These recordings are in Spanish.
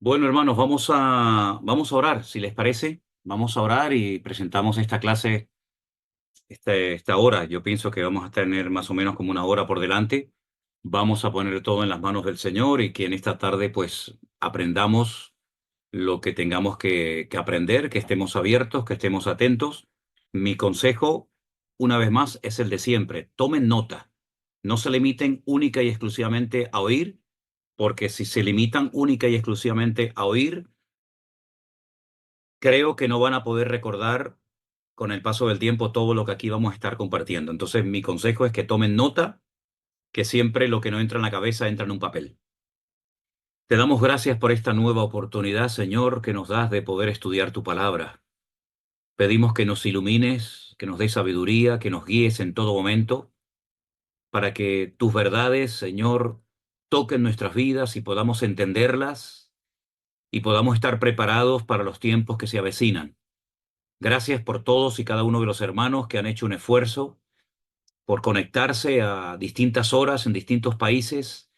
Bueno, hermanos, vamos a orar, si les parece. Vamos a orar y presentamos esta clase, esta hora. Yo pienso que vamos a tener más o menos como una hora por delante. Vamos a poner todo en las manos del Señor y que en esta tarde pues aprendamos lo que tengamos que aprender, que estemos abiertos, que estemos atentos. Mi consejo, una vez más, es el de siempre. Tomen nota. No se limiten única y exclusivamente a oír, porque si se limitan única y exclusivamente a oír, creo que no van a poder recordar con el paso del tiempo todo lo que aquí vamos a estar compartiendo. Entonces, mi consejo es que tomen nota, que siempre lo que no entra en la cabeza entra en un papel. Te damos gracias por esta nueva oportunidad, Señor, que nos das de poder estudiar tu palabra. Pedimos que nos ilumines, que nos des sabiduría, que nos guíes en todo momento, para que tus verdades, Señor, toquen nuestras vidas y podamos entenderlas y podamos estar preparados para los tiempos que se avecinan. Gracias por todos y cada uno de los hermanos que han hecho un esfuerzo por conectarse a distintas horas en distintos países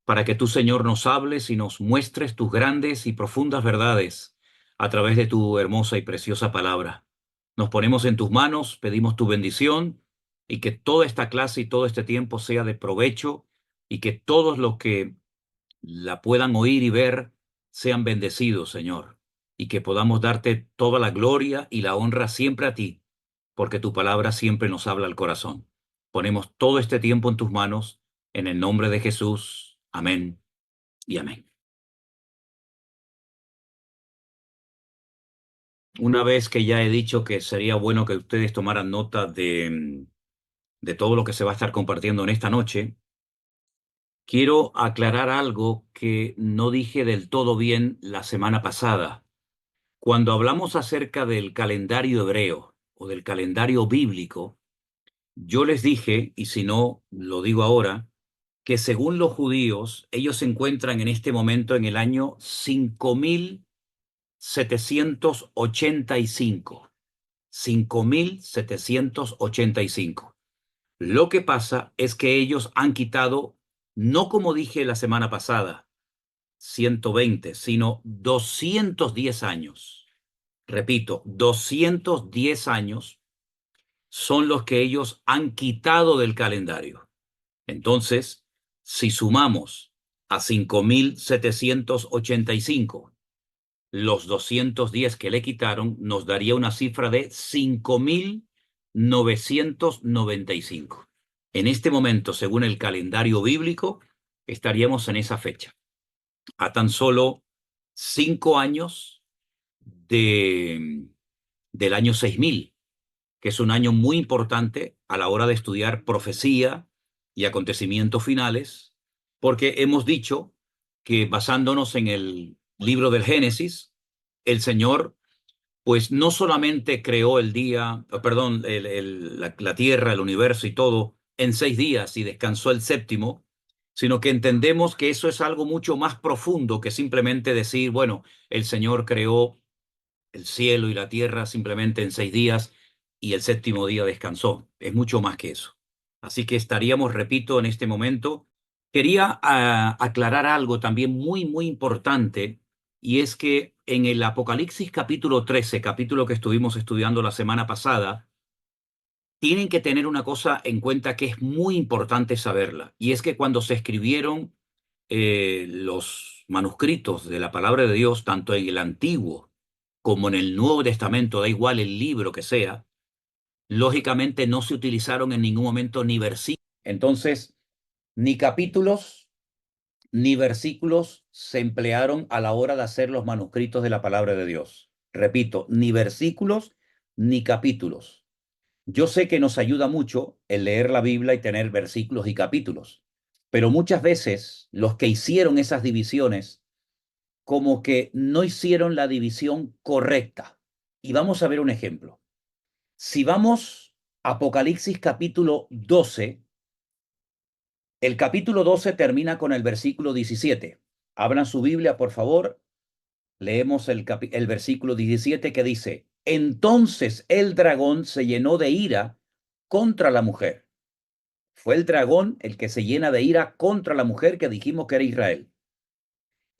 para que tú, Señor, nos hables y nos muestres tus grandes y profundas verdades a través de tu hermosa y preciosa palabra. Nos ponemos en tus manos, pedimos tu bendición y que toda esta clase y todo este tiempo sea de provecho y que todos los que la puedan oír y ver sean bendecidos, Señor, y que podamos darte toda la gloria y la honra siempre a ti, porque tu palabra siempre nos habla al corazón. Ponemos todo este tiempo en tus manos, en el nombre de Jesús. Amén y amén. Una vez que ya he dicho que sería bueno que ustedes tomaran nota de todo lo que se va a estar compartiendo en esta noche, quiero aclarar algo que no dije del todo bien la semana pasada. Cuando hablamos acerca del calendario hebreo o del calendario bíblico, yo les dije, y si no, lo digo ahora, que según los judíos, ellos se encuentran en este momento en el año 5785. 5785. Lo que pasa es que ellos han quitado, no como dije la semana pasada, 120, sino 210 años. Repito, 210 años son los que ellos han quitado del calendario. Entonces, si sumamos a 5785 los 210 que le quitaron, nos daría una cifra de 5995. En este momento, según el calendario bíblico, estaríamos en esa fecha, a tan solo 5 años de, del año 6000, que es un año muy importante a la hora de estudiar profecía y acontecimientos finales, porque hemos dicho que basándonos en el libro del Génesis, el Señor pues no solamente creó el día, perdón, la tierra, el universo y todo en 6 días y descansó el séptimo, sino que entendemos que eso es algo mucho más profundo que simplemente decir, bueno, el Señor creó el cielo y la tierra simplemente en 6 días y el séptimo día descansó. Es mucho más que eso. Así que estaríamos, repito, en este momento. Quería aclarar algo también muy, muy importante, y es que en el Apocalipsis capítulo 13, capítulo que estuvimos estudiando la semana pasada, tienen que tener una cosa en cuenta que es muy importante saberla, y es que cuando se escribieron los manuscritos de la palabra de Dios, tanto en el Antiguo como en el Nuevo Testamento, da igual el libro que sea, lógicamente no se utilizaron en ningún momento ni versículos. Entonces, ni capítulos ni versículos se emplearon a la hora de hacer los manuscritos de la palabra de Dios. Repito, ni versículos ni capítulos. Yo sé que nos ayuda mucho el leer la Biblia y tener versículos y capítulos, pero muchas veces los que hicieron esas divisiones como que no hicieron la división correcta. Y vamos a ver un ejemplo. Si vamos a Apocalipsis capítulo 12, el capítulo 12 termina con el versículo 17. Abran su Biblia, por favor. Leemos el versículo 17 que dice, entonces el dragón se llenó de ira contra la mujer. Fue el dragón el que se llena de ira contra la mujer que dijimos que era Israel.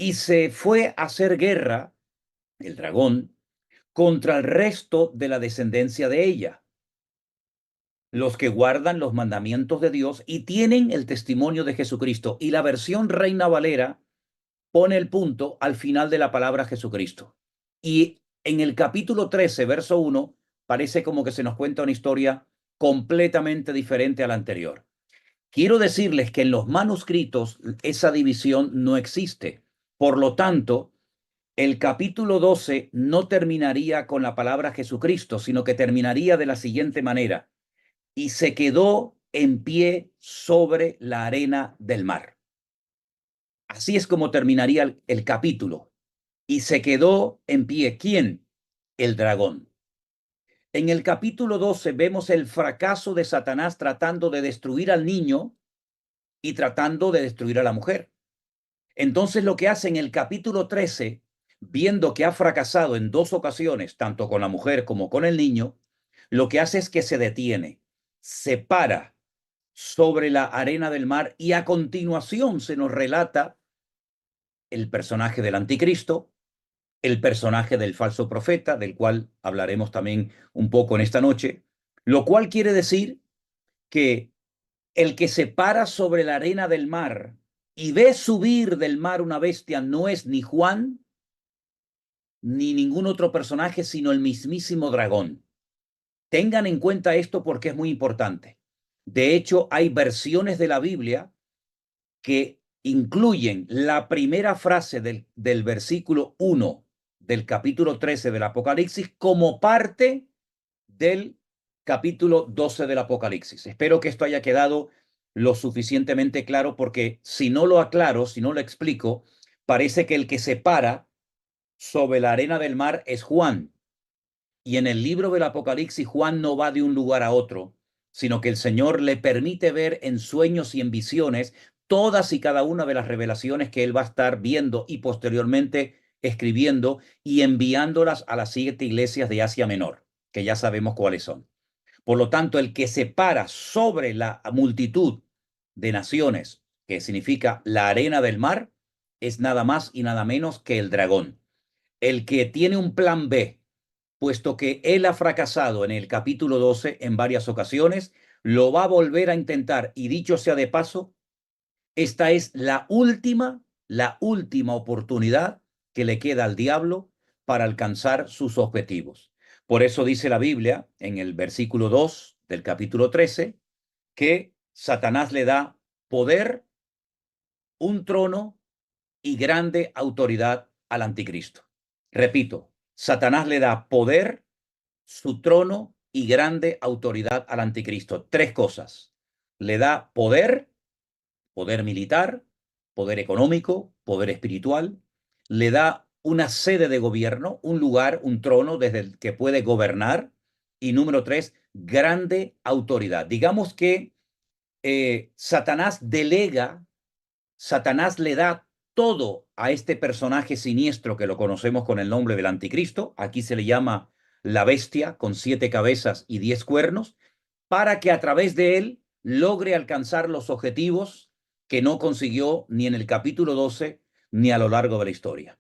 y se fue a hacer guerra, el dragón, contra el resto de la descendencia de ella, los que guardan los mandamientos de Dios y tienen el testimonio de Jesucristo. Y la versión Reina Valera pone el punto al final de la palabra Jesucristo. Y en el capítulo 13, verso 1, parece como que se nos cuenta una historia completamente diferente a la anterior. Quiero decirles que en los manuscritos esa división no existe. Por lo tanto, el capítulo 12 no terminaría con la palabra Jesucristo, sino que terminaría de la siguiente manera: y se quedó en pie sobre la arena del mar. Así es como terminaría el capítulo. Y se quedó en pie. ¿Quién? El dragón. En el capítulo 12 vemos el fracaso de Satanás tratando de destruir al niño y tratando de destruir a la mujer. Entonces lo que hace en el capítulo 13, viendo que ha fracasado en dos ocasiones, tanto con la mujer como con el niño, lo que hace es que se detiene, se para sobre la arena del mar y a continuación se nos relata el personaje del anticristo, el personaje del falso profeta, del cual hablaremos también un poco en esta noche, lo cual quiere decir que el que se para sobre la arena del mar y ve subir del mar una bestia no es ni Juan ni ningún otro personaje, sino el mismísimo dragón. Tengan en cuenta esto porque es muy importante. De hecho, hay versiones de la Biblia que incluyen la primera frase del versículo 1 del capítulo 13 del Apocalipsis como parte del capítulo 12 del Apocalipsis. Espero que esto haya quedado lo suficientemente claro, porque si no lo aclaro, si no lo explico, parece que el que se para sobre la arena del mar es Juan. Y en el libro del Apocalipsis, Juan no va de un lugar a otro, sino que el Señor le permite ver en sueños y en visiones todas y cada una de las revelaciones que él va a estar viendo y posteriormente escribiendo y enviándolas a las 7 iglesias de Asia Menor, que ya sabemos cuáles son. Por lo tanto, el que se para sobre la multitud de naciones, que significa la arena del mar, es nada más y nada menos que el dragón. El que tiene un plan B, puesto que él ha fracasado en el capítulo 12 en varias ocasiones, lo va a volver a intentar. Y dicho sea de paso, esta es la última oportunidad que le queda al diablo para alcanzar sus objetivos. Por eso dice la Biblia en el versículo 2 del capítulo 13 que Satanás le da poder, un trono y grande autoridad al anticristo. Repito, Satanás le da poder, su trono y grande autoridad al anticristo. Tres cosas. Le da poder, poder militar, poder económico, poder espiritual. Le da una sede de gobierno, un lugar, un trono desde el que puede gobernar. Y número tres, grande autoridad. Digamos que Satanás delega, Satanás le da todo a este personaje siniestro que lo conocemos con el nombre del anticristo. Aquí se le llama la bestia con 7 cabezas y 10 cuernos, para que a través de él logre alcanzar los objetivos que no consiguió ni en el capítulo 12 ni a lo largo de la historia.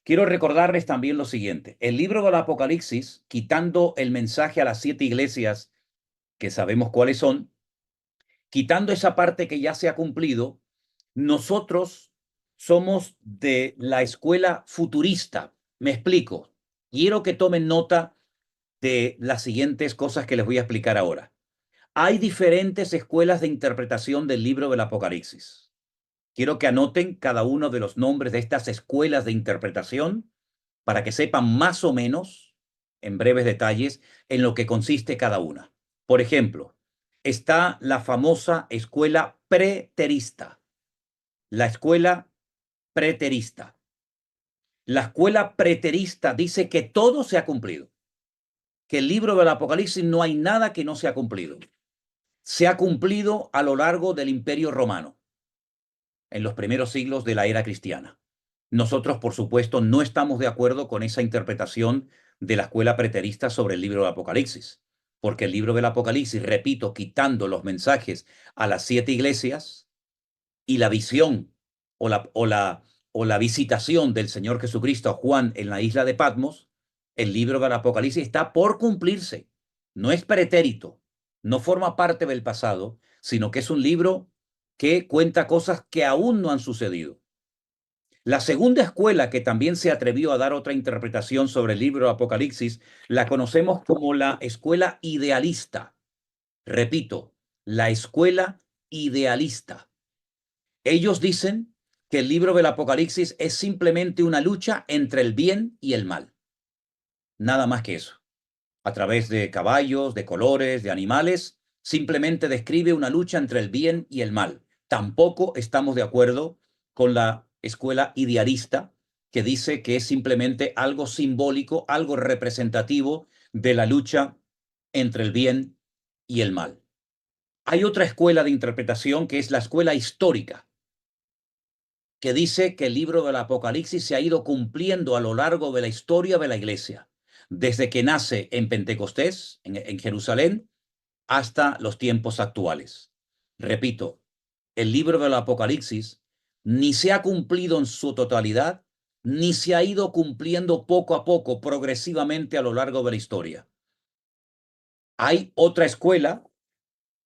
Quiero recordarles también lo siguiente: el libro del Apocalipsis, quitando el mensaje a las 7 iglesias que sabemos cuáles son, quitando esa parte que ya se ha cumplido, nosotros somos de la escuela futurista. Me explico. Quiero que tomen nota de las siguientes cosas que les voy a explicar ahora. Hay diferentes escuelas de interpretación del libro del Apocalipsis. Quiero que anoten cada uno de los nombres de estas escuelas de interpretación para que sepan más o menos, en breves detalles, en lo que consiste cada una. Por ejemplo, está la famosa escuela preterista. La escuela preterista. La escuela preterista dice que todo se ha cumplido, que el libro del Apocalipsis no hay nada que no se ha cumplido. Se ha cumplido a lo largo del Imperio Romano, en los primeros siglos de la era cristiana. Nosotros, por supuesto, no estamos de acuerdo con esa interpretación de la escuela preterista sobre el libro del Apocalipsis, porque el libro del Apocalipsis, repito, quitando los mensajes a las 7 iglesias y la visión o la visitación del Señor Jesucristo a Juan en la isla de Patmos, el libro del Apocalipsis está por cumplirse. No es pretérito, no forma parte del pasado, sino que es un libro que cuenta cosas que aún no han sucedido. La segunda escuela que también se atrevió a dar otra interpretación sobre el libro Apocalipsis la conocemos como la escuela idealista. Repito, la escuela idealista. Ellos dicen que el libro del Apocalipsis es simplemente una lucha entre el bien y el mal. Nada más que eso. A través de caballos, de colores, de animales, simplemente describe una lucha entre el bien y el mal. Tampoco estamos de acuerdo con la escuela idealista que dice que es simplemente algo simbólico, algo representativo de la lucha entre el bien y el mal. Hay otra escuela de interpretación que es la escuela histórica, que dice que el libro del Apocalipsis se ha ido cumpliendo a lo largo de la historia de la Iglesia, desde que nace en Pentecostés, en Jerusalén, hasta los tiempos actuales. Repito, el libro del Apocalipsis ni se ha cumplido en su totalidad, ni se ha ido cumpliendo poco a poco, progresivamente a lo largo de la historia. Hay otra escuela,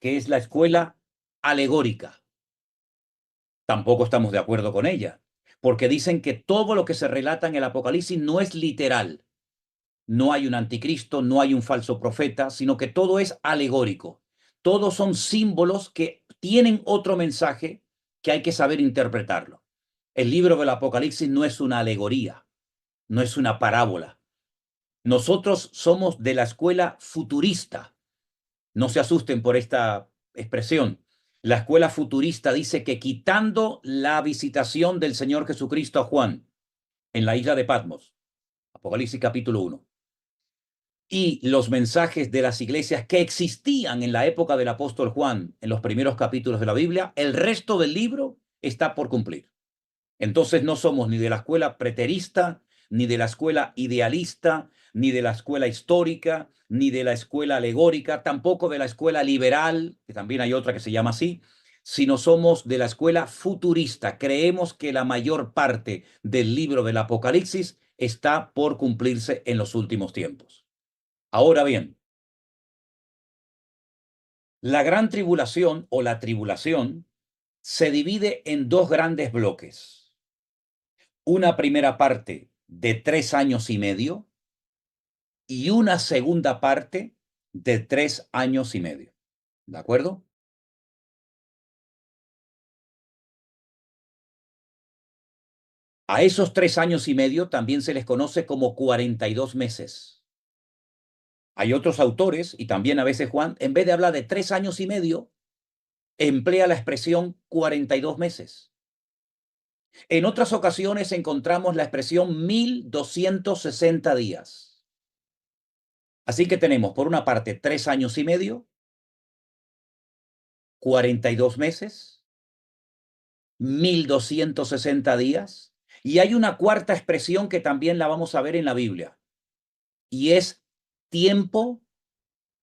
que es la escuela alegórica. Tampoco estamos de acuerdo con ella, porque dicen que todo lo que se relata en el Apocalipsis no es literal. No hay un anticristo, no hay un falso profeta, sino que todo es alegórico. Todos son símbolos que tienen otro mensaje que hay que saber interpretarlo. El libro del Apocalipsis no es una alegoría, no es una parábola. Nosotros somos de la escuela futurista. No se asusten por esta expresión. La escuela futurista dice que quitando la visitación del Señor Jesucristo a Juan en la isla de Patmos, Apocalipsis capítulo 1, y los mensajes de las iglesias que existían en la época del apóstol Juan en los primeros capítulos de la Biblia, el resto del libro está por cumplir. Entonces no somos ni de la escuela preterista, ni de la escuela idealista, ni de la escuela histórica, ni de la escuela alegórica, tampoco de la escuela liberal, que también hay otra que se llama así, sino somos de la escuela futurista. Creemos que la mayor parte del libro del Apocalipsis está por cumplirse en los últimos tiempos. Ahora bien, la gran tribulación o la tribulación se divide en dos grandes bloques. Una primera parte de 3 años y medio y una segunda parte de 3 años y medio. ¿De acuerdo? A esos 3 años y medio también se les conoce como 42 meses. Hay otros autores, y también a veces Juan, en vez de hablar de 3 años y medio, emplea la expresión 42 meses. En otras ocasiones encontramos la expresión 1260 días. Así que tenemos, por una parte, 3 años y medio, 42 meses, 1260 días, y hay una cuarta expresión que también la vamos a ver en la Biblia, y es tiempo,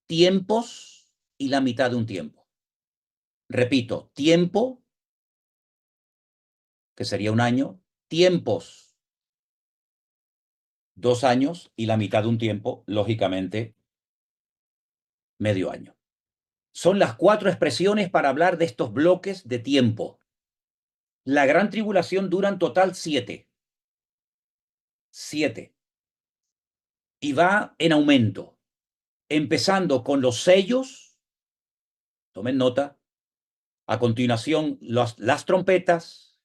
tiempos y la mitad de un tiempo. Repito, tiempo, que sería un año, tiempos, 2 años, y la mitad de un tiempo, lógicamente, medio año. Son las 4 expresiones para hablar de estos bloques de tiempo. La gran tribulación dura en total 7. 7. Y va en aumento, empezando con los sellos, tomen nota, a continuación las trompetas,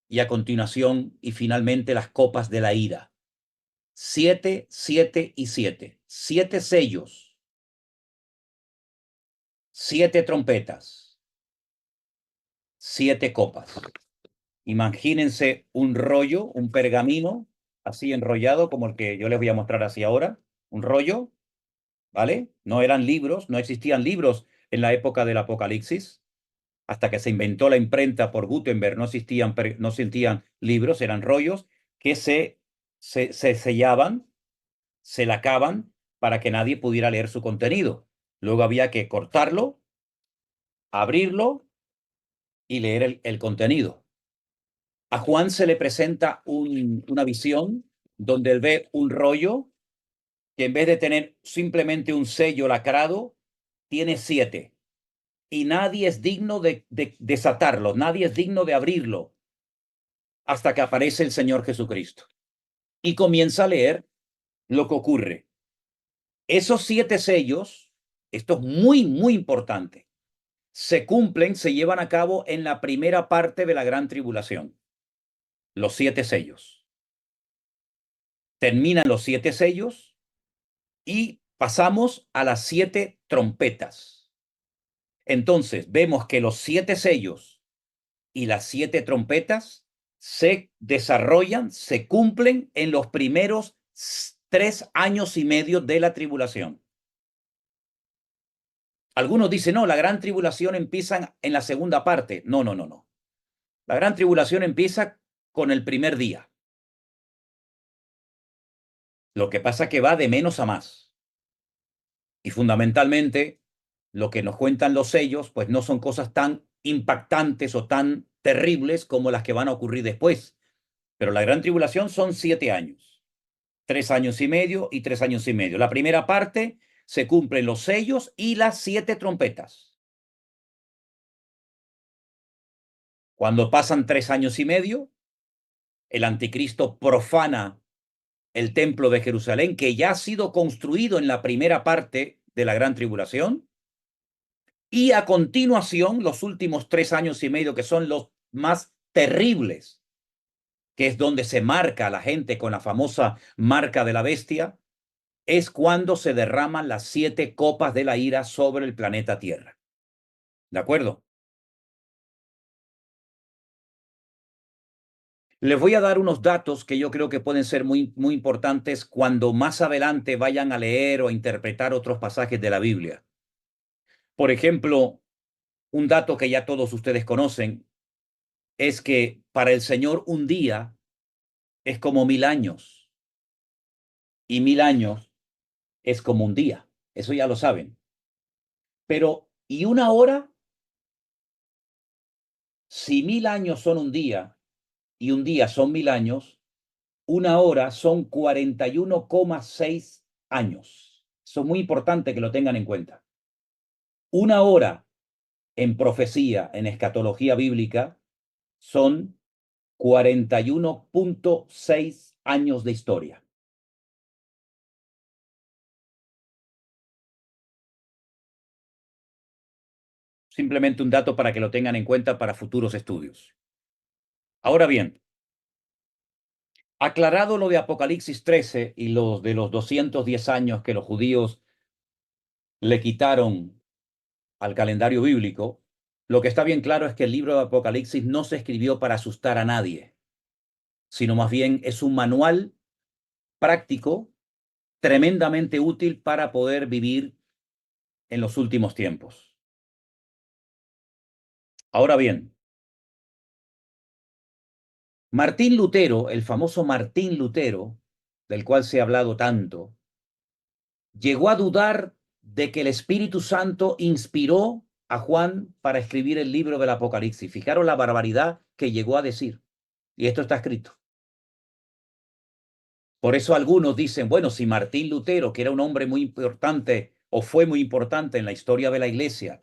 y a continuación y finalmente las copas de la ira. 7, 7 y 7. 7 sellos, 7 trompetas, 7 copas. Imagínense un rollo, un pergamino, así enrollado como el que yo les voy a mostrar así ahora, un rollo, ¿vale? No eran libros, no existían libros en la época del Apocalipsis. Hasta que se inventó la imprenta por Gutenberg, no existían libros, eran rollos que se sellaban, se lacaban para que nadie pudiera leer su contenido. Luego había que cortarlo, abrirlo y leer el contenido. A Juan se le presenta una visión donde él ve un rollo que en vez de tener simplemente un sello lacrado, tiene 7. Y nadie es digno de desatarlo, nadie es digno de abrirlo hasta que aparece el Señor Jesucristo. Y comienza a leer lo que ocurre. Esos 7 sellos, esto es muy, muy importante, se cumplen, se llevan a cabo en la primera parte de la gran tribulación. Los 7 sellos. Terminan los 7 sellos y pasamos a las 7 trompetas. Entonces, vemos que los 7 sellos y las 7 trompetas se desarrollan, se cumplen en los primeros 3 años y medio de la tribulación. Algunos dicen, no, la gran tribulación empieza en la segunda parte. No, no, no, no. La gran tribulación empieza con el primer día. Lo que pasa es que va de menos a más. Y fundamentalmente, lo que nos cuentan los sellos, pues no son cosas tan impactantes o tan terribles como las que van a ocurrir después. Pero la gran tribulación son 7 años. 3 años y medio y 3 años y medio. La primera parte se cumplen los sellos y las 7 trompetas. Cuando pasan 3 años y medio, el anticristo profana el templo de Jerusalén, que ya ha sido construido en la primera parte de la gran tribulación, y a continuación los últimos 3 años y medio, que son los más terribles, que es donde se marca a la gente con la famosa marca de la bestia, es cuando se derraman las 7 copas de la ira sobre el planeta Tierra. ¿De acuerdo? Les voy a dar unos datos que yo creo que pueden ser muy, muy importantes cuando más adelante vayan a leer o a interpretar otros pasajes de la Biblia. Por ejemplo, un dato que ya todos ustedes conocen es que para el Señor un día es como 1000 años y 1000 años es como un día. Eso ya lo saben. Pero, ¿y una hora? Si 1000 años son un día y un día son 1000 años, una hora son 41,6 años. Eso es muy importante que lo tengan en cuenta. Una hora en profecía, en escatología bíblica, son 41,6 años de historia. Simplemente un dato para que lo tengan en cuenta para futuros estudios. Ahora bien, aclarado lo de Apocalipsis 13 y los de los 210 años que los judíos le quitaron al calendario bíblico, lo que está bien claro es que el libro de Apocalipsis no se escribió para asustar a nadie, sino más bien es un manual práctico tremendamente útil para poder vivir en los últimos tiempos. Ahora bien, Martín Lutero, el famoso Martín Lutero, del cual se ha hablado tanto, llegó a dudar de que el Espíritu Santo inspiró a Juan para escribir el libro del Apocalipsis. Fijaros la barbaridad que llegó a decir. Y esto está escrito. Por eso algunos dicen, bueno, si Martín Lutero, que era un hombre muy importante o fue muy importante en la historia de la iglesia,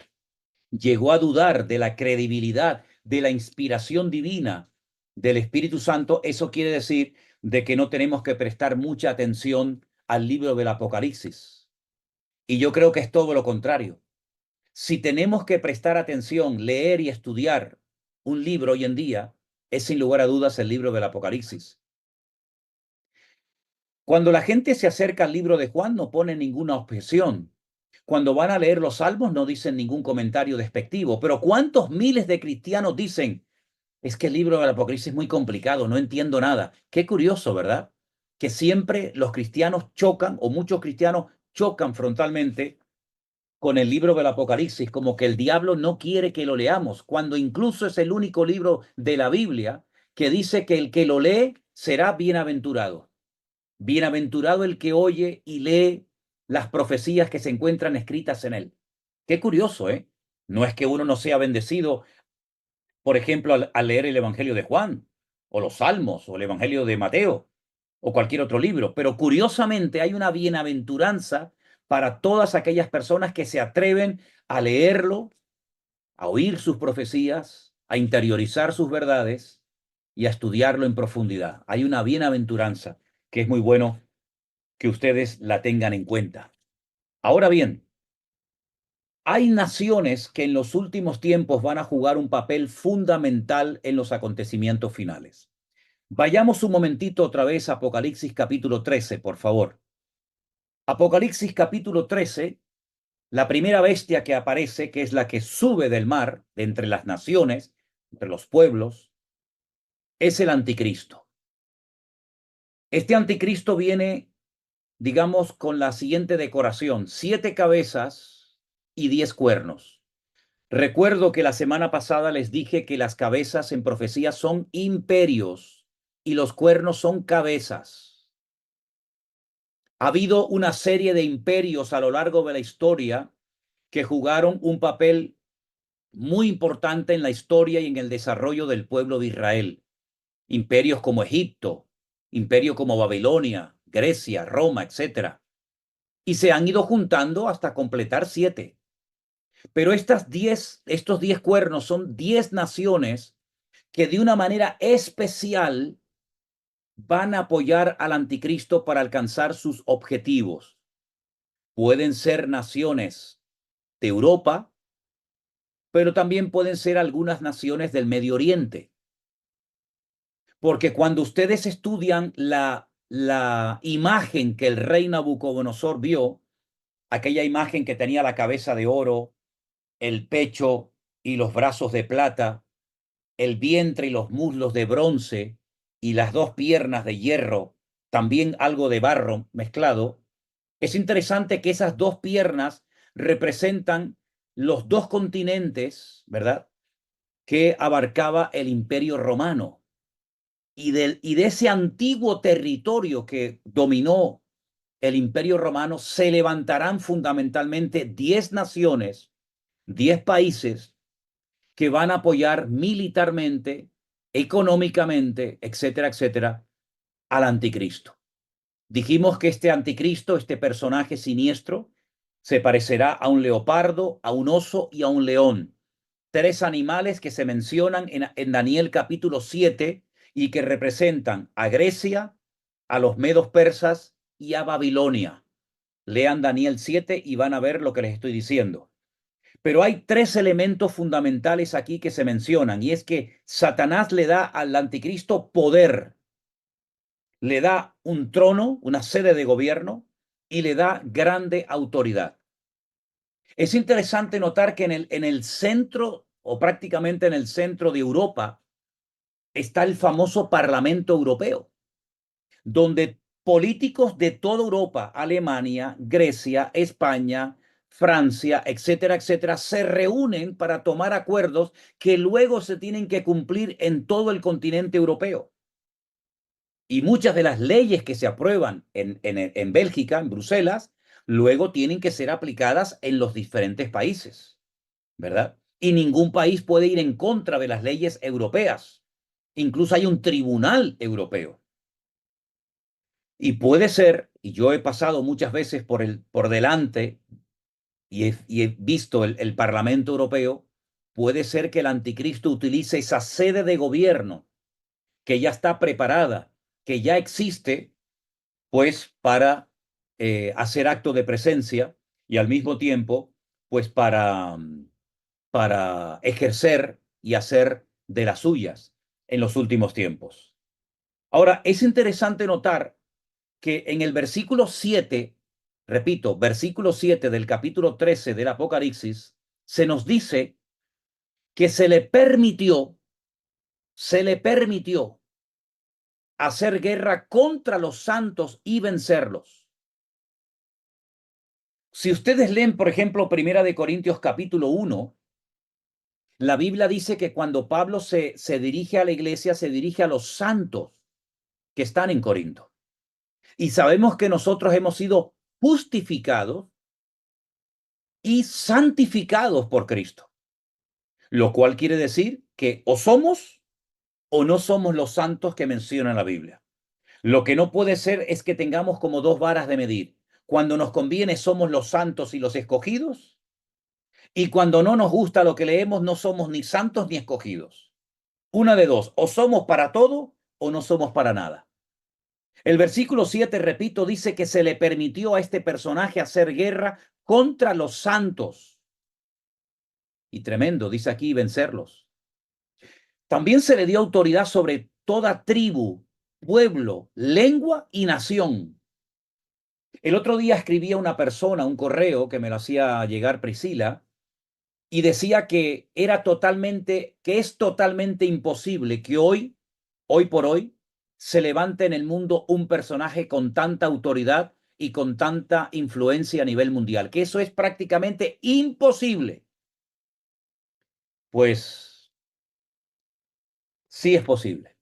llegó a dudar de la credibilidad, de la inspiración divina del Espíritu Santo, eso quiere decir de que no tenemos que prestar mucha atención al libro del Apocalipsis. Y yo creo que es todo lo contrario. Si tenemos que prestar atención, leer y estudiar un libro hoy en día, es sin lugar a dudas el libro del Apocalipsis. Cuando la gente se acerca al libro de Juan, no pone ninguna objeción. Cuando van a leer los salmos, no dicen ningún comentario despectivo. Pero ¿cuántos miles de cristianos dicen, es que el libro del Apocalipsis es muy complicado, no entiendo nada? Qué curioso, ¿verdad? Que siempre los cristianos chocan, o muchos cristianos chocan frontalmente con el libro del Apocalipsis, como que el diablo no quiere que lo leamos, cuando incluso es el único libro de la Biblia que dice que el que lo lee será bienaventurado. Bienaventurado el que oye y lee las profecías que se encuentran escritas en él. Qué curioso, ¿eh? No es que uno no sea bendecido, por ejemplo, al leer el Evangelio de Juan. o los Salmos, o el Evangelio de Mateo, o cualquier otro libro. Pero curiosamente hay una bienaventuranza para todas aquellas personas que se atreven a leerlo, a oír sus profecías, a interiorizar sus verdades y a estudiarlo en profundidad. Hay una bienaventuranza que es muy bueno que ustedes la tengan en cuenta. Ahora bien, hay naciones que en los últimos tiempos van a jugar un papel fundamental en los acontecimientos finales. Vayamos un momentito otra vez a Apocalipsis capítulo 13, por favor. Apocalipsis capítulo 13, la primera bestia que aparece, que es la que sube del mar, de entre las naciones, entre los pueblos, es el anticristo. Este anticristo viene, digamos, con la siguiente decoración: 7 cabezas y 10 cuernos. Recuerdo que la semana pasada les dije que las cabezas en profecía son imperios y los cuernos son cabezas. Ha habido una serie de imperios a lo largo de la historia que jugaron un papel muy importante en la historia y en el desarrollo del pueblo de Israel. Imperios como Egipto, imperios como Babilonia, Grecia, Roma, etc. Y se han ido juntando hasta completar 7. Pero estos 10 cuernos son 10 naciones que de una manera especial van a apoyar al anticristo para alcanzar sus objetivos. Pueden ser naciones de Europa, pero también pueden ser algunas naciones del Medio Oriente. Porque cuando ustedes estudian la imagen que el rey Nabucodonosor vio, aquella imagen que tenía la cabeza de oro, el pecho y los brazos de plata, el vientre y los muslos de bronce y las 2 piernas de hierro, también algo de barro mezclado, es interesante que esas 2 piernas representan los 2 continentes, ¿verdad?, que abarcaba el Imperio Romano. Y de ese antiguo territorio que dominó el Imperio Romano se levantarán fundamentalmente 10 naciones, 10 países que van a apoyar militarmente, económicamente, etcétera, etcétera, al anticristo. Dijimos que este anticristo, este personaje siniestro, se parecerá a un leopardo, a un oso y a un león. 3 animales que se mencionan en Daniel capítulo 7 y que representan a Grecia, a los medos persas y a Babilonia. Lean Daniel 7 y van a ver lo que les estoy diciendo. Pero hay 3 elementos fundamentales aquí que se mencionan, y es que Satanás le da al anticristo poder, le da un trono, una sede de gobierno, y le da grande autoridad. Es interesante notar que en el centro, o prácticamente en el centro de Europa, está el famoso Parlamento Europeo, donde políticos de toda Europa, Alemania, Grecia, España, Francia, etcétera, etcétera, se reúnen para tomar acuerdos que luego se tienen que cumplir en todo el continente europeo. Y muchas de las leyes que se aprueban en Bélgica, en Bruselas, luego tienen que ser aplicadas en los diferentes países, ¿verdad? Y ningún país puede ir en contra de las leyes europeas. Incluso hay un tribunal europeo. Y puede ser, y yo he pasado muchas veces por delante y he visto el Parlamento Europeo, puede ser que el anticristo utilice esa sede de gobierno que ya está preparada, que ya existe, pues para hacer acto de presencia y al mismo tiempo, pues para ejercer y hacer de las suyas en los últimos tiempos. Ahora, es interesante notar que en el versículo 7, repito, versículo 7 del capítulo 13 del Apocalipsis, se nos dice que se le permitió hacer guerra contra los santos y vencerlos. Si ustedes leen, por ejemplo, Primera de Corintios capítulo 1, la Biblia dice que cuando Pablo se dirige a la iglesia, se dirige a los santos que están en Corinto. Y sabemos que nosotros hemos sido justificados y santificados por Cristo, lo cual quiere decir que o somos o no somos los santos que menciona la Biblia. Lo que no puede ser es que tengamos como dos varas de medir. Cuando nos conviene somos los santos y los escogidos, y cuando no nos gusta lo que leemos no somos ni santos ni escogidos. Una de dos, o somos para todo o no somos para nada. El versículo 7, repito, dice que se le permitió a este personaje hacer guerra contra los santos. Y tremendo, dice aquí, vencerlos. También se le dio autoridad sobre toda tribu, pueblo, lengua y nación. El otro día escribía una persona, un correo que me lo hacía llegar Priscila, y decía que es totalmente imposible que hoy por hoy, se levante en el mundo un personaje con tanta autoridad y con tanta influencia a nivel mundial, que eso es prácticamente imposible. Pues sí es posible,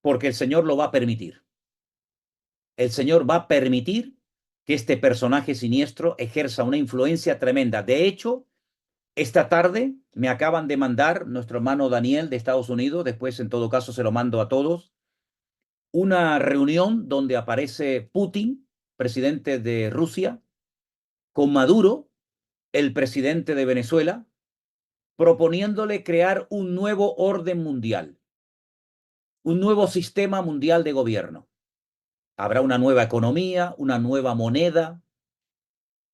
porque el Señor lo va a permitir. El Señor va a permitir que este personaje siniestro ejerza una influencia tremenda. De hecho, esta tarde me acaban de mandar nuestro hermano Daniel de Estados Unidos, después en todo caso se lo mando a todos, una reunión donde aparece Putin, presidente de Rusia, con Maduro, el presidente de Venezuela, proponiéndole crear un nuevo orden mundial, un nuevo sistema mundial de gobierno. Habrá una nueva economía, una nueva moneda,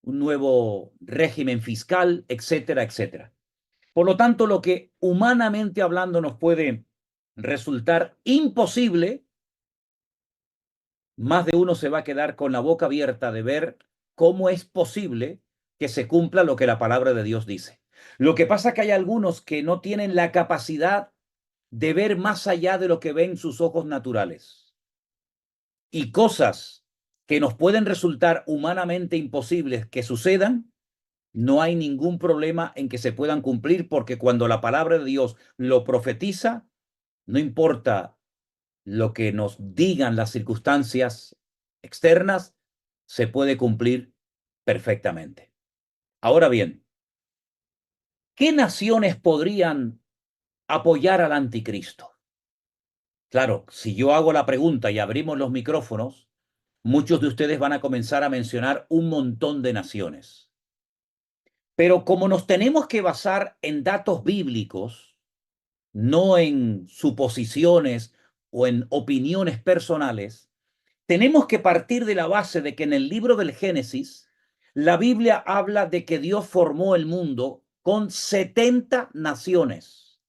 un nuevo régimen fiscal, etcétera, etcétera. Por lo tanto, lo que humanamente hablando nos puede resultar imposible, más de uno se va a quedar con la boca abierta de ver cómo es posible que se cumpla lo que la palabra de Dios dice. Lo que pasa es que hay algunos que no tienen la capacidad de ver más allá de lo que ven sus ojos naturales. Y cosas que nos pueden resultar humanamente imposibles que sucedan, no hay ningún problema en que se puedan cumplir, porque cuando la palabra de Dios lo profetiza, no importa lo que nos digan las circunstancias externas, se puede cumplir perfectamente. Ahora bien, ¿qué naciones podrían apoyar al anticristo? Claro, si yo hago la pregunta y abrimos los micrófonos, muchos de ustedes van a comenzar a mencionar un montón de naciones. Pero como nos tenemos que basar en datos bíblicos, no en suposiciones o en opiniones personales, tenemos que partir de la base de que en el libro del Génesis, la Biblia habla de que Dios formó el mundo con 70 naciones.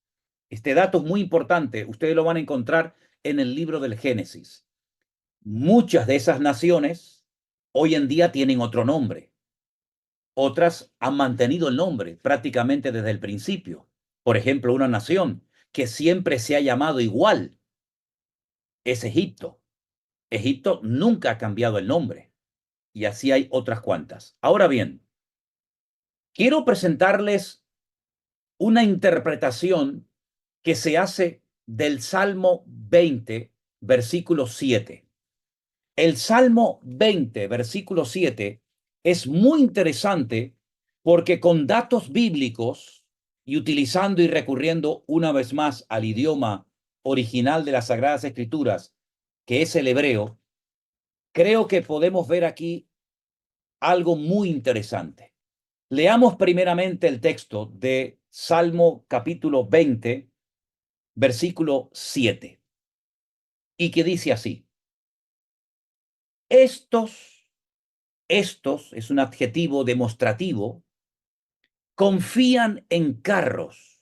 Este dato es muy importante, ustedes lo van a encontrar en el libro del Génesis. Muchas de esas naciones hoy en día tienen otro nombre. Otras han mantenido el nombre prácticamente desde el principio. Por ejemplo, una nación que siempre se ha llamado igual es Egipto. Egipto nunca ha cambiado el nombre. Y así hay otras cuantas. Ahora bien, quiero presentarles una interpretación que se hace del Salmo 20, versículo 7. El Salmo 20, versículo 7 es muy interesante porque con datos bíblicos y utilizando y recurriendo una vez más al idioma original de las Sagradas Escrituras, que es el hebreo, creo que podemos ver aquí algo muy interesante. Leamos primeramente el texto de Salmo capítulo 20, versículo 7, y que dice así: estos es un adjetivo demostrativo, confían en carros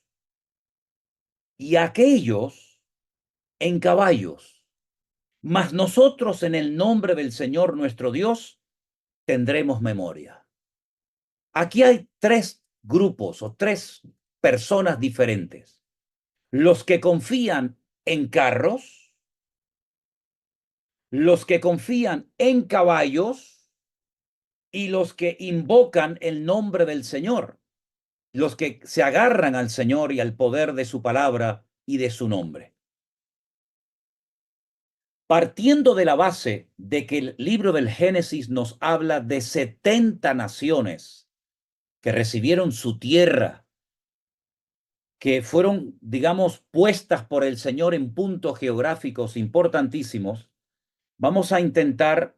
y aquellos en caballos, mas nosotros en el nombre del Señor nuestro Dios tendremos memoria. Aquí hay tres grupos o tres personas diferentes. Los que confían en carros, los que confían en caballos y los que invocan el nombre del Señor, los que se agarran al Señor y al poder de su palabra y de su nombre. Partiendo de la base de que el libro del Génesis nos habla de 70 naciones que recibieron su tierra que fueron, digamos, puestas por el Señor en puntos geográficos importantísimos. Vamos a intentar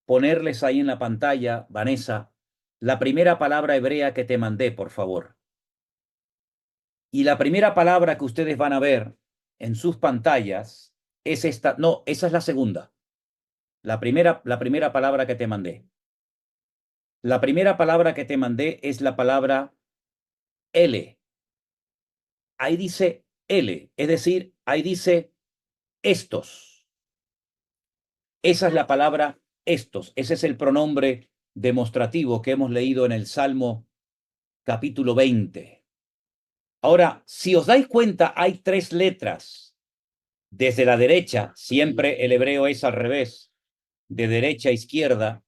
ponerles ahí en la pantalla, Vanessa, la primera palabra hebrea que te mandé, por favor. Y la primera palabra que ustedes van a ver en sus pantallas es esta. No, esa es la segunda. La primera palabra que te mandé. La primera palabra que te mandé es la palabra L. Ahí dice L, es decir, ahí dice estos. Esa es la palabra estos. Ese es el pronombre demostrativo que hemos leído en el Salmo capítulo 20. Ahora, si os dais cuenta, hay tres letras. Desde la derecha, siempre el hebreo es al revés, de derecha a izquierda.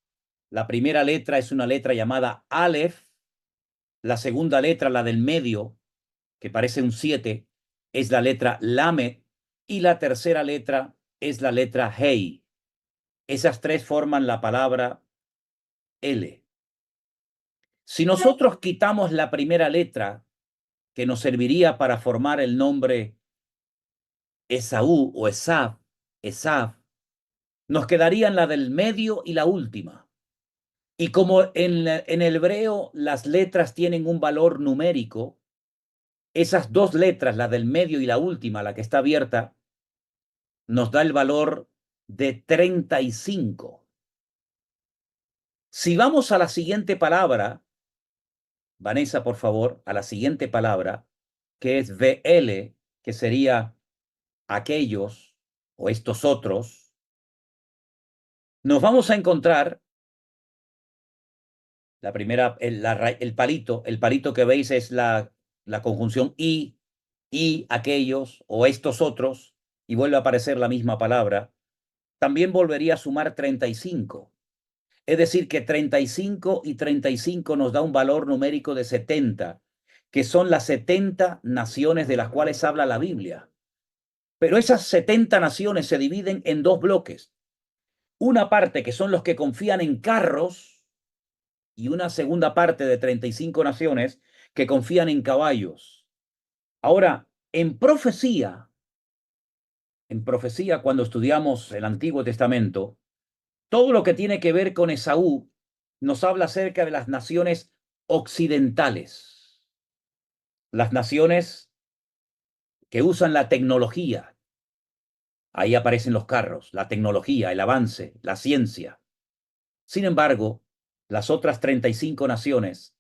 La primera letra es una letra llamada Aleph. La segunda letra, la del medio, que parece un 7, es la letra Lamed. Y la tercera letra es la letra Hei. Esas tres forman la palabra L. Si nosotros quitamos la primera letra, que nos serviría para formar el nombre Esaú o Esav, nos quedarían la del medio y la última. Y como en el hebreo las letras tienen un valor numérico, esas dos letras, la del medio y la última, la que está abierta, nos da el valor de 35. Si vamos a la siguiente palabra, Vanessa, por favor, a la siguiente palabra, que es VL, que sería aquellos o estos otros, nos vamos a encontrar la primera, el palito que veis es la conjunción y aquellos o estos otros, y vuelve a aparecer la misma palabra. También volvería a sumar 35. Es decir, que 35 y 35 nos da un valor numérico de 70, que son las 70 naciones de las cuales habla la Biblia. Pero esas 70 naciones se dividen en dos bloques. Una parte que son los que confían en carros y una segunda parte de 35 naciones que confían en caballos. Ahora, cuando estudiamos el Antiguo Testamento, todo lo que tiene que ver con Esaú nos habla acerca de las naciones occidentales, las naciones que usan la tecnología. Ahí aparecen los carros, la tecnología, el avance, la ciencia. Sin embargo, las otras 35 naciones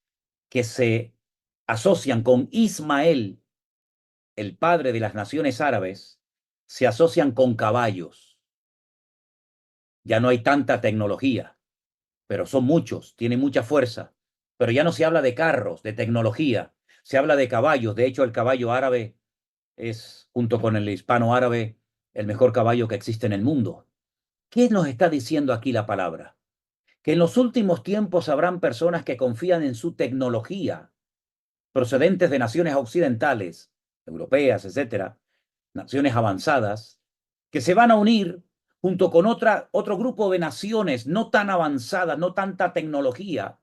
que se asocian con Ismael, el padre de las naciones árabes, se asocian con caballos. Ya no hay tanta tecnología, pero son muchos, tienen mucha fuerza. Pero ya no se habla de carros, de tecnología, se habla de caballos. De hecho, el caballo árabe es, junto con el hispano árabe, el mejor caballo que existe en el mundo. ¿Qué nos está diciendo aquí la palabra? Que en los últimos tiempos habrán personas que confían en su tecnología, procedentes de naciones occidentales, europeas, etcétera, naciones avanzadas, que se van a unir junto con otro grupo de naciones no tan avanzadas, no tanta tecnología,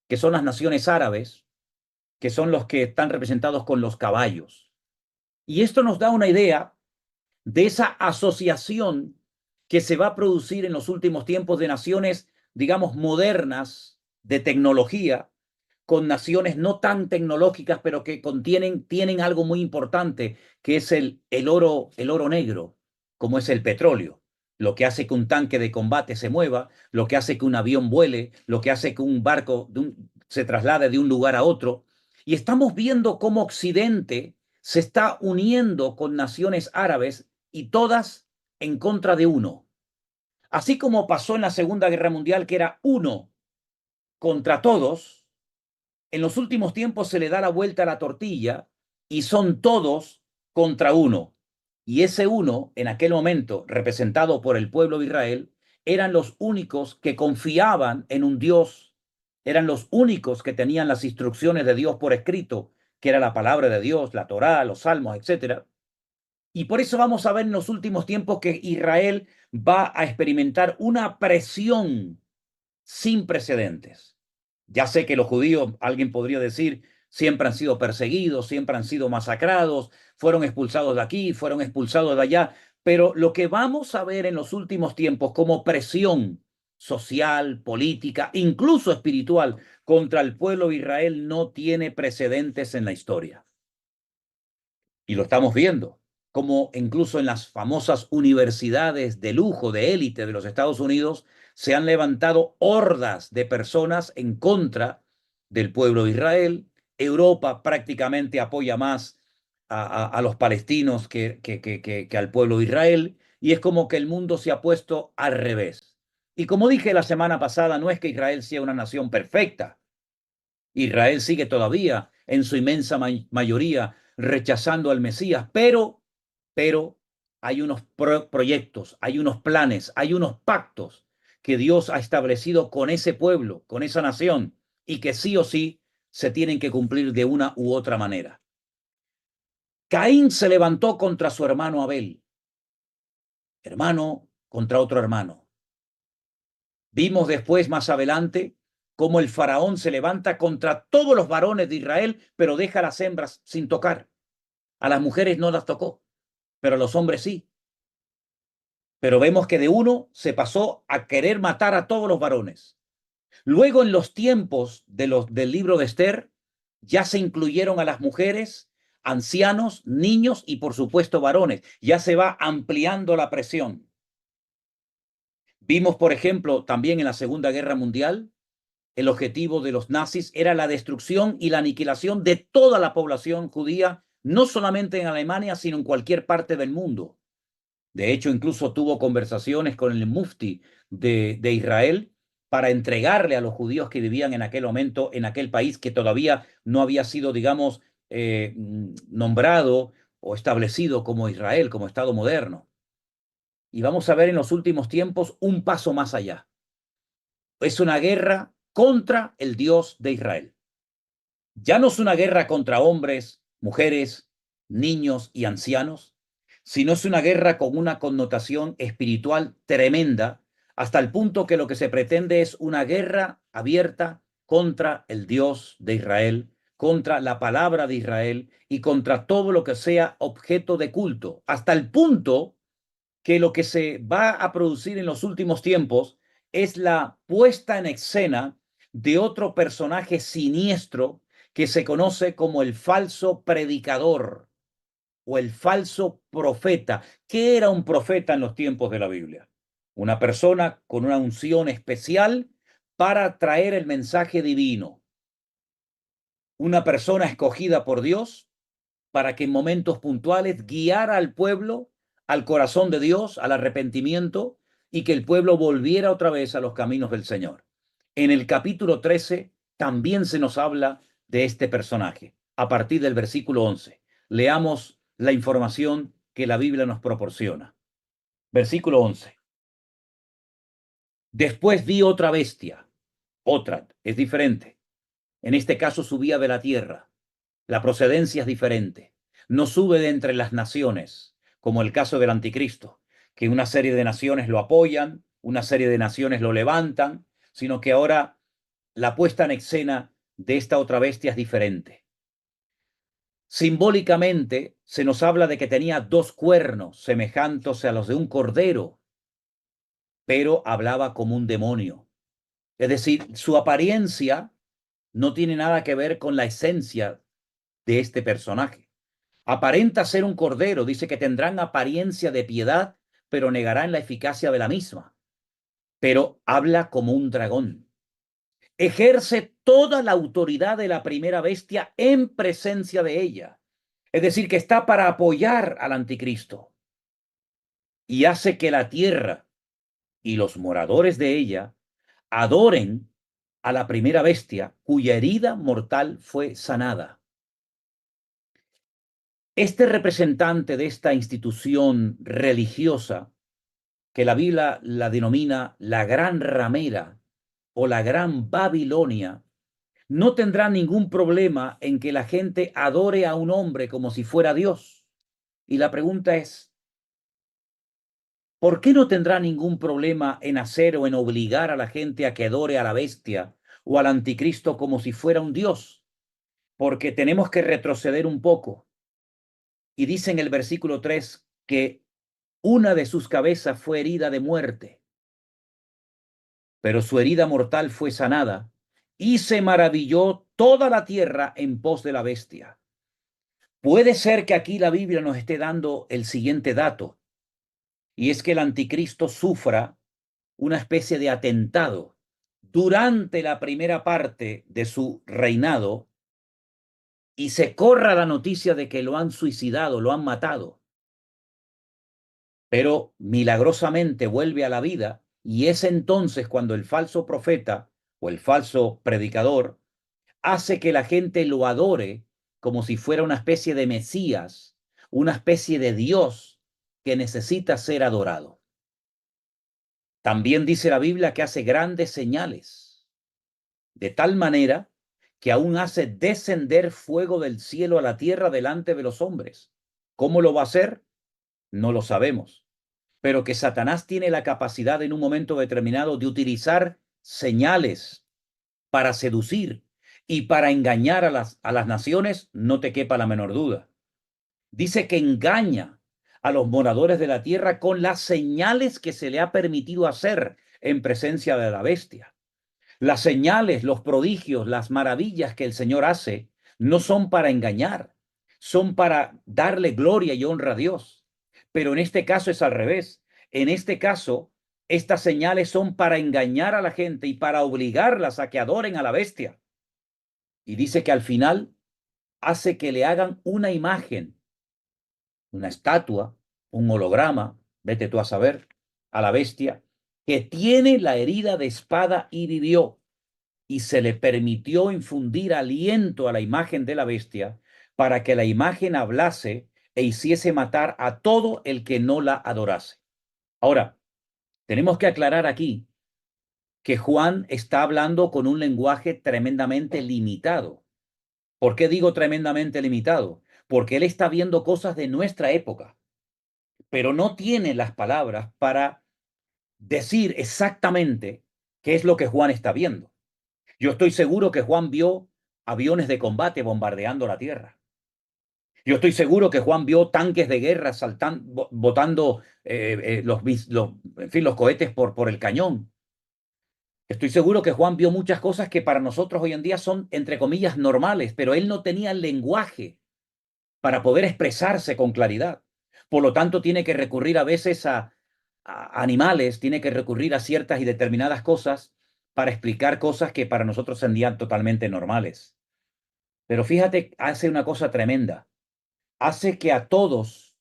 que son las naciones árabes, que son los que están representados con los caballos. Y esto nos da una idea de esa asociación que se va a producir en los últimos tiempos de naciones, digamos, modernas de tecnología, con naciones no tan tecnológicas, pero que tienen algo muy importante, que es el oro negro, como es el petróleo. Lo que hace que un tanque de combate se mueva, lo que hace que un avión vuele, lo que hace que un barco se traslade de un lugar a otro. Y estamos viendo cómo Occidente se está uniendo con naciones árabes y todas en contra de uno. Así como pasó en la Segunda Guerra Mundial, que era uno contra todos, en los últimos tiempos se le da la vuelta a la tortilla y son todos contra uno. Y ese uno, en aquel momento, representado por el pueblo de Israel, eran los únicos que confiaban en un Dios, eran los únicos que tenían las instrucciones de Dios por escrito, que era la palabra de Dios, la Torá, los salmos, etc. Y por eso vamos a ver en los últimos tiempos que Israel va a experimentar una presión sin precedentes. Ya sé que los judíos, alguien podría decir, siempre han sido perseguidos, siempre han sido masacrados, fueron expulsados de aquí, fueron expulsados de allá, pero lo que vamos a ver en los últimos tiempos como presión social, política, incluso espiritual contra el pueblo de Israel no tiene precedentes en la historia. Y lo estamos viendo, como incluso en las famosas universidades de lujo, de élite de los Estados Unidos, se han levantado hordas de personas en contra del pueblo de Israel. Europa prácticamente apoya más a los palestinos que al pueblo de Israel, y es como que el mundo se ha puesto al revés. Y como dije la semana pasada, no es que Israel sea una nación perfecta. Israel sigue todavía en su inmensa mayoría rechazando al Mesías, pero hay unos proyectos, hay unos planes, hay unos pactos que Dios ha establecido con ese pueblo, con esa nación, y que sí o sí se tienen que cumplir de una u otra manera. Caín se levantó contra su hermano Abel, hermano contra otro hermano. Vimos después, más adelante, cómo el faraón se levanta contra todos los varones de Israel, pero deja a las hembras sin tocar. A las mujeres no las tocó, pero a los hombres sí. Pero vemos que de uno se pasó a querer matar a todos los varones. Luego, en los tiempos del libro de Esther, ya se incluyeron a las mujeres, ancianos, niños y, por supuesto, varones. Ya se va ampliando la presión. Vimos, por ejemplo, también en la Segunda Guerra Mundial, el objetivo de los nazis era la destrucción y la aniquilación de toda la población judía, no solamente en Alemania, sino en cualquier parte del mundo. De hecho, incluso tuvo conversaciones con el mufti de Israel para entregarle a los judíos que vivían en aquel momento en aquel país que todavía no había sido, digamos, nombrado o establecido como Israel, como Estado moderno. Y vamos a ver en los últimos tiempos un paso más allá. Es una guerra contra el Dios de Israel. Ya no es una guerra contra hombres, mujeres, niños y ancianos, sino es una guerra con una connotación espiritual tremenda, hasta el punto que lo que se pretende es una guerra abierta contra el Dios de Israel, contra la palabra de Israel y contra todo lo que sea objeto de culto, hasta el punto que lo que se va a producir en los últimos tiempos es la puesta en escena de otro personaje siniestro que se conoce como el falso predicador o el falso profeta. ¿Qué era un profeta en los tiempos de la Biblia? Una persona con una unción especial para traer el mensaje divino. Una persona escogida por Dios para que en momentos puntuales guiara al pueblo al corazón de Dios, al arrepentimiento, y que el pueblo volviera otra vez a los caminos del Señor. En el capítulo 13 también se nos habla de este personaje, a partir del versículo 11. Leamos la información que la Biblia nos proporciona. Versículo 11. Después vi otra bestia, otra, es diferente. En este caso subía de la tierra. La procedencia es diferente. No sube de entre las naciones, como el caso del anticristo, que una serie de naciones lo apoyan, una serie de naciones lo levantan, sino que ahora la puesta en escena de esta otra bestia es diferente. Simbólicamente se nos habla de que tenía dos cuernos semejantes a los de un cordero, pero hablaba como un demonio. Es decir, su apariencia no tiene nada que ver con la esencia de este personaje. Aparenta ser un cordero, dice que tendrán apariencia de piedad, pero negarán la eficacia de la misma. Pero habla como un dragón. Ejerce toda la autoridad de la primera bestia en presencia de ella. Es decir, que está para apoyar al anticristo. Y hace que la tierra y los moradores de ella adoren a la primera bestia cuya herida mortal fue sanada. Este representante de esta institución religiosa, que la Biblia la denomina la gran ramera o la gran Babilonia, no tendrá ningún problema en que la gente adore a un hombre como si fuera Dios. Y la pregunta es, ¿por qué no tendrá ningún problema en hacer o en obligar a la gente a que adore a la bestia o al anticristo como si fuera un Dios? porque tenemos que retroceder un poco. Y dice en el versículo 3 que una de sus cabezas fue herida de muerte, pero su herida mortal fue sanada, y se maravilló toda la tierra en pos de la bestia. Puede ser que aquí la Biblia nos esté dando el siguiente dato, y es que el anticristo sufra una especie de atentado durante la primera parte de su reinado y se corra la noticia de que lo han suicidado, lo han matado, pero milagrosamente vuelve a la vida y es entonces cuando el falso profeta o el falso predicador hace que la gente lo adore como si fuera una especie de Mesías, una especie de Dios que necesita ser adorado. También dice la Biblia que hace grandes señales, de tal manera que aún hace descender fuego del cielo a la tierra delante de los hombres. ¿Cómo lo va a hacer? No lo sabemos. Pero que Satanás tiene la capacidad en un momento determinado de utilizar señales para seducir y para engañar a las naciones, no te quepa la menor duda. Dice que engaña a los moradores de la tierra con las señales que se le ha permitido hacer en presencia de la bestia. Las señales, los prodigios, las maravillas que el Señor hace no son para engañar, son para darle gloria y honra a Dios. Pero en este caso es al revés. En este caso, estas señales son para engañar a la gente y para obligarlas a que adoren a la bestia. Y dice que al final hace que le hagan una imagen, una estatua, un holograma, vete tú a saber, a la bestia, que tiene la herida de espada y vivió. Y se le permitió infundir aliento a la imagen de la bestia para que la imagen hablase e hiciese matar a todo el que no la adorase. Ahora, tenemos que aclarar aquí que Juan está hablando con un lenguaje tremendamente limitado. ¿Por qué digo tremendamente limitado? Porque él está viendo cosas de nuestra época, pero no tiene las palabras para decir exactamente qué es lo que Juan está viendo. Yo estoy seguro que Juan vio aviones de combate bombardeando la tierra. Yo estoy seguro que Juan vio tanques de guerra saltando, botando en fin, los cohetes por el cañón. Estoy seguro que Juan vio muchas cosas que para nosotros hoy en día son, entre comillas, normales, pero él no tenía el lenguaje para poder expresarse con claridad. Por lo tanto, tiene que recurrir a veces a animales, tiene que recurrir a ciertas y determinadas cosas para explicar cosas que para nosotros serían totalmente normales. Pero fíjate, hace una cosa tremenda. Hace que a todos,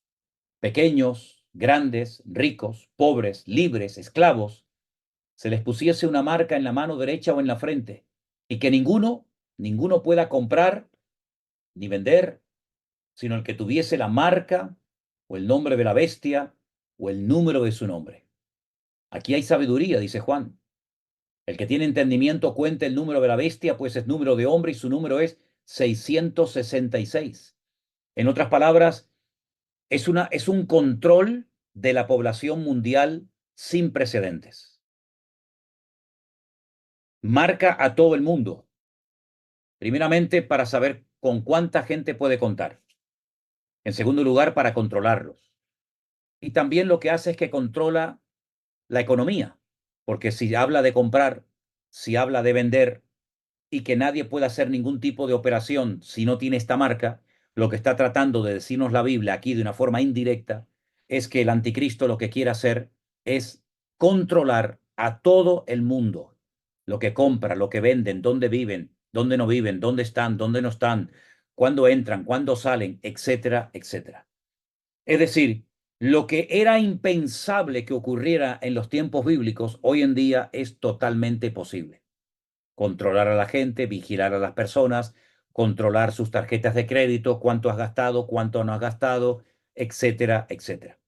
pequeños, grandes, ricos, pobres, libres, esclavos, se les pusiese una marca en la mano derecha o en la frente y que ninguno pueda comprar ni vender, sino el que tuviese la marca o el nombre de la bestia o el número de su nombre. Aquí hay sabiduría, dice Juan. El que tiene entendimiento cuenta el número de la bestia, pues es número de hombre y su número es 666. En otras palabras, es un control de la población mundial sin precedentes. Marca a todo el mundo, primeramente para saber con cuánta gente puede contar. En segundo lugar, para controlarlos. Y también lo que hace es que controla la economía, porque si habla de comprar, si habla de vender y que nadie pueda hacer ningún tipo de operación si no tiene esta marca, lo que está tratando de decirnos la Biblia aquí de una forma indirecta es que el anticristo lo que quiere hacer es controlar a todo el mundo, lo que compra, lo que venden, dónde viven, dónde no viven, dónde están, dónde no están, cuándo entran, cuándo salen, etcétera, etcétera. Es decir, lo que era impensable que ocurriera en los tiempos bíblicos, hoy en día es totalmente posible. Controlar a la gente, vigilar a las personas, controlar sus tarjetas de crédito, cuánto has gastado, cuánto no has gastado, etcétera, etcétera.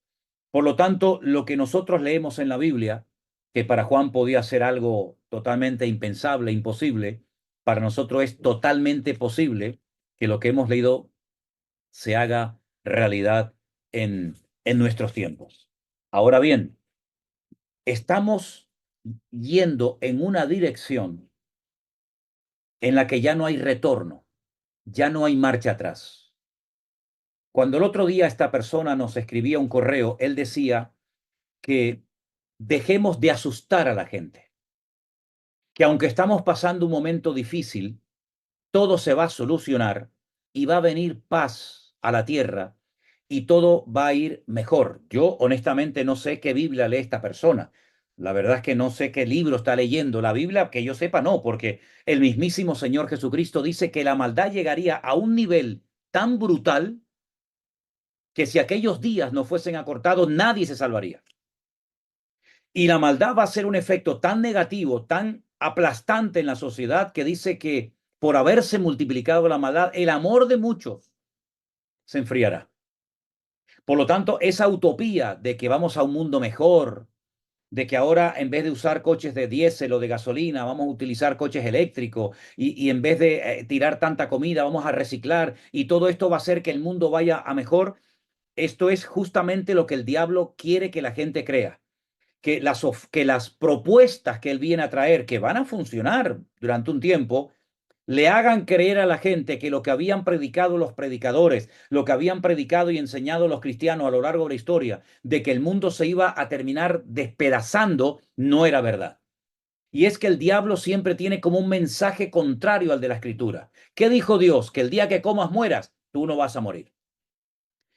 Por lo tanto, lo que nosotros leemos en la Biblia, que para Juan podía ser algo totalmente impensable, imposible, para nosotros es totalmente posible que lo que hemos leído se haga realidad en nuestros tiempos. Ahora bien, estamos yendo en una dirección en la que ya no hay retorno. ya no hay marcha atrás. Cuando el otro día esta persona nos escribía un correo, él decía que dejemos de asustar a la gente, que aunque estamos pasando un momento difícil, todo se va a solucionar y va a venir paz a la tierra y todo va a ir mejor. Yo honestamente no sé qué Biblia lee esta persona. La verdad es que no sé qué libro está leyendo. La Biblia, que yo sepa, no, porque el mismísimo Señor Jesucristo dice que la maldad llegaría a un nivel tan brutal que si aquellos días no fuesen acortados, nadie se salvaría. Y la maldad va a ser un efecto tan negativo, tan aplastante en la sociedad, que dice que por haberse multiplicado la maldad, el amor de muchos se enfriará. Por lo tanto, esa utopía de que vamos a un mundo mejor, de que ahora en vez de usar coches de diésel o de gasolina, vamos a utilizar coches eléctricos y en vez de tirar tanta comida, vamos a reciclar y todo esto va a hacer que el mundo vaya a mejor. Esto es justamente lo que el diablo quiere que la gente crea. Que las propuestas que él viene a traer, que van a funcionar durante un tiempo, le hagan creer a la gente que lo que habían predicado los predicadores, lo que habían predicado y enseñado los cristianos a lo largo de la historia, de que el mundo se iba a terminar despedazando, no era verdad. Y es que el diablo siempre tiene como un mensaje contrario al de la escritura. ¿Qué dijo Dios? Que el día que comas mueras, tú no vas a morir.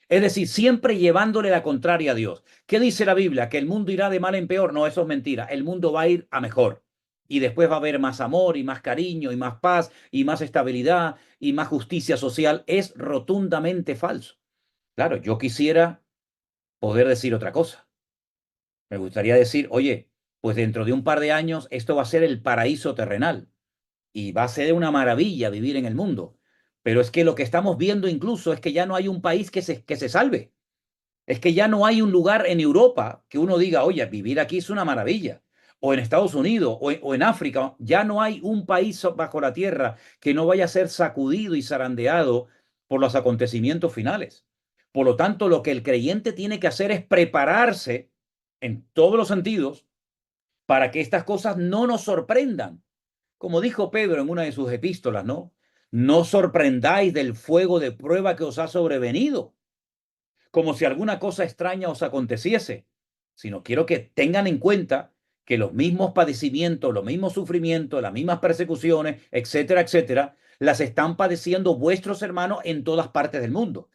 Es decir, siempre llevándole la contraria a Dios. ¿Qué dice la Biblia? ¿Que el mundo irá de mal en peor? No, eso es mentira. El mundo va a ir a mejor. Y después va a haber más amor y más cariño y más paz y más estabilidad y más justicia social. Es rotundamente falso. Claro, yo quisiera poder decir otra cosa. Me gustaría decir, oye, pues dentro de un par de años esto va a ser el paraíso terrenal y va a ser una maravilla vivir en el mundo. Pero es que lo que estamos viendo incluso es que ya no hay un país que se salve. Es que ya no hay un lugar en Europa que uno diga, oye, vivir aquí es una maravilla. O en Estados Unidos o en África, ya no hay un país bajo la tierra que no vaya a ser sacudido y zarandeado por los acontecimientos finales. Por lo tanto, lo que el creyente tiene que hacer es prepararse en todos los sentidos para que estas cosas no nos sorprendan. Como dijo Pedro en una de sus epístolas, ¿no? No sorprendáis del fuego de prueba que os ha sobrevenido como si alguna cosa extraña os aconteciese, sino quiero que tengan en cuenta que los mismos padecimientos, los mismos sufrimientos, las mismas persecuciones, etcétera, etcétera, las están padeciendo vuestros hermanos en todas partes del mundo.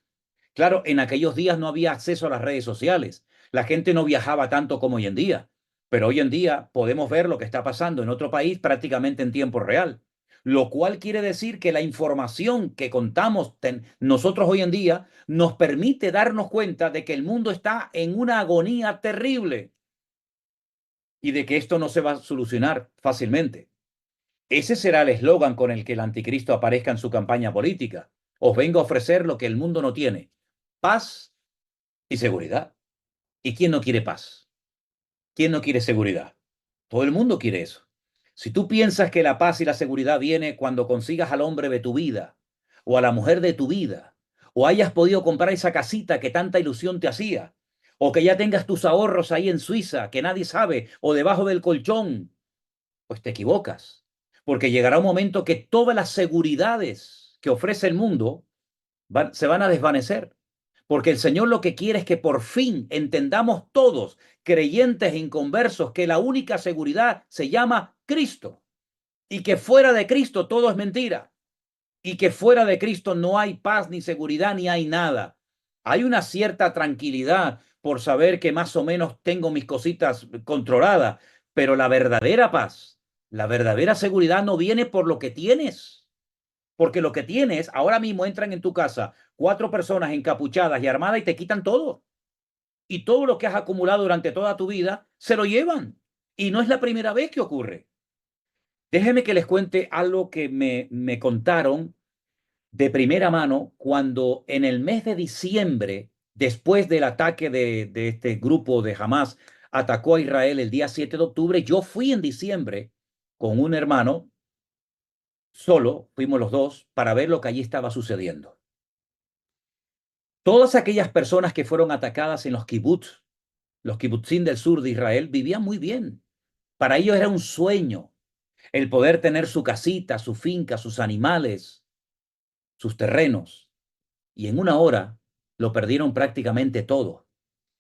Claro, en aquellos días no había acceso a las redes sociales, la gente no viajaba tanto como hoy en día, pero hoy en día podemos ver lo que está pasando en otro país prácticamente en tiempo real, lo cual quiere decir que la información que contamos nosotros hoy en día nos permite darnos cuenta de que el mundo está en una agonía terrible y de que esto no se va a solucionar fácilmente. Ese será el eslogan con el que el anticristo aparezca en su campaña política. Os vengo a ofrecer lo que el mundo no tiene: paz y seguridad. ¿Y quién no quiere paz? ¿Quién no quiere seguridad? Todo el mundo quiere eso. Si tú piensas que la paz y la seguridad viene cuando consigas al hombre de tu vida o a la mujer de tu vida, o hayas podido comprar esa casita que tanta ilusión te hacía, o que ya tengas tus ahorros ahí en Suiza que nadie sabe, o debajo del colchón, pues te equivocas. Porque llegará un momento que todas las seguridades que ofrece el mundo se van a desvanecer. Porque el Señor lo que quiere es que por fin entendamos todos, creyentes e inconversos, que la única seguridad se llama Cristo y que fuera de Cristo todo es mentira y que fuera de Cristo no hay paz ni seguridad ni hay nada. Hay una cierta tranquilidad por saber que más o menos tengo mis cositas controladas, pero la verdadera paz, la verdadera seguridad no viene por lo que tienes. Porque lo que tienes, ahora mismo entran en tu casa 4 personas encapuchadas y armadas y te quitan todo. Y todo lo que has acumulado durante toda tu vida se lo llevan. Y no es la primera vez que ocurre. Déjenme que les cuente algo que me contaron de primera mano cuando en el mes de diciembre, después del ataque de este grupo de Hamas, atacó a Israel el día 7 de octubre, yo fui en diciembre con un hermano, solo, fuimos los dos, para ver lo que allí estaba sucediendo. Todas aquellas personas que fueron atacadas en los kibutzim del sur de Israel, vivían muy bien. Para ellos era un sueño el poder tener su casita, su finca, sus animales, sus terrenos, y en una hora lo perdieron prácticamente todo.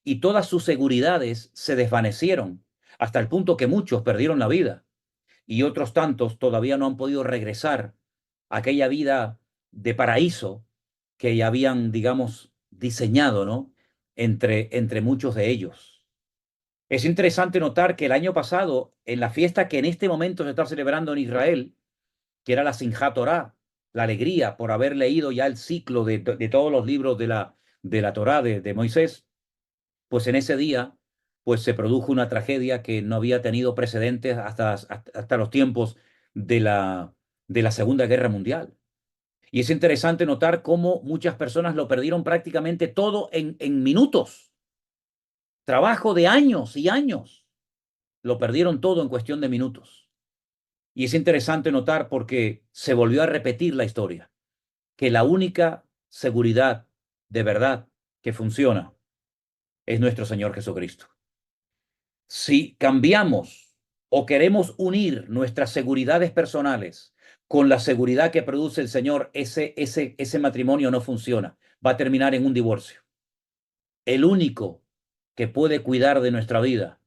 Y todas sus seguridades se desvanecieron, hasta el punto que muchos perdieron la vida. Y otros tantos todavía no han podido regresar a aquella vida de paraíso que ya habían, digamos, diseñado, ¿no? Entre muchos de ellos. Es interesante notar que el año pasado, en la fiesta que en este momento se está celebrando en Israel, que era la Simchat Torah, la alegría por haber leído ya el ciclo de todos los libros de la Torah de Moisés, pues en ese día pues se produjo una tragedia que no había tenido precedentes hasta los tiempos de la Segunda Guerra Mundial. Y es interesante notar cómo muchas personas lo perdieron prácticamente todo en minutos. Trabajo de años y años. Lo perdieron todo en cuestión de minutos. Y es interesante notar porque se volvió a repetir la historia, que la única seguridad de verdad que funciona es nuestro Señor Jesucristo. Si cambiamos o queremos unir nuestras seguridades personales con la seguridad que produce el Señor, ese matrimonio no funciona. Va a terminar en un divorcio. El único que puede cuidar de nuestra vida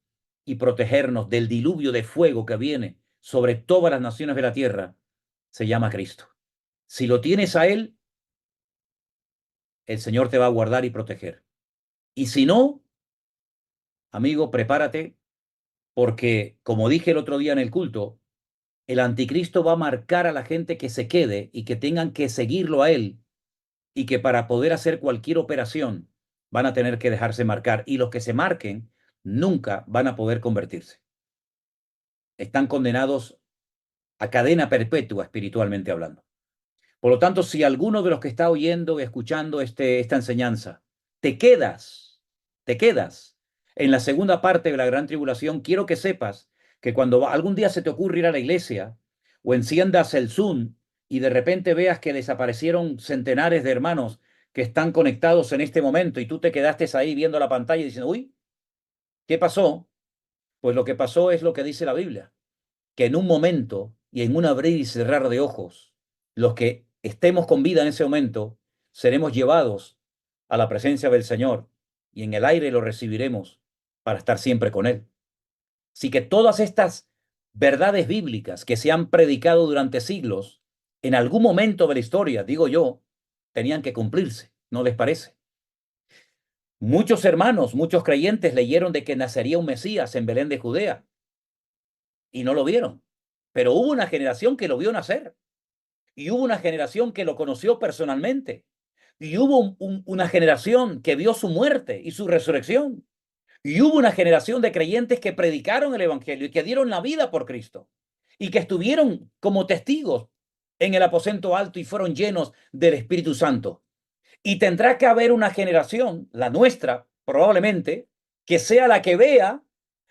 y protegernos del diluvio de fuego que viene sobre todas las naciones de la tierra se llama Cristo. Si lo tienes a Él, el Señor te va a guardar y proteger. Y si no, amigo, prepárate porque, como dije el otro día en el culto, el anticristo va a marcar a la gente que se quede y que tengan que seguirlo a él y que para poder hacer cualquier operación van a tener que dejarse marcar y los que se marquen nunca van a poder convertirse. Están condenados a cadena perpetua espiritualmente hablando. Por lo tanto, si alguno de los que está oyendo y escuchando esta enseñanza, te quedas en la segunda parte de la gran tribulación, quiero que sepas que cuando algún día se te ocurre ir a la iglesia o enciendas el Zoom y de repente veas que desaparecieron centenares de hermanos que están conectados en este momento y tú te quedaste ahí viendo la pantalla y diciendo, uy, ¿qué pasó? Pues lo que pasó es lo que dice la Biblia, que en un momento y en un abrir y cerrar de ojos, los que estemos con vida en ese momento, seremos llevados a la presencia del Señor y en el aire lo recibiremos para estar siempre con Él. Así que todas estas verdades bíblicas que se han predicado durante siglos, en algún momento de la historia, digo yo, tenían que cumplirse, ¿no les parece? Muchos hermanos, muchos creyentes leyeron de que nacería un Mesías en Belén de Judea y no lo vieron. Pero hubo una generación que lo vio nacer y hubo una generación que lo conoció personalmente y hubo una generación que vio su muerte y su resurrección y hubo una generación de creyentes que predicaron el evangelio y que dieron la vida por Cristo y que estuvieron como testigos en el aposento alto y fueron llenos del Espíritu Santo. Y tendrá que haber una generación, la nuestra probablemente, que sea la que vea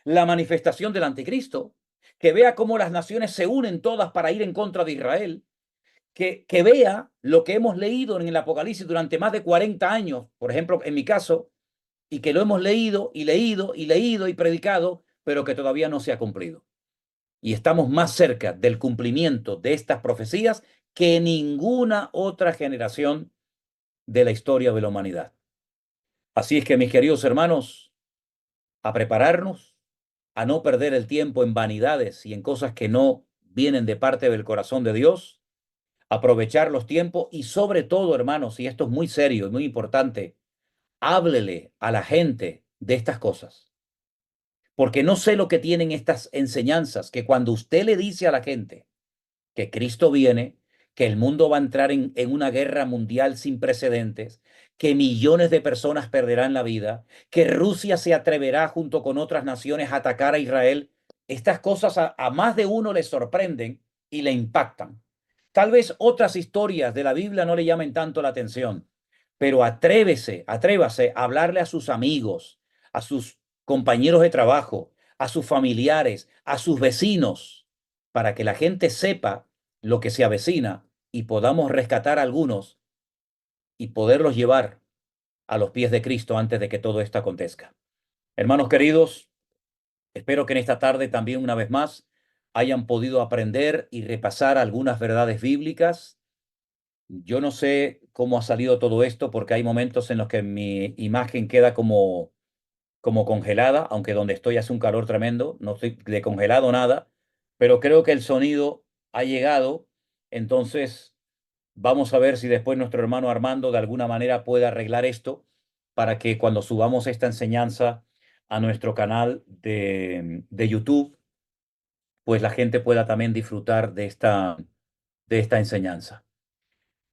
la manifestación del anticristo, que vea cómo las naciones se unen todas para ir en contra de Israel, que vea lo que hemos leído en el Apocalipsis durante más de 40 años, por ejemplo, en mi caso, y que lo hemos leído y leído y leído y predicado, pero que todavía no se ha cumplido. Y estamos más cerca del cumplimiento de estas profecías que ninguna otra generación de la historia de la humanidad. Así es que, mis queridos hermanos, a prepararnos, a no perder el tiempo en vanidades y en cosas que no vienen de parte del corazón de Dios, aprovechar los tiempos y sobre todo, hermanos, y esto es muy serio y muy importante, háblele a la gente de estas cosas. Porque no sé lo que tienen estas enseñanzas, que cuando usted le dice a la gente que Cristo viene, que el mundo va a entrar en una guerra mundial sin precedentes, que millones de personas perderán la vida, que Rusia se atreverá junto con otras naciones a atacar a Israel. Estas cosas a más de uno le sorprenden y le impactan. Tal vez otras historias de la Biblia no le llamen tanto la atención, pero atrévase a hablarle a sus amigos, a sus compañeros de trabajo, a sus familiares, a sus vecinos, para que la gente sepa lo que se avecina y podamos rescatar a algunos y poderlos llevar a los pies de Cristo antes de que todo esto acontezca. Hermanos queridos, espero que en esta tarde también una vez más hayan podido aprender y repasar algunas verdades bíblicas Yo no sé cómo ha salido todo esto porque hay momentos en los que mi imagen queda como congelada, aunque donde estoy hace un calor tremendo, no estoy de congelado nada, pero creo que el sonido ha llegado, entonces vamos a ver si después nuestro hermano Armando de alguna manera puede arreglar esto para que cuando subamos esta enseñanza a nuestro canal de YouTube, pues la gente pueda también disfrutar de esta enseñanza.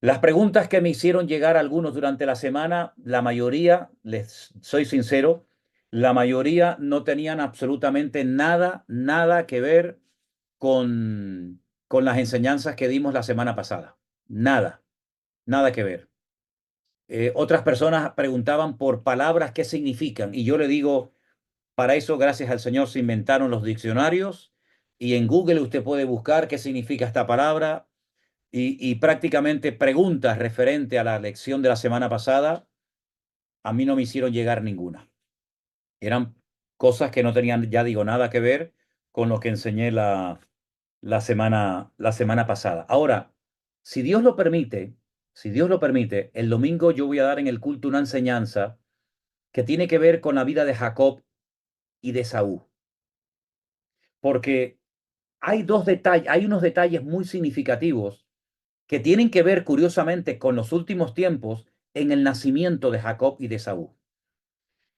Las preguntas que me hicieron llegar algunos durante la semana, la mayoría, les soy sincero, la mayoría no tenían absolutamente nada que ver con las enseñanzas que dimos la semana pasada. Nada que ver. Otras personas preguntaban por palabras qué significan y yo le digo, para eso, gracias al Señor, se inventaron los diccionarios y en Google usted puede buscar qué significa esta palabra y prácticamente preguntas referente a la lección de la semana pasada, a mí no me hicieron llegar ninguna. Eran cosas que no tenían, ya digo, nada que ver con lo que enseñé la semana pasada. Ahora, si Dios lo permite, si Dios lo permite, el domingo yo voy a dar en el culto una enseñanza que tiene que ver con la vida de Jacob y de Saúl, porque hay dos detalles, hay unos detalles muy significativos que tienen que ver curiosamente con los últimos tiempos en el nacimiento de Jacob y de Saúl.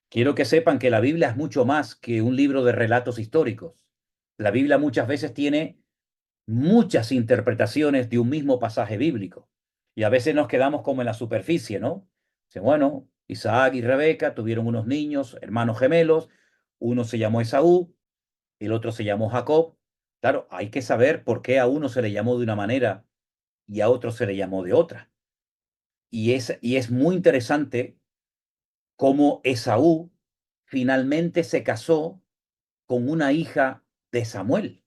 Quiero que sepan que la Biblia es mucho más que un libro de relatos históricos. La Biblia muchas veces tiene muchas interpretaciones de un mismo pasaje bíblico. Y a veces nos quedamos como en la superficie, ¿no? Dice, bueno, Isaac y Rebeca tuvieron unos niños, hermanos gemelos, uno se llamó Esaú, el otro se llamó Jacob. Claro, hay que saber por qué a uno se le llamó de una manera y a otro se le llamó de otra. Y es muy interesante cómo Esaú finalmente se casó con una hija de Samuel,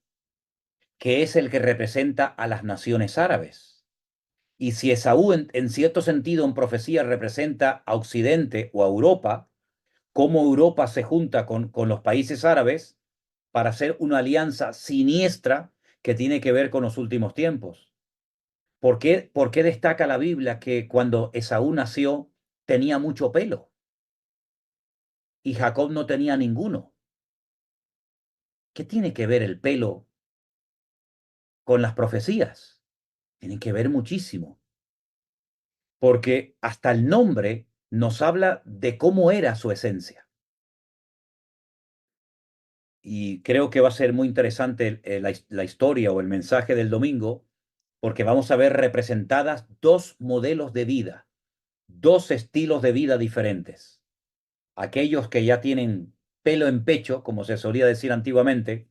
que es el que representa a las naciones árabes. Y si Esaú, en cierto sentido, en profecía, representa a Occidente o a Europa, cómo Europa se junta con los países árabes para hacer una alianza siniestra que tiene que ver con los últimos tiempos. Por qué destaca la Biblia que cuando Esaú nació tenía mucho pelo y Jacob no tenía ninguno? ¿Qué tiene que ver el pelo con las profecías? Tiene que ver muchísimo, porque hasta el nombre nos habla de cómo era su esencia. Y creo que va a ser muy interesante la historia o el mensaje del domingo, porque vamos a ver representadas dos modelos de vida, dos estilos de vida diferentes. Aquellos que ya tienen pelo en pecho, como se solía decir antiguamente,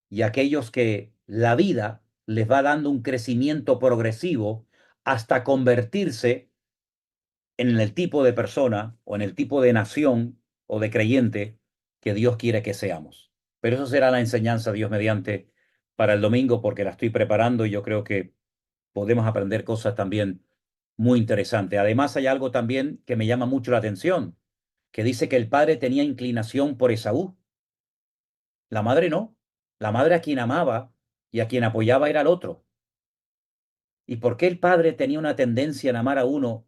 y aquellos que la vida les va dando un crecimiento progresivo hasta convertirse en el tipo de persona o en el tipo de nación o de creyente que Dios quiere que seamos. Pero eso será la enseñanza, Dios mediante, para el domingo, porque la estoy preparando y yo creo que podemos aprender cosas también muy interesantes. Además, hay algo también que me llama mucho la atención, que dice que el padre tenía inclinación por Esaú. La madre no. La madre a quien amaba y a quien apoyaba era al otro. ¿Y por qué el padre tenía una tendencia en amar a uno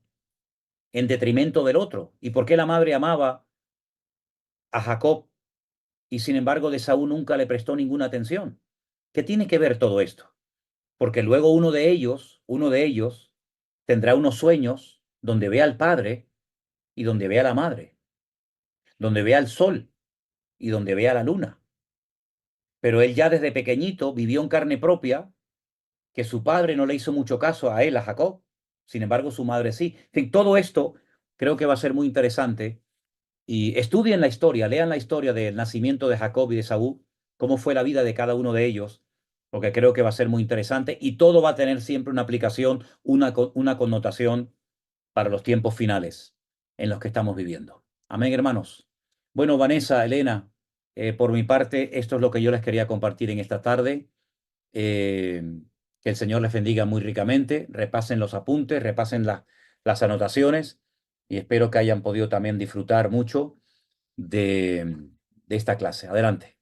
en detrimento del otro? ¿Y por qué la madre amaba a Jacob y sin embargo de Esaú nunca le prestó ninguna atención? ¿Qué tiene que ver todo esto? Porque luego uno de ellos tendrá unos sueños donde ve al padre y donde ve a la madre, donde ve al sol y donde ve a la luna. Pero él ya desde pequeñito vivió en carne propia que su padre no le hizo mucho caso a él, a Jacob. Sin embargo, su madre sí. En fin, todo esto creo que va a ser muy interesante. Y estudien la historia, lean la historia del nacimiento de Jacob y de Saúl, cómo fue la vida de cada uno de ellos, porque creo que va a ser muy interesante y todo va a tener siempre una aplicación, una connotación para los tiempos finales en los que estamos viviendo. Amén, hermanos. Bueno, Vanessa, Elena, por mi parte, esto es lo que yo les quería compartir en esta tarde. Eh, que el Señor les bendiga muy ricamente. Repasen los apuntes, repasen las anotaciones y espero que hayan podido también disfrutar mucho de esta clase. Adelante.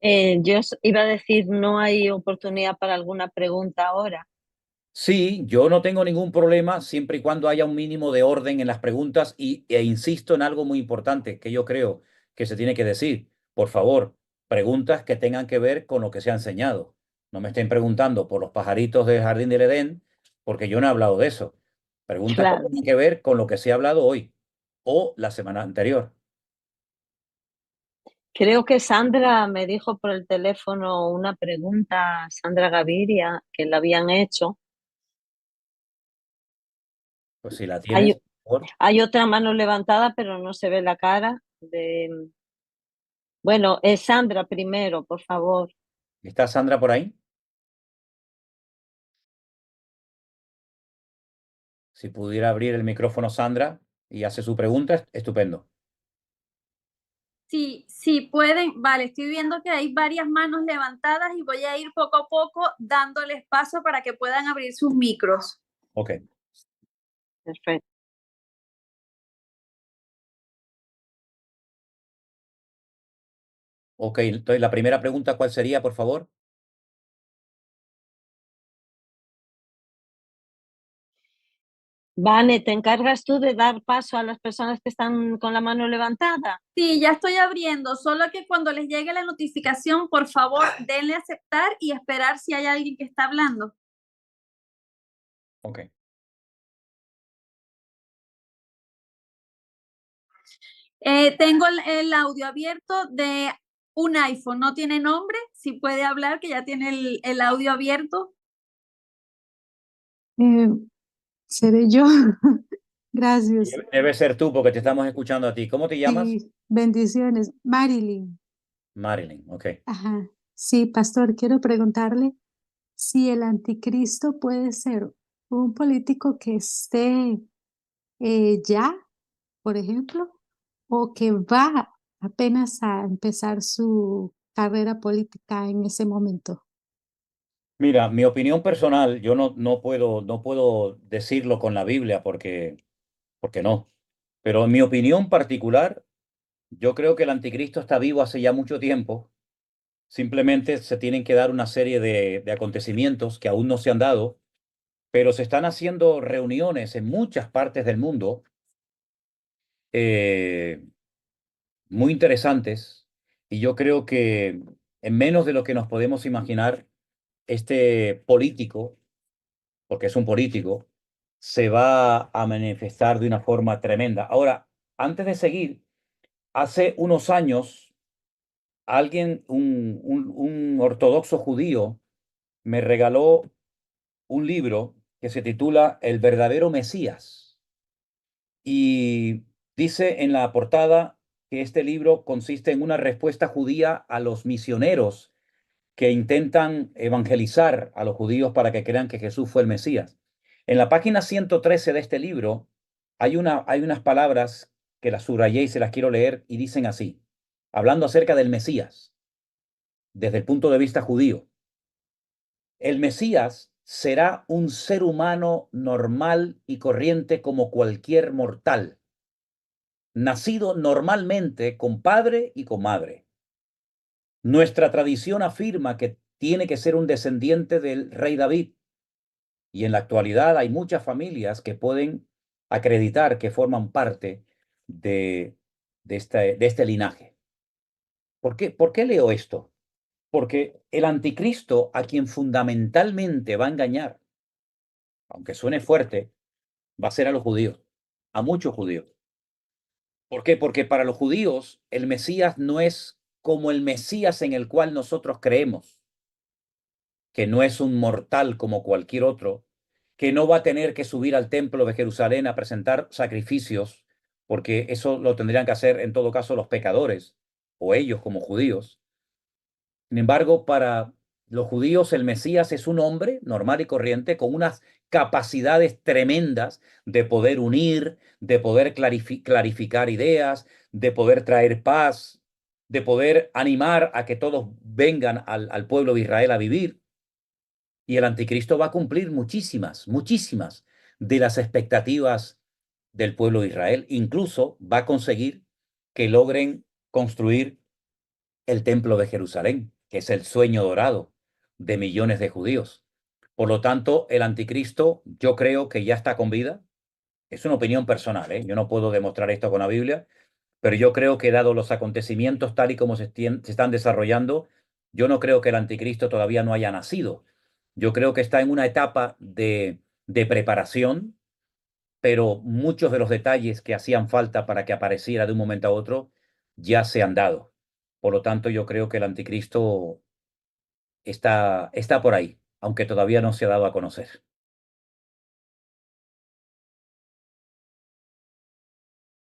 Iba a decir, no hay oportunidad para alguna pregunta ahora. Sí, yo no tengo ningún problema siempre y cuando haya un mínimo de orden en las preguntas e insisto en algo muy importante que yo creo que se tiene que decir. Por favor, preguntas que tengan que ver con lo que se ha enseñado. No me estén preguntando por los pajaritos del Jardín del Edén, porque yo no he hablado de eso. Preguntas que Claro. tengan que ver con lo que se ha hablado hoy o la semana anterior. Creo que Sandra me dijo por el teléfono una pregunta, Sandra Gaviria, que le habían hecho. Pues si la Hay, tienes, por favor. hay otra mano levantada, pero no se ve la cara de... Bueno, es Sandra primero, por favor. ¿Está Sandra por ahí? Si pudiera abrir el micrófono Sandra y hace su pregunta, estupendo. Sí, sí, pueden. Vale, estoy viendo que hay varias manos levantadas y voy a ir poco a poco dándoles paso para que puedan abrir sus micros. Ok. Perfecto. Ok, entonces la primera pregunta, ¿cuál sería, por favor? Vane, ¿te encargas tú de dar paso a las personas que están con la mano levantada? Sí, ya estoy abriendo, solo que cuando les llegue la notificación, por favor, denle a aceptar y esperar si hay alguien que está hablando. Ok. Tengo el audio abierto de un iPhone, no tiene nombre, si puede hablar, que ya tiene el audio abierto. Eh, seré yo. Gracias. Debe ser tú porque te estamos escuchando a ti. ¿Cómo te llamas? Sí, bendiciones. Marilyn. Marilyn, ok. Ajá. Sí, pastor, quiero preguntarle si el anticristo puede ser un político que esté ya, por ejemplo, o que va apenas a empezar su carrera política en ese momento. Mira, mi opinión personal, yo no puedo decirlo con la Biblia porque no. Pero en mi opinión particular, yo creo que el anticristo está vivo hace ya mucho tiempo. Simplemente se tienen que dar una serie de acontecimientos que aún no se han dado, pero se están haciendo reuniones en muchas partes del mundo eh, muy interesantes y yo creo que en menos de lo que nos podemos imaginar, este político, porque es un político, se va a manifestar de una forma tremenda. Ahora, antes de seguir, hace unos años, alguien, un ortodoxo judío, me regaló un libro que se titula El verdadero Mesías. Y dice en la portada que este libro consiste en una respuesta judía a los misioneros que intentan evangelizar a los judíos para que crean que Jesús fue el Mesías. En la página 113 de este libro hay unas palabras que las subrayé y se las quiero leer y dicen así, hablando acerca del Mesías desde el punto de vista judío. El Mesías será un ser humano normal y corriente como cualquier mortal, nacido normalmente con padre y con madre. Nuestra tradición afirma que tiene que ser un descendiente del rey David, y en la actualidad hay muchas familias que pueden acreditar que forman parte de, de este linaje. ¿Por qué leo esto? Porque el anticristo, a quien fundamentalmente va a engañar, aunque suene fuerte, va a ser a los judíos, a muchos judíos. ¿Por qué? Porque para los judíos el Mesías no es como el Mesías en el cual nosotros creemos, que no es un mortal como cualquier otro, que no va a tener que subir al templo de Jerusalén a presentar sacrificios, porque eso lo tendrían que hacer en todo caso los pecadores o ellos como judíos. Sin embargo, para los judíos el Mesías es un hombre normal y corriente con unas capacidades tremendas de poder unir, de poder clarificar ideas, de poder traer paz, de poder animar a que todos vengan al pueblo de Israel a vivir. Y el anticristo va a cumplir muchísimas de las expectativas del pueblo de Israel. Incluso va a conseguir que logren construir el templo de Jerusalén, que es el sueño dorado de millones de judíos. Por lo tanto, el anticristo yo creo que ya está con vida. Es una opinión personal, ¿eh? Yo no puedo demostrar esto con la Biblia, pero yo creo que dado los acontecimientos tal y como se están desarrollando, yo no creo que el anticristo todavía no haya nacido. Yo creo que está en una etapa de preparación, pero muchos de los detalles que hacían falta para que apareciera de un momento a otro ya se han dado. Por lo tanto, yo creo que el anticristo está por ahí, aunque todavía no se ha dado a conocer.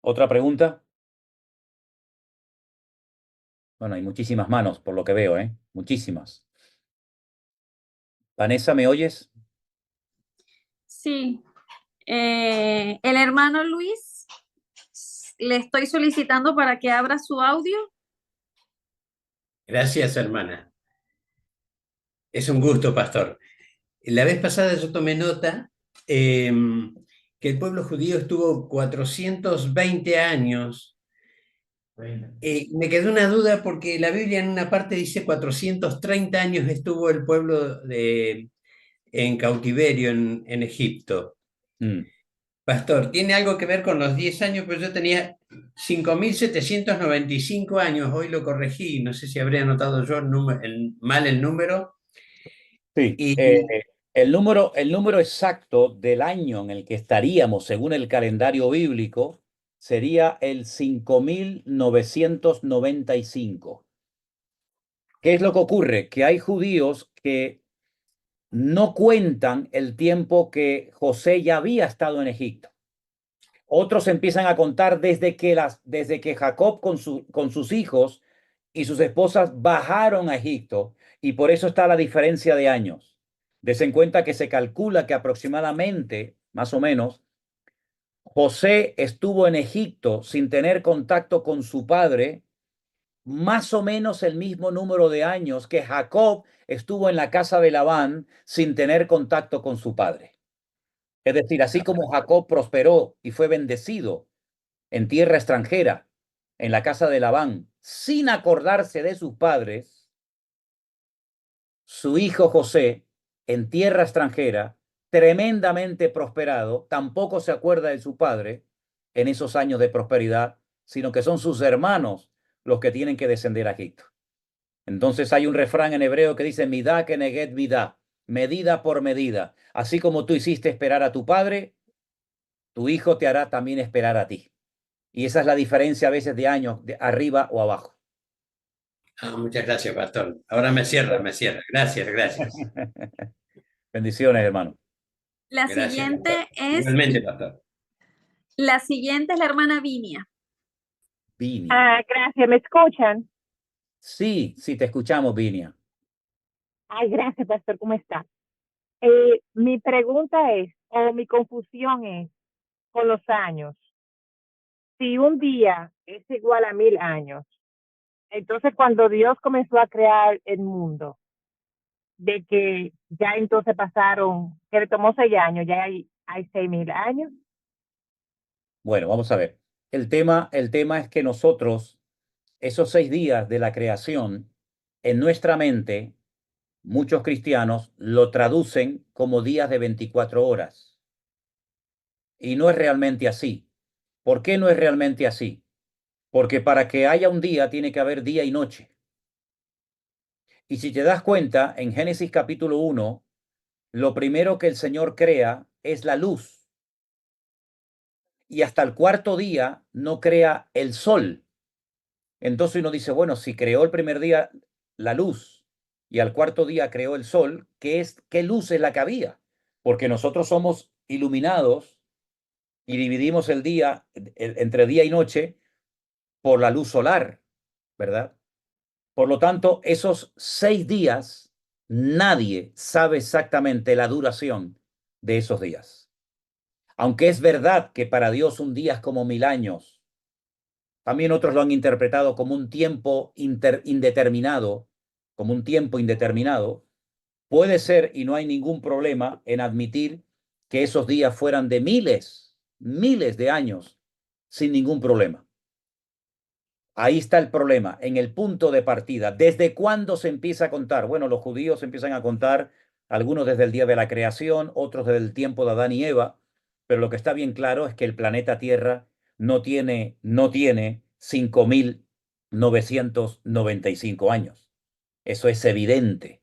¿Otra pregunta? Bueno, hay muchísimas manos por lo que veo, ¿eh? Muchísimas. Vanessa, ¿me oyes? Sí. El hermano Luis, le estoy solicitando para que abra su audio. Gracias, hermana. Es un gusto, pastor. La vez pasada yo tomé nota que el pueblo judío estuvo 420 años. Me quedó una duda porque la Biblia en una parte dice 430 años estuvo el pueblo en cautiverio en Egipto. Pastor, ¿tiene algo que ver con los 10 años? Pues yo tenía 5.795 años, hoy lo corregí, no sé si habría anotado yo mal el número. Sí, Y el número exacto del año en el que estaríamos, según el calendario bíblico, sería el 5995. ¿Qué es lo que ocurre? Que hay judíos que no cuentan el tiempo que José ya había estado en Egipto. Otros empiezan a contar desde que Jacob con sus hijos y sus esposas bajaron a Egipto, y por eso está la diferencia de años. Desen cuenta que se calcula que aproximadamente, más o menos, José estuvo en Egipto sin tener contacto con su padre, más o menos el mismo número de años que Jacob estuvo en la casa de Labán sin tener contacto con su padre. Es decir, así como Jacob prosperó y fue bendecido en tierra extranjera, en la casa de Labán, sin acordarse de sus padres, su hijo José, en tierra extranjera, tremendamente prosperado, tampoco se acuerda de su padre en esos años de prosperidad, sino que son sus hermanos los que tienen que descender a Egipto. Entonces hay un refrán en hebreo que dice, midá keneget midá, medida por medida. Así como tú hiciste esperar a tu padre, tu hijo te hará también esperar a ti. Y esa es la diferencia a veces de años, de arriba o abajo. muchas gracias, pastor. Ahora me cierra. Gracias. Bendiciones, hermano. La Gracias, siguiente pastor. es Igualmente, pastor. la hermana Vinia. Vinia. Gracias, ¿me escuchan? Sí, sí, te escuchamos, Vinia. Ay, gracias, pastor, ¿cómo está? Mi pregunta es, o mi confusión es, con los años, si un día es igual a 1.000 años, entonces cuando Dios comenzó a crear el mundo, de que ya entonces pasaron, que le tomó 6 años, ya hay 6.000 años. Bueno, vamos a ver. El tema es que nosotros, esos 6 días de la creación, en nuestra mente, muchos cristianos lo traducen como días de 24 horas. Y no es realmente así. ¿Por qué no es realmente así? Porque para que haya un día tiene que haber día y noche. Y si te das cuenta, en Génesis capítulo 1, lo primero que el Señor crea es la luz. Y hasta el cuarto día no crea el sol. Entonces uno dice, bueno, si creó el primer día la luz y al cuarto día creó el sol, ¿qué luz es la que había? Porque nosotros somos iluminados y dividimos el día entre día y noche por la luz solar, ¿verdad? Por lo tanto, esos 6 días, nadie sabe exactamente la duración de esos días. Aunque es verdad que para Dios un día es como 1000 años, también otros lo han interpretado como un tiempo indeterminado, como un tiempo indeterminado. Puede ser, y no hay ningún problema en admitir que esos días fueran de miles de años, sin ningún problema. Ahí está el problema, en el punto de partida. ¿Desde cuándo se empieza a contar? Bueno, los judíos empiezan a contar algunos desde el día de la creación, otros desde el tiempo de Adán y Eva, pero lo que está bien claro es que el planeta Tierra no tiene 5.995 años. Eso es evidente.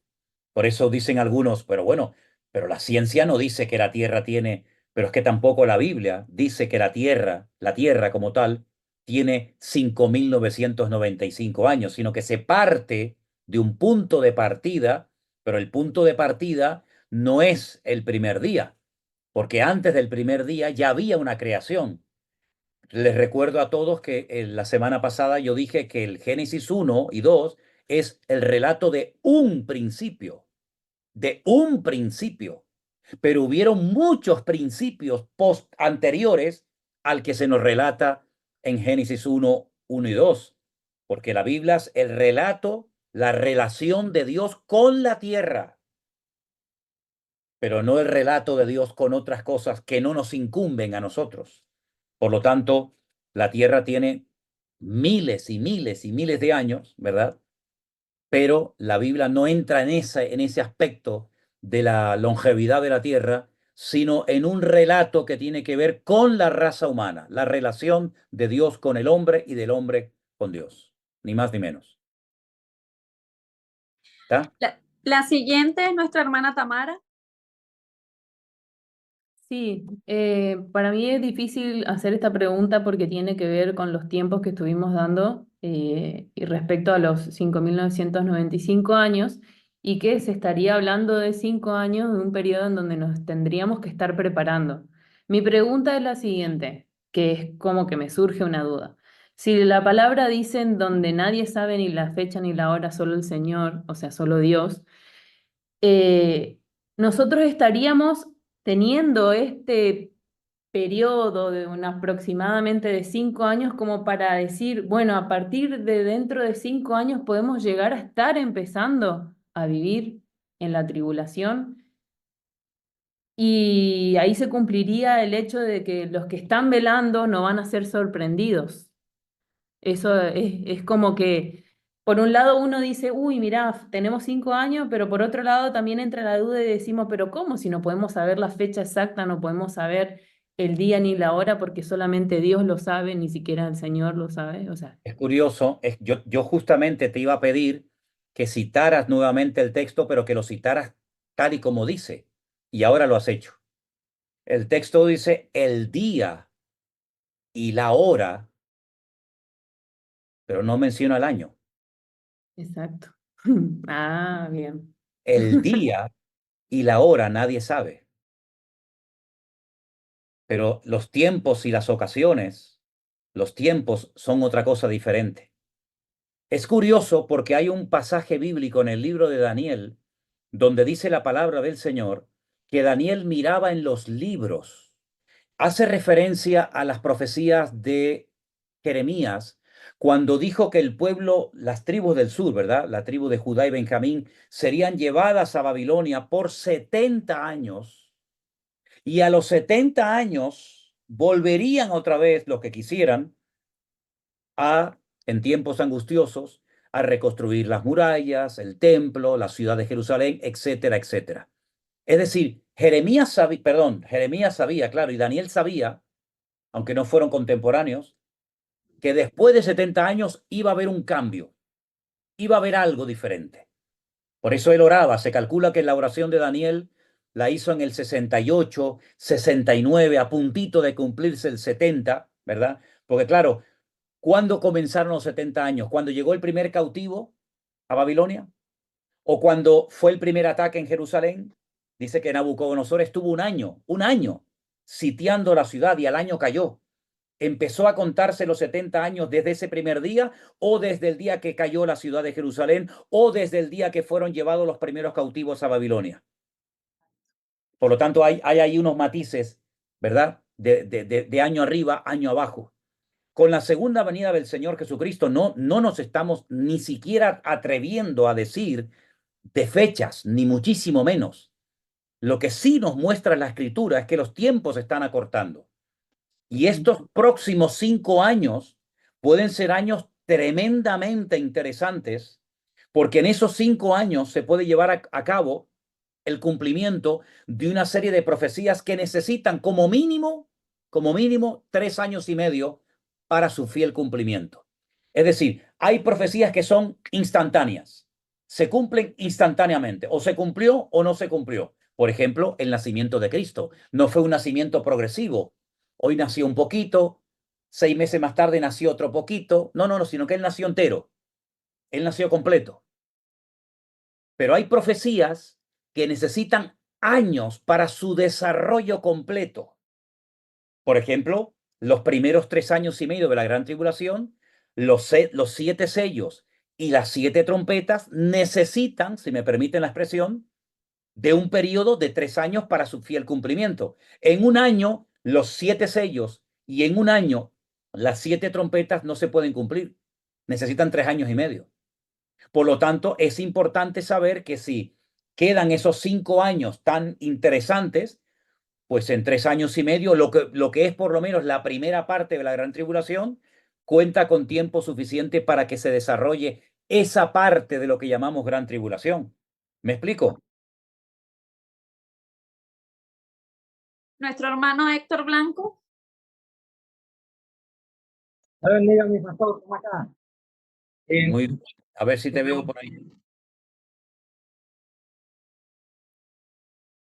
Por eso dicen algunos, pero bueno, pero la ciencia no dice que la Tierra tiene, pero es que tampoco la Biblia dice que la Tierra como tal, tiene 5.995 años, sino que se parte de un punto de partida, pero el punto de partida no es el primer día, porque antes del primer día ya había una creación. Les recuerdo a todos que la semana pasada yo dije que el Génesis 1 y 2 es el relato de un principio, pero hubieron muchos principios anteriores al que se nos relata en Génesis 1 y 2, porque la Biblia es el relato, la relación de Dios con la tierra, pero no el relato de Dios con otras cosas que no nos incumben a nosotros. Por lo tanto, la tierra tiene miles y miles y miles de años, ¿verdad? Pero la Biblia no entra en ese aspecto de la longevidad de la tierra, sino en un relato que tiene que ver con la raza humana, la relación de Dios con el hombre y del hombre con Dios, ni más ni menos. ¿Está? La siguiente es nuestra hermana Tamara. Sí, para mí es difícil hacer esta pregunta porque tiene que ver con los tiempos que estuvimos dando y respecto a los 5.995 años y que se estaría hablando de 5 años de un periodo en donde nos tendríamos que estar preparando. Mi pregunta es la siguiente, que es como que me surge una duda. Si la palabra dice en donde nadie sabe ni la fecha ni la hora, solo el Señor, o sea, solo Dios, nosotros estaríamos teniendo este periodo de aproximadamente de 5 años como para decir, bueno, a partir de dentro de 5 años podemos llegar a estar empezando a vivir en la tribulación y ahí se cumpliría el hecho de que los que están velando no van a ser sorprendidos. Eso es como que, por un lado uno dice, uy, mirá, tenemos 5 años, pero por otro lado también entra la duda y decimos, pero ¿cómo? Si no podemos saber la fecha exacta, no podemos saber el día ni la hora, porque solamente Dios lo sabe, ni siquiera el Señor lo sabe. O sea, Es curioso, yo justamente te iba a pedir que citaras nuevamente el texto, pero que lo citaras tal y como dice, y ahora lo has hecho. El texto dice el día y la hora, pero no menciona el año. exacto. Ah, bien. El día y la hora nadie sabe, pero los tiempos y las ocasiones, los tiempos son otra cosa diferente. Es curioso porque hay un pasaje bíblico en el libro de Daniel donde dice la palabra del Señor que Daniel miraba en los libros. Hace referencia a las profecías de Jeremías cuando dijo que el pueblo, las tribus del sur, ¿verdad? La tribu de Judá y Benjamín, serían llevadas a Babilonia por 70 años y a los 70 años volverían otra vez los que quisieran en tiempos angustiosos, a reconstruir las murallas, el templo, la ciudad de Jerusalén, etcétera, etcétera. Es decir, Jeremías sabía, claro, y Daniel sabía, aunque no fueron contemporáneos, que después de 70 años iba a haber un cambio, iba a haber algo diferente. Por eso él oraba. Se calcula que la oración de Daniel la hizo en el 68, 69, a puntito de cumplirse el 70, ¿verdad? Porque claro, ¿cuándo comenzaron los 70 años? ¿Cuando llegó el primer cautivo a Babilonia? ¿O cuando fue el primer ataque en Jerusalén? Dice que Nabucodonosor estuvo un año sitiando la ciudad y al año cayó. ¿Empezó a contarse los 70 años desde ese primer día o desde el día que cayó la ciudad de Jerusalén o desde el día que fueron llevados los primeros cautivos a Babilonia? Por lo tanto, hay ahí unos matices, ¿verdad? De año arriba, año abajo. Con la segunda venida del Señor Jesucristo no nos estamos ni siquiera atreviendo a decir de fechas, ni muchísimo menos. Lo que sí nos muestra la Escritura es que los tiempos se están acortando. Y estos próximos 5 años pueden ser años tremendamente interesantes, porque en esos 5 años se puede llevar a cabo el cumplimiento de una serie de profecías que necesitan como mínimo 3 años y medio para su fiel cumplimiento. Es decir, hay profecías que son instantáneas, se cumplen instantáneamente, o se cumplió o no se cumplió. Por ejemplo, el nacimiento de Cristo no fue un nacimiento progresivo. Hoy nació un poquito, 6 meses más tarde nació otro poquito. No, sino que él nació entero. Él nació completo. Pero hay profecías que necesitan años para su desarrollo completo. Por ejemplo, los primeros 3 años y medio de la Gran Tribulación, los 7 sellos y las 7 trompetas necesitan, si me permiten la expresión, de un periodo de 3 años para su fiel cumplimiento. En un año, los 7 sellos y en un año, las 7 trompetas no se pueden cumplir. Necesitan 3 años y medio. Por lo tanto, es importante saber que si quedan esos 5 años tan interesantes, pues en 3 años y medio, lo que es por lo menos la primera parte de la Gran Tribulación, cuenta con tiempo suficiente para que se desarrolle esa parte de lo que llamamos Gran Tribulación. ¿Me explico? Nuestro hermano Héctor Blanco. Dios bendiga, mi pastor, ¿cómo está? Muy, a ver si te veo por ahí.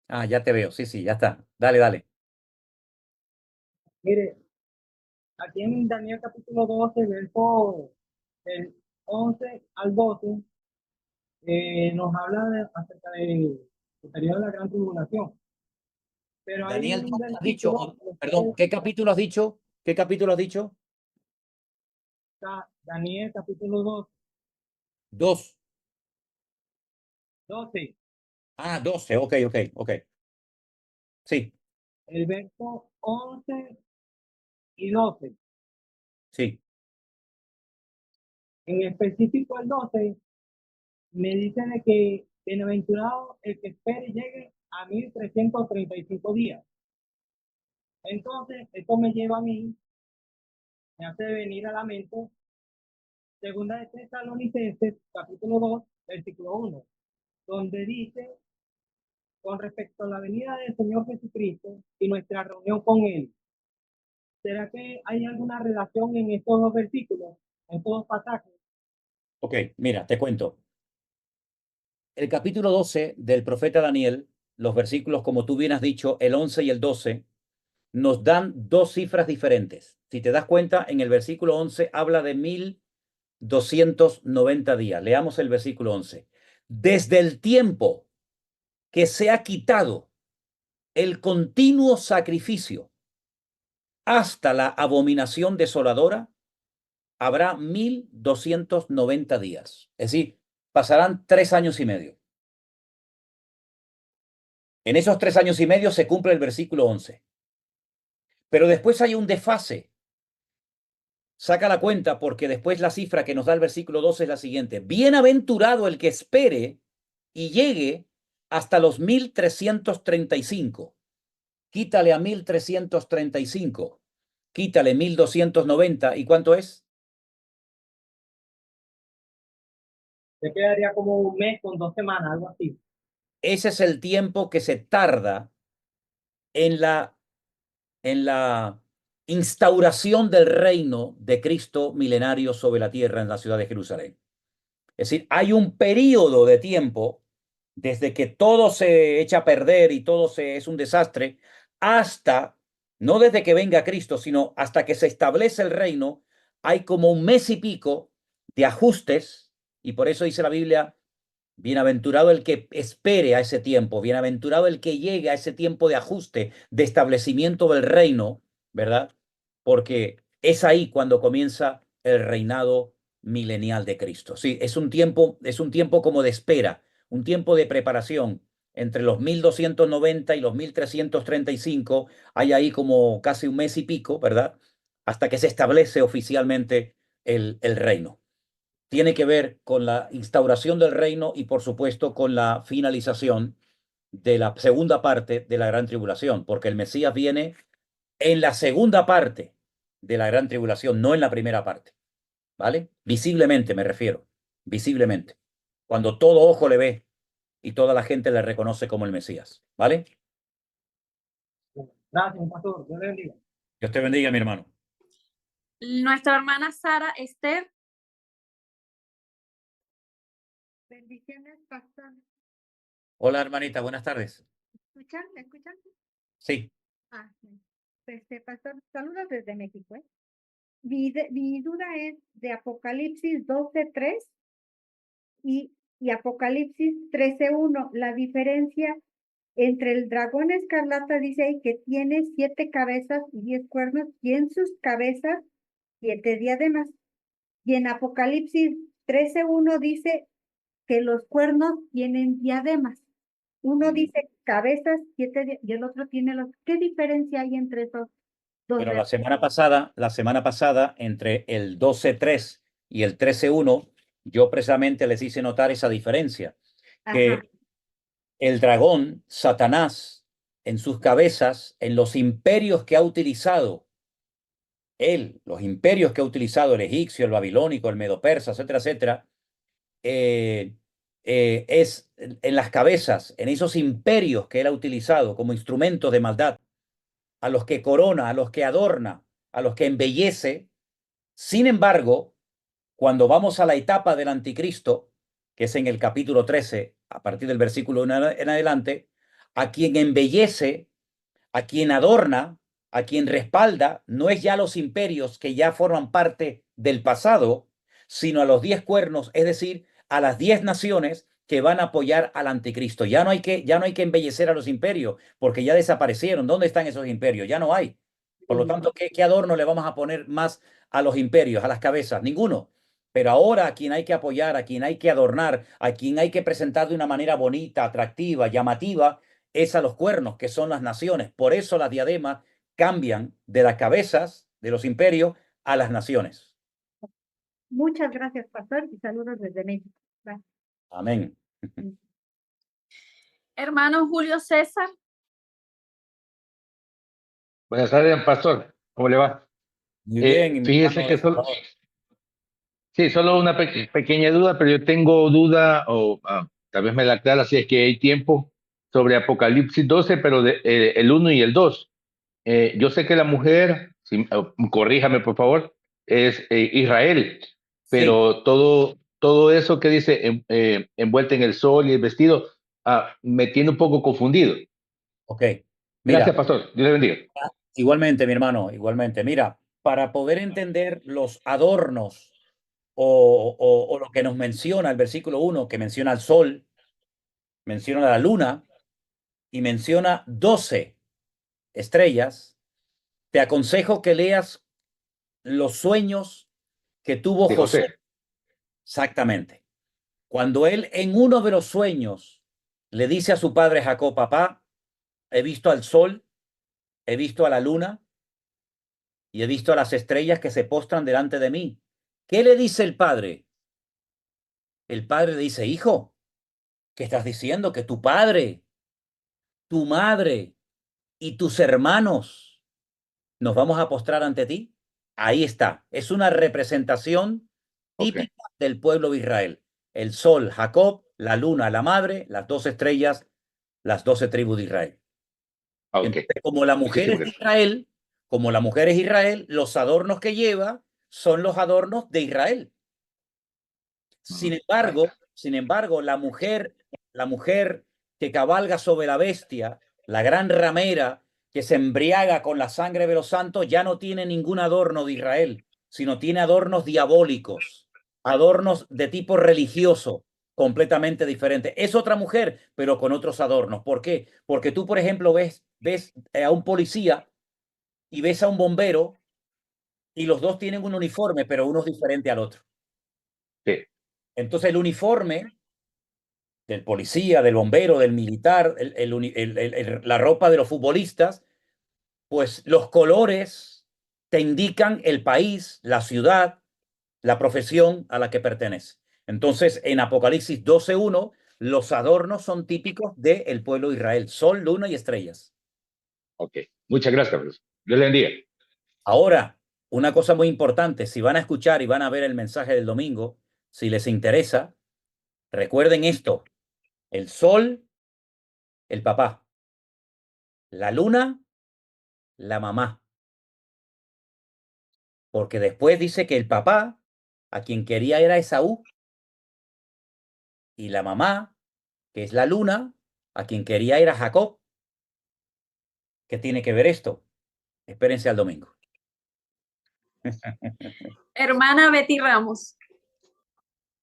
Ah, ya te veo, sí, ya está. Dale. Mire, aquí en Daniel capítulo 12, verso del 11 al 12, nos habla acerca del periodo de la gran tribulación. Pero hay Daniel, un has dicho, versículo, perdón, ¿qué capítulo has dicho? ¿Qué capítulo has dicho? Daniel capítulo 2, 2. 12, Ah, 12, ok. Sí, el verso 11 y 12. sí. En específico el 12 me dice de que bienaventurado el que espere y llegue a 1335 días. Entonces, esto me lleva a mí, me hace venir a la mente, segunda de Tesalonicenses, capítulo 2, versículo 1, donde dice, con respecto a la venida del Señor Jesucristo y nuestra reunión con Él. ¿Será que hay alguna relación en estos dos versículos, en estos dos pasajes? Ok, mira, te cuento. El capítulo 12 del profeta Daniel, los versículos, como tú bien has dicho, el 11 y el 12, nos dan 2 cifras diferentes. Si te das cuenta, en el versículo 11 habla de 1290 días. Leamos el versículo 11. Desde el tiempo que se ha quitado el continuo sacrificio hasta la abominación desoladora, habrá 1290 días. Es decir, pasarán 3 años y medio. En esos 3 años y medio se cumple el versículo 11. Pero después hay un desfase. Saca la cuenta porque después la cifra que nos da el versículo 12 es la siguiente. Bienaventurado el que espere y llegue hasta los 1335. Quítale a 1335. Quítale 1290. ¿Y cuánto es? Se quedaría como un mes con 2 semanas, algo así. Ese es el tiempo que se tarda en la instauración del reino de Cristo milenario sobre la tierra en la ciudad de Jerusalén. Es decir, hay un periodo de tiempo desde que todo se echa a perder y todo es un desastre, hasta, no desde que venga Cristo, sino hasta que se establece el reino, hay como un mes y pico de ajustes, y por eso dice la Biblia, bienaventurado el que espere a ese tiempo, bienaventurado el que llegue a ese tiempo de ajuste, de establecimiento del reino, ¿verdad? Porque es ahí cuando comienza el reinado milenial de Cristo. Sí, es un tiempo como de espera, un tiempo de preparación. Entre los 1290 y los 1335 hay ahí como casi un mes y pico, ¿verdad? Hasta que se establece oficialmente el reino. Tiene que ver con la instauración del reino y, por supuesto, con la finalización de la segunda parte de la gran tribulación, porque el Mesías viene en la segunda parte de la gran tribulación, no en la primera parte, ¿vale? Visiblemente me refiero, visiblemente. Cuando todo ojo le ve y toda la gente le reconoce como el Mesías. ¿Vale? Gracias, pastor. Dios le bendiga. Dios te bendiga, mi hermano. Nuestra hermana Sara Esther. Bendiciones, pastor. Hola, hermanita, buenas tardes. ¿Me escuchan? Sí. Ah, sí. Pastor, saludos desde México, ¿eh? Mi duda es de Apocalipsis 12:3 y Apocalipsis 13:1. La diferencia entre el dragón escarlata dice ahí que tiene 7 cabezas y 10 cuernos, y en sus cabezas 7 diademas. Y en Apocalipsis 13:1 dice que los cuernos tienen diademas. Uno dice cabezas, 7 y el otro tiene los. ¿Qué diferencia hay entre esos dos? Pero la semana pasada, entre el 12:3 y el 13:1, yo precisamente les hice notar esa diferencia. Que Ajá. el dragón, Satanás, en sus cabezas, en los imperios que ha utilizado, los imperios que ha utilizado, el egipcio, el babilónico, el medo-persa, etcétera, etcétera, es en las cabezas, en esos imperios que él ha utilizado como instrumentos de maldad, a los que corona, a los que adorna, a los que embellece. Sin embargo, cuando vamos a la etapa del anticristo, que es en el capítulo 13, a partir del versículo 1 en adelante, a quien embellece, a quien adorna, a quien respalda, no es ya los imperios que ya forman parte del pasado, sino a los 10 cuernos, es decir, a las 10 naciones que van a apoyar al anticristo. Ya no hay que embellecer a los imperios, porque ya desaparecieron. ¿Dónde están esos imperios? Ya no hay. Por lo tanto, ¿qué adorno le vamos a poner más a los imperios, a las cabezas? Ninguno. Pero ahora a quien hay que apoyar, a quien hay que adornar, a quien hay que presentar de una manera bonita, atractiva, llamativa, es a los cuernos, que son las naciones. Por eso las diademas cambian de las cabezas de los imperios a las naciones. Muchas gracias, pastor, y saludos desde México. Gracias. Amén. Hermano Julio César. Buenas tardes, pastor. ¿Cómo le va? Muy bien. Fíjese que solo una pequeña duda, pero yo tengo duda, o tal vez me la aclara si es que hay tiempo, sobre Apocalipsis 12, pero el 1 y el 2. Yo sé que la mujer, corríjame por favor, es Israel, pero todo eso que dice envuelta en el sol y el vestido, me tiene un poco confundido. Ok. Mira, gracias, pastor. Dios le bendiga. Igualmente, mi hermano, igualmente. Mira, para poder entender los adornos o lo que nos menciona el versículo 1, que menciona al sol, menciona la luna y menciona 12 estrellas, te aconsejo que leas los sueños que tuvo De José. José. Exactamente. Cuando él en uno de los sueños le dice a su padre Jacob: papá, he visto al sol, he visto a la luna y he visto a las estrellas que se postran delante de mí. ¿Qué le dice el padre? El padre le dice: hijo, ¿qué estás diciendo? Que tu padre, tu madre y tus hermanos nos vamos a postrar ante ti. Ahí está. Es una representación típica del pueblo de Israel. El sol, Jacob; la luna, la madre; las 12 estrellas, las 12 tribus de Israel. Entonces, como la mujer es de Israel, los adornos que lleva son los adornos de Israel. Sin embargo, la mujer que cabalga sobre la bestia, la gran ramera que se embriaga con la sangre de los santos, ya no tiene ningún adorno de Israel, sino tiene adornos diabólicos, adornos de tipo religioso, completamente diferente. Es otra mujer, pero con otros adornos. ¿Por qué? Porque tú, por ejemplo, ves a un policía y ves a un bombero y los dos tienen un uniforme, pero uno es diferente al otro. Sí. Entonces el uniforme del policía, del bombero, del militar, la ropa de los futbolistas, pues los colores te indican el país, la ciudad, la profesión a la que pertenece. Entonces, en Apocalipsis 12:1, los adornos son típicos del pueblo de Israel: sol, luna y estrellas. Ok, muchas gracias. Dios le bendiga. Ahora, una cosa muy importante: si van a escuchar y van a ver el mensaje del domingo, si les interesa, recuerden esto: El sol, el papá. La luna, la mamá. Porque después dice que el papá, a quien quería era Esaú, y la mamá, que es la luna, a quien quería era Jacob. ¿Qué tiene que ver esto? Espérense al domingo. Hermana Betty Ramos.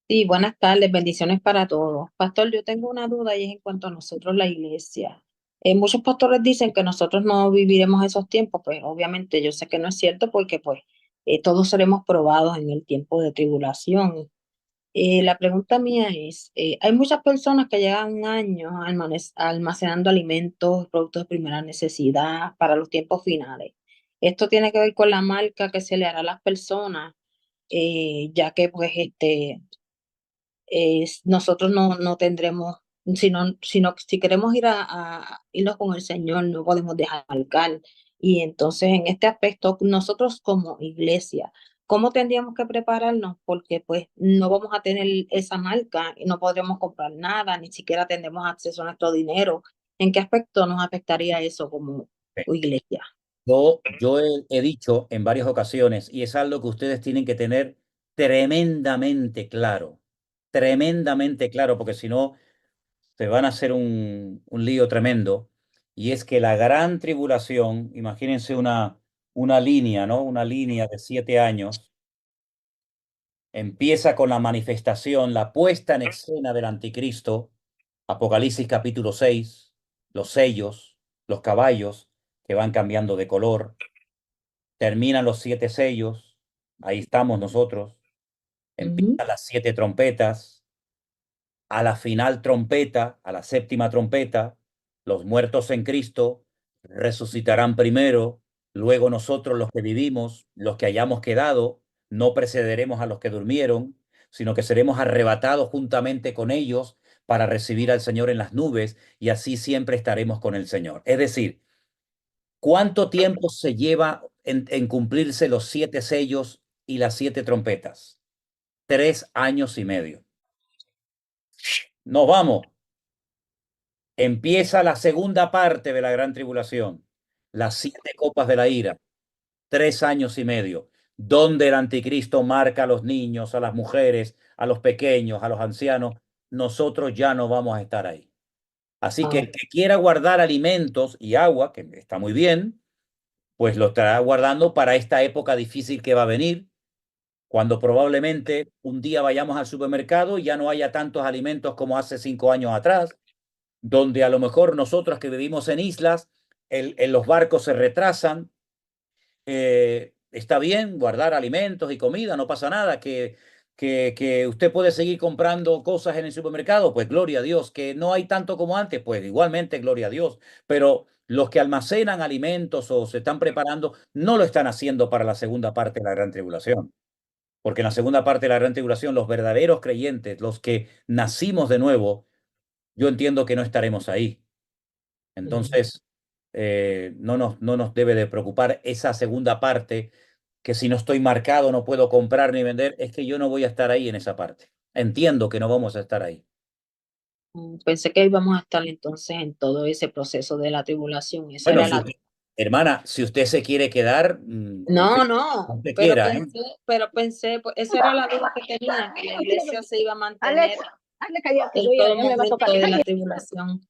Sí, buenas tardes, bendiciones para todos. Pastor, yo tengo una duda y es en cuanto a nosotros, la iglesia. Muchos pastores dicen que nosotros no viviremos esos tiempos, pues obviamente yo sé que no es cierto porque pues todos seremos probados en el tiempo de tribulación. La pregunta mía es, hay muchas personas que llevan años almacenando alimentos, productos de primera necesidad para los tiempos finales. Esto tiene que ver con la marca que se le hará a las personas, ya que pues nosotros no tendremos, sino si queremos irnos con el Señor, no podemos dejar marcar. Y entonces, en este aspecto, nosotros como iglesia, ¿cómo tendríamos que prepararnos? Porque pues no vamos a tener esa marca y no podremos comprar nada, ni siquiera tendremos acceso a nuestro dinero. ¿En qué aspecto nos afectaría eso como iglesia? Yo he dicho en varias ocasiones, y es algo que ustedes tienen que tener tremendamente claro, porque si no, se van a hacer un lío tremendo, y es que la gran tribulación, imagínense una línea, ¿no? Una línea de 7 años, empieza con la manifestación, la puesta en escena del anticristo, Apocalipsis capítulo 6, los sellos, los caballos que van cambiando de color, terminan los 7 sellos, ahí estamos nosotros, empiezan las 7 trompetas, a la final trompeta, a la séptima trompeta, los muertos en Cristo resucitarán primero, luego nosotros los que vivimos, los que hayamos quedado, no precederemos a los que durmieron, sino que seremos arrebatados juntamente con ellos para recibir al Señor en las nubes y así siempre estaremos con el Señor. Es decir, ¿cuánto tiempo se lleva en cumplirse los 7 sellos y las 7 trompetas? 3 años y medio. Nos vamos. Empieza la segunda parte de la gran tribulación, las 7 copas de la ira, 3 años y medio, donde el anticristo marca a los niños, a las mujeres, a los pequeños, a los ancianos. Nosotros ya no vamos a estar ahí. Así que el que quiera guardar alimentos y agua, que está muy bien, pues lo estará guardando para esta época difícil que va a venir, cuando probablemente un día vayamos al supermercado y ya no haya tantos alimentos como hace 5 años atrás, donde a lo mejor nosotros que vivimos en islas, los barcos se retrasan. Está bien guardar alimentos y comida, no pasa nada, que usted puede seguir comprando cosas en el supermercado, pues gloria a Dios, que no hay tanto como antes, pues igualmente gloria a Dios, pero los que almacenan alimentos o se están preparando, no lo están haciendo para la segunda parte de la gran tribulación, porque en la segunda parte de la gran tribulación, los verdaderos creyentes, los que nacimos de nuevo, yo entiendo que no estaremos ahí. Entonces, no nos debe de preocupar esa segunda parte, que si no estoy marcado no puedo comprar ni vender, es que yo no voy a estar ahí en esa parte. Entiendo que no vamos a estar ahí. Pensé que íbamos a estar entonces en todo ese proceso de la tribulación. Esa Bueno, era la... hermana, si usted se quiere quedar, No, no, usted pero quiera, ¿eh? pensé, pues, esa era la duda que tenía, que la iglesia se iba a mantener Alex, cállate, en tú ya todo me va a momento tocar. de la Cállate. tribulación.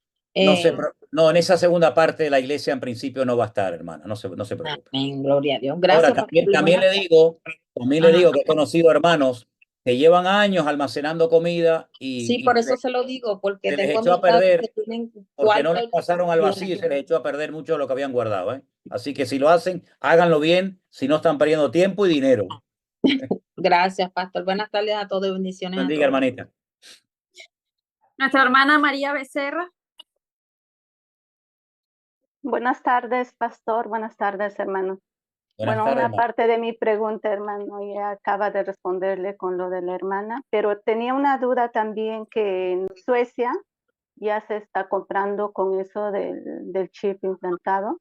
No, en esa segunda parte la iglesia en principio no va a estar, hermana, no se preocupe. Amén, gloria a Dios. Ahora, Gracias, pastor. también le digo que he conocido hermanos que llevan años almacenando comida Sí, y por eso se lo digo, porque se les tengo echó a amistades perder que tienen porque no cuartos les pasaron al vacío y se les echó a perder mucho de lo que habían guardado, ¿eh? Así que si lo hacen, háganlo bien, si no están perdiendo tiempo y dinero. Gracias, pastor. Buenas tardes a todos y bendiciones a Bendiga, todos. hermanita. Nuestra hermana María Becerra. Buenas tardes, pastor. Buenas tardes, hermano. Buenas Bueno, tardes, una hermano. parte de mi pregunta, hermano, ya acaba de responderle con lo de la hermana, pero tenía una duda también que en Suecia ya se está comprando con eso del chip implantado.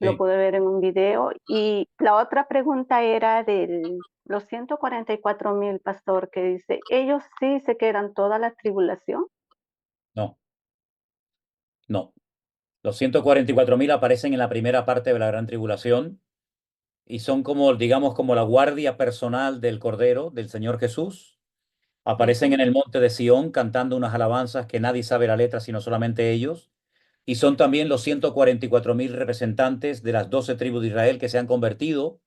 Lo Sí. pude ver en un video. Y la otra pregunta era de los 144,000, pastor, que dice, ¿ellos sí se quedan toda la tribulación? No. No. Los 144.000 aparecen en la primera parte de la Gran Tribulación y son como, digamos, como la guardia personal del Cordero, del Señor Jesús. Aparecen en el monte de Sión cantando unas alabanzas que nadie sabe la letra sino solamente ellos. Y son también los 144.000 representantes de las 12 tribus de Israel que se han convertido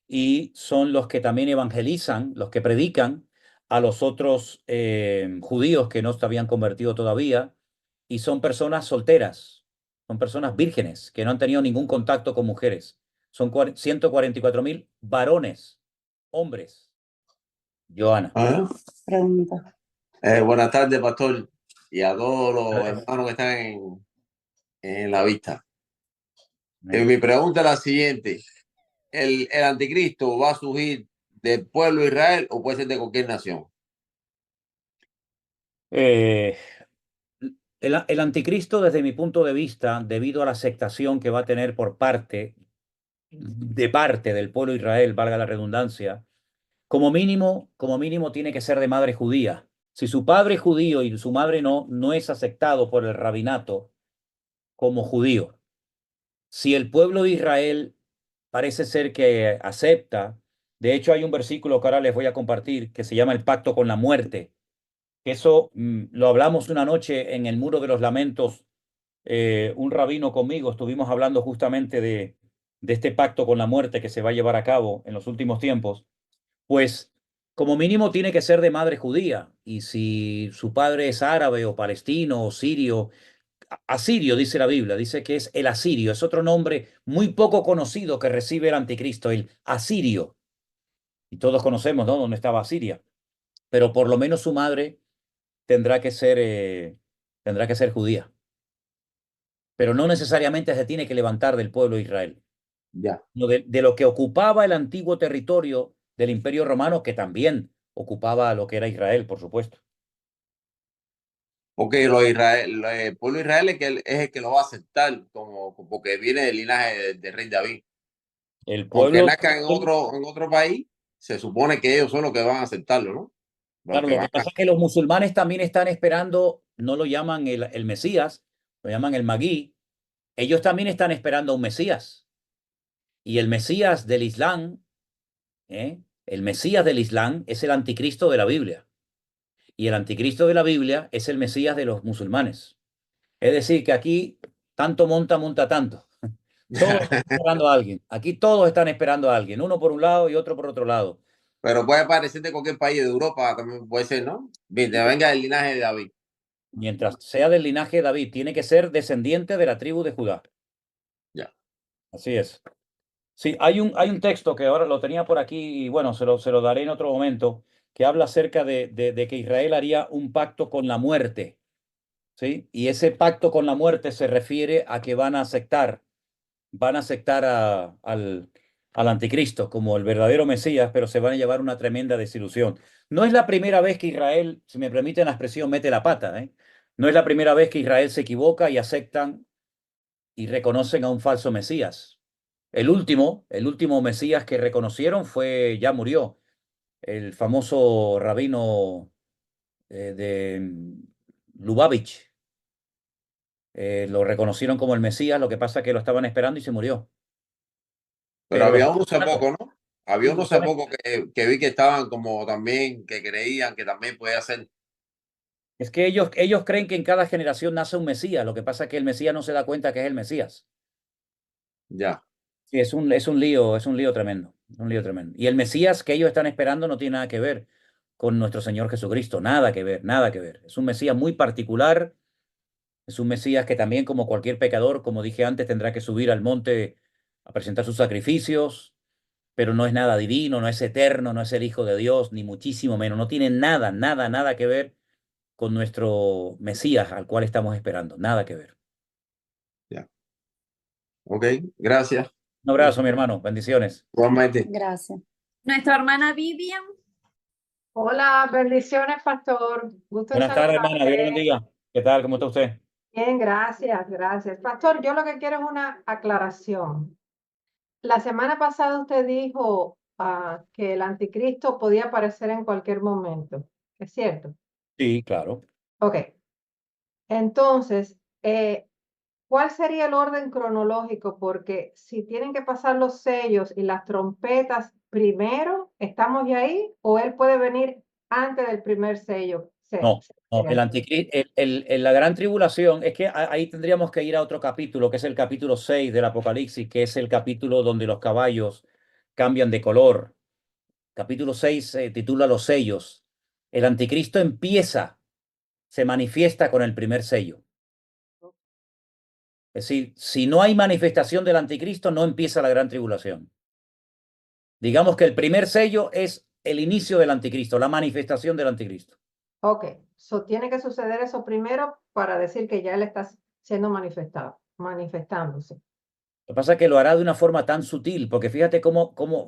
y son los que también evangelizan, los que predican a los otros judíos que no se habían convertido todavía y son personas solteras, son personas vírgenes que no han tenido ningún contacto con mujeres. Son 144.000 varones, hombres. Joana. Ah, Pregunta. buenas tardes, pastor, y a todos los hermanos que están en la vista. Mi pregunta es la siguiente. ¿El anticristo va a surgir del pueblo de Israel o puede ser de cualquier nación? El anticristo, desde mi punto de vista, debido a la aceptación que va a tener por parte del pueblo de Israel, valga la redundancia, como mínimo tiene que ser de madre judía. Si su padre es judío y su madre no es aceptado por el rabinato como judío. Si el pueblo de Israel parece ser que acepta, de hecho hay un versículo que ahora les voy a compartir que se llama el pacto con la muerte. Eso lo hablamos una noche en el Muro de los Lamentos. Un rabino conmigo estuvimos hablando justamente de este pacto con la muerte que se va a llevar a cabo en los últimos tiempos. Pues como mínimo tiene que ser de madre judía. Y si su padre es árabe o palestino o sirio, asirio dice la Biblia, dice que es el asirio, es otro nombre muy poco conocido que recibe el anticristo, el asirio. Y todos conocemos, ¿no?, dónde estaba Asiria. Pero por lo menos su madre tendrá que ser judía. Pero no necesariamente se tiene que levantar del pueblo de Israel. Ya. De lo que ocupaba el antiguo territorio del Imperio Romano, que también ocupaba lo que era Israel, por supuesto. Porque el pueblo de Israel es el que lo va a aceptar porque viene del linaje del rey David. El Aunque pueblo, nazca en otro país, se supone que ellos son los que van a aceptarlo, ¿no? claro, lo que pasa es que los musulmanes también están esperando, no lo llaman el Mesías, lo llaman el Magui. Ellos también están esperando a un Mesías. Y el Mesías del Islam, el Mesías del Islam es el anticristo de la Biblia. Y el anticristo de la Biblia es el Mesías de los musulmanes. Es decir, que aquí tanto monta tanto. Todos están esperando a alguien. Aquí todos están esperando a alguien, uno por un lado y otro por otro lado. Pero puede aparecer de cualquier país de Europa, también puede ser, ¿no? Venga del linaje de David. Mientras sea del linaje de David, tiene que ser descendiente de la tribu de Judá. Ya. Así es. Sí, hay un texto que ahora lo tenía por aquí y bueno, se lo daré en otro momento, que habla acerca de que Israel haría un pacto con la muerte. ¿Sí? Y ese pacto con la muerte se refiere a que van a aceptar al anticristo como el verdadero Mesías, pero se van a llevar una tremenda desilusión. No es la primera vez que Israel, si me permiten la expresión, mete la pata, ¿eh? No es la primera vez que Israel se equivoca y aceptan y reconocen a un falso Mesías. El último Mesías que reconocieron ya murió, el famoso rabino de Lubavitch. Lo reconocieron como el Mesías, lo que pasa es que lo estaban esperando y se murió. Pero Pero había los unos hace poco, ¿no? Había unos hace cristianos, poco que vi que estaban como también, que creían que también podía ser. es que ellos creen que en cada generación nace un Mesías, lo que pasa es que el Mesías no se da cuenta que es el Mesías. Ya. Sí, es un lío tremendo, un lío tremendo. Y el Mesías que ellos están esperando no tiene nada que ver con nuestro Señor Jesucristo, nada que ver, nada que ver. Es un Mesías muy particular, es un Mesías que también, como cualquier pecador, como dije antes, tendrá que subir al monte a presentar sus sacrificios, pero no es nada divino, no es eterno, no es el Hijo de Dios, ni muchísimo menos. No tiene nada, nada, nada que ver con nuestro Mesías al cual estamos esperando, nada que ver. Ya. Ok, gracias. Un abrazo, mi hermano, bendiciones. Igualmente. Gracias. Nuestra hermana Vivian. Hola, bendiciones, pastor. Gusto en Buenas tardes, hermana, Dios le saludarte. bendiga. ¿Qué tal? ¿Cómo está usted? Bien, gracias, gracias. Pastor, yo lo que quiero es una aclaración. La semana pasada usted dijo que el anticristo podía aparecer en cualquier momento. ¿Es cierto? Sí, claro. Ok. Entonces, ¿cuál sería el orden cronológico? Porque si tienen que pasar los sellos y las trompetas primero, ¿estamos ya ahí? ¿O él puede venir antes del primer sello? No, el anticristo, la gran tribulación, es que ahí tendríamos que ir a otro capítulo, que es el capítulo 6 del Apocalipsis, que es el capítulo donde los caballos cambian de color. Capítulo 6 se titula Los sellos. El anticristo empieza, se manifiesta con el primer sello. Es decir, si no hay manifestación del anticristo, no empieza la gran tribulación. Digamos que el primer sello es el inicio del anticristo, la manifestación del anticristo. Ok, tiene que suceder eso primero para decir que ya él está siendo manifestándose. Lo que pasa es que lo hará de una forma tan sutil, porque fíjate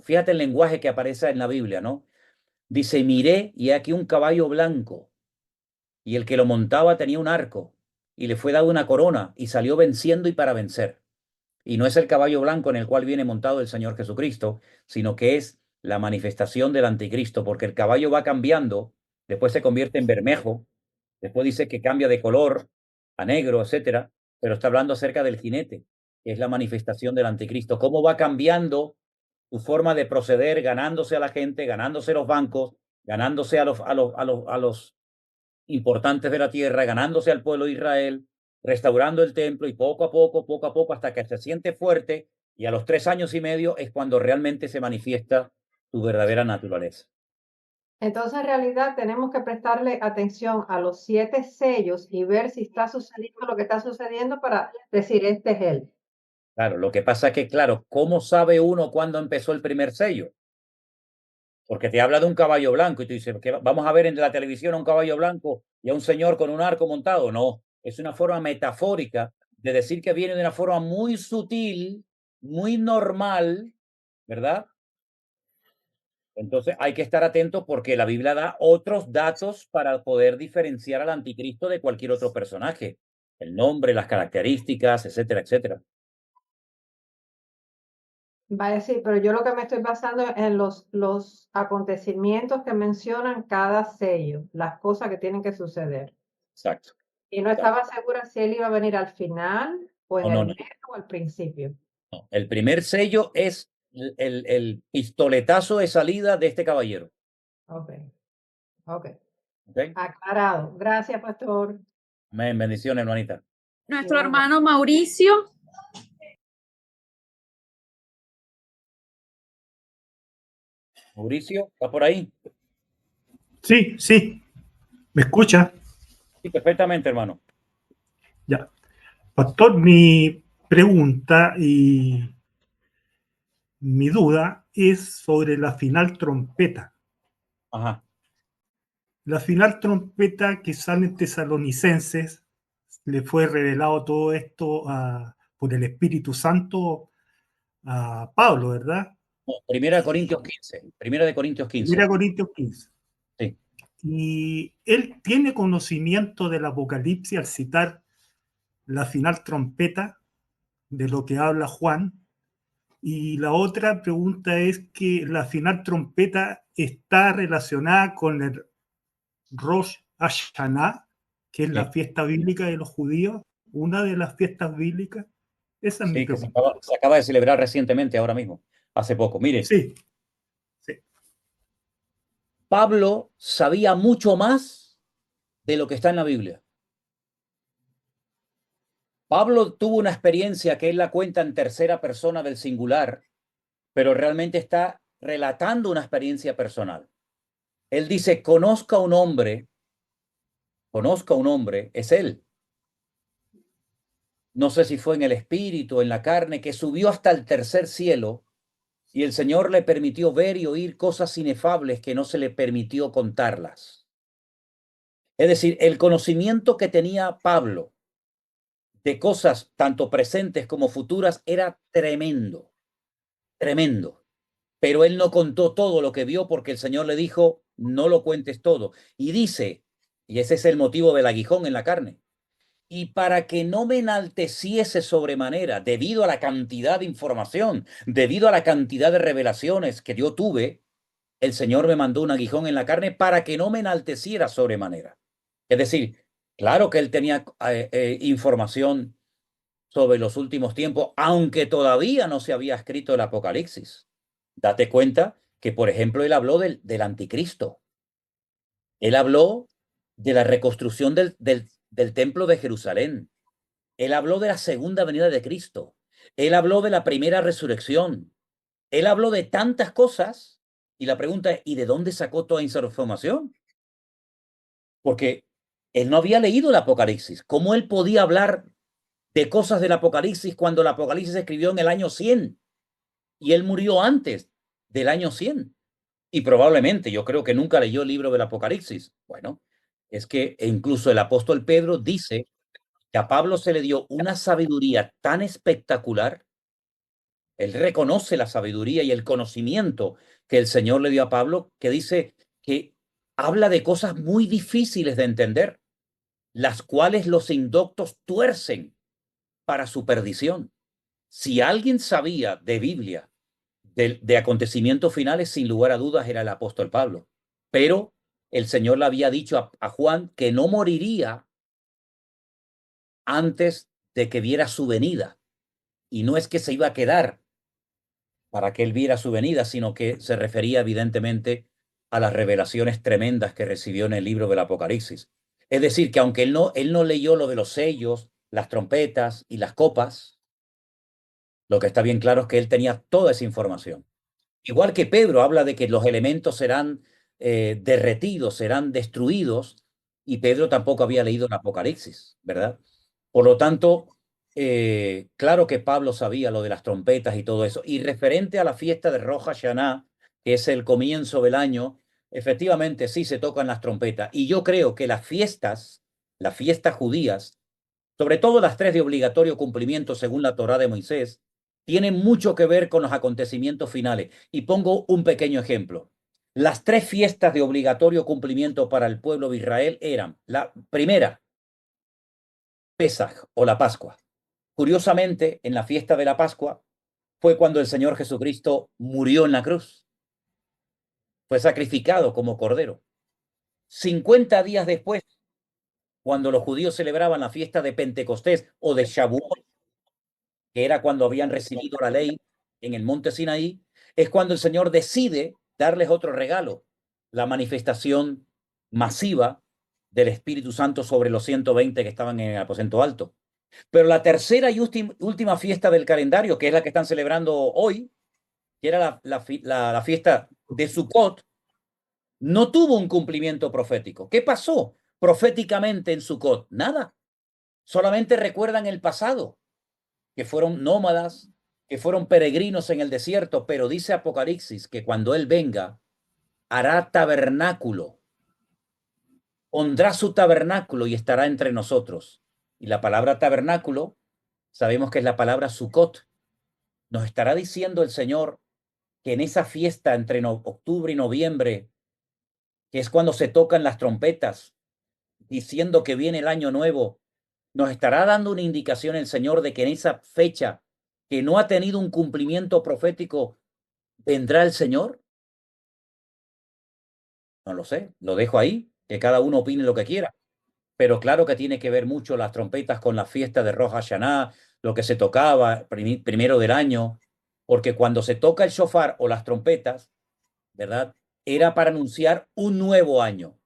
fíjate el lenguaje que aparece en la Biblia, ¿no? Dice, miré y aquí un caballo blanco, y el que lo montaba tenía un arco, y le fue dado una corona, y salió venciendo y para vencer. Y no es el caballo blanco en el cual viene montado el Señor Jesucristo, sino que es la manifestación del anticristo, porque el caballo va cambiando, después se convierte en bermejo, después dice que cambia de color a negro, etcétera, pero está hablando acerca del jinete, que es la manifestación del anticristo. Cómo va cambiando su forma de proceder, ganándose a la gente, ganándose los bancos, ganándose a los importantes de la tierra, ganándose al pueblo de Israel, restaurando el templo y poco a poco, hasta que se siente fuerte, y a los 3 años y medio es cuando realmente se manifiesta su verdadera naturaleza. Entonces, en realidad, tenemos que prestarle atención a los 7 sellos y ver si está sucediendo lo que está sucediendo para decir, este es él. Claro, lo que pasa es que, claro, ¿cómo sabe uno cuándo empezó el primer sello? Porque te habla de un caballo blanco y tú dices, ¿qué vamos a ver en la televisión a un caballo blanco y a un señor con un arco montado? No, es una forma metafórica de decir que viene de una forma muy sutil, muy normal, ¿verdad? Entonces hay que estar atentos porque la Biblia da otros datos para poder diferenciar al anticristo de cualquier otro personaje. El nombre, las características, etcétera, etcétera. Vaya, sí, pero yo lo que me estoy basando en los acontecimientos que mencionan cada sello, las cosas que tienen que suceder. Exacto. Y no estaba segura si él iba a venir al final o en No, no, el no. medio o al principio. No, el primer sello es el pistoletazo de salida de este caballero. Ok, ok. ¿Ok? Aclarado. Gracias, pastor. Amén. Bendiciones, hermanita. Nuestro hermano Mauricio. Mauricio, ¿está por ahí? Sí, sí. ¿Me escucha? Sí, perfectamente, hermano. Ya. Pastor, mi pregunta y mi duda es sobre la final trompeta. Ajá. La final trompeta que sale en Tesalonicenses, le fue revelado todo esto por el Espíritu Santo a Pablo, ¿verdad? No, Primera de Corintios 15. Primera de Corintios 15. Primera Corintios 15. Sí. Y él tiene conocimiento del Apocalipsis al citar la final trompeta de lo que habla Juan. Y la otra pregunta es que la final trompeta está relacionada con el Rosh Hashanah, que es la fiesta bíblica de los judíos, una de las fiestas bíblicas. Esa es mi Sí, que pregunta. se acaba de celebrar recientemente, ahora mismo, hace poco. Mire, Sí. Pablo sabía mucho más de lo que está en la Biblia. Pablo tuvo una experiencia que él la cuenta en tercera persona del singular, pero realmente está relatando una experiencia personal. Él dice, conozca a un hombre, es él. No sé si fue en el espíritu, en la carne, que subió hasta el tercer cielo y el Señor le permitió ver y oír cosas inefables que no se le permitió contarlas. Es decir, el conocimiento que tenía Pablo de cosas tanto presentes como futuras era tremendo, tremendo. Pero él no contó todo lo que vio porque el Señor le dijo, no lo cuentes todo. Y dice, y ese es el motivo del aguijón en la carne, y para que no me enalteciese sobremanera debido a la cantidad de información, debido a la cantidad de revelaciones que yo tuve, el Señor me mandó un aguijón en la carne para que no me enalteciera sobremanera. Es decir, claro que él tenía información sobre los últimos tiempos, aunque todavía no se había escrito el Apocalipsis. Date cuenta que, por ejemplo, él habló del anticristo. Él habló de la reconstrucción del templo de Jerusalén. Él habló de la segunda venida de Cristo. Él habló de la primera resurrección. Él habló de tantas cosas. Y la pregunta es, ¿y de dónde sacó toda esa información? Porque él no había leído el Apocalipsis. ¿Cómo él podía hablar de cosas del Apocalipsis cuando el Apocalipsis se escribió en el año 100? Y él murió antes del año 100. Y probablemente, yo creo que nunca leyó el libro del Apocalipsis. Bueno, es que incluso el apóstol Pedro dice que a Pablo se le dio una sabiduría tan espectacular. Él reconoce la sabiduría y el conocimiento que el Señor le dio a Pablo, que dice que habla de cosas muy difíciles de entender, las cuales los indoctos tuercen para su perdición. Si alguien sabía de Biblia, de acontecimientos finales, sin lugar a dudas era el apóstol Pablo. Pero el Señor le había dicho a Juan que no moriría antes de que viera su venida. Y no es que se iba a quedar para que él viera su venida, sino que se refería evidentemente a las revelaciones tremendas que recibió en el libro del Apocalipsis. Es decir, que aunque él no leyó lo de los sellos, las trompetas y las copas, lo que está bien claro es que él tenía toda esa información. Igual que Pedro habla de que los elementos serán derretidos, serán destruidos, y Pedro tampoco había leído el Apocalipsis, ¿verdad? Por lo tanto, claro que Pablo sabía lo de las trompetas y todo eso. Y referente a la fiesta de Rosh Hashanah, que es el comienzo del año, efectivamente sí se tocan las trompetas. Y yo creo que las fiestas judías, sobre todo las 3 de obligatorio cumplimiento según la Torá de Moisés, tienen mucho que ver con los acontecimientos finales. Y pongo un pequeño ejemplo. Las 3 fiestas de obligatorio cumplimiento para el pueblo de Israel eran: la primera, Pesaj o la Pascua. Curiosamente, en la fiesta de la Pascua fue cuando el Señor Jesucristo murió en la cruz. Fue sacrificado como cordero. 50 días después, cuando los judíos celebraban la fiesta de Pentecostés o de Shavuot, que era cuando habían recibido la ley en el monte Sinaí, es cuando el Señor decide darles otro regalo, la manifestación masiva del Espíritu Santo sobre los 120 que estaban en el aposento alto. Pero la tercera y última fiesta del calendario, que es la que están celebrando hoy, que era la fiesta de Sukkot, no tuvo un cumplimiento profético. ¿Qué pasó proféticamente en Sukkot? Nada. Solamente recuerdan el pasado, que fueron nómadas, que fueron peregrinos en el desierto, pero dice Apocalipsis que cuando Él venga, hará tabernáculo, pondrá su tabernáculo y estará entre nosotros. Y la palabra tabernáculo, sabemos que es la palabra Sukkot. Nos estará diciendo el Señor que en esa fiesta entre octubre y noviembre, que es cuando se tocan las trompetas, diciendo que viene el año nuevo, nos estará dando una indicación el Señor de que en esa fecha que no ha tenido un cumplimiento profético, ¿vendrá el Señor? No lo sé, lo dejo ahí, que cada uno opine lo que quiera. Pero claro que tiene que ver mucho las trompetas con la fiesta de Rosh Hashanah, lo que se tocaba primero del año, porque cuando se toca el shofar o las trompetas, ¿verdad? Era para anunciar un nuevo año,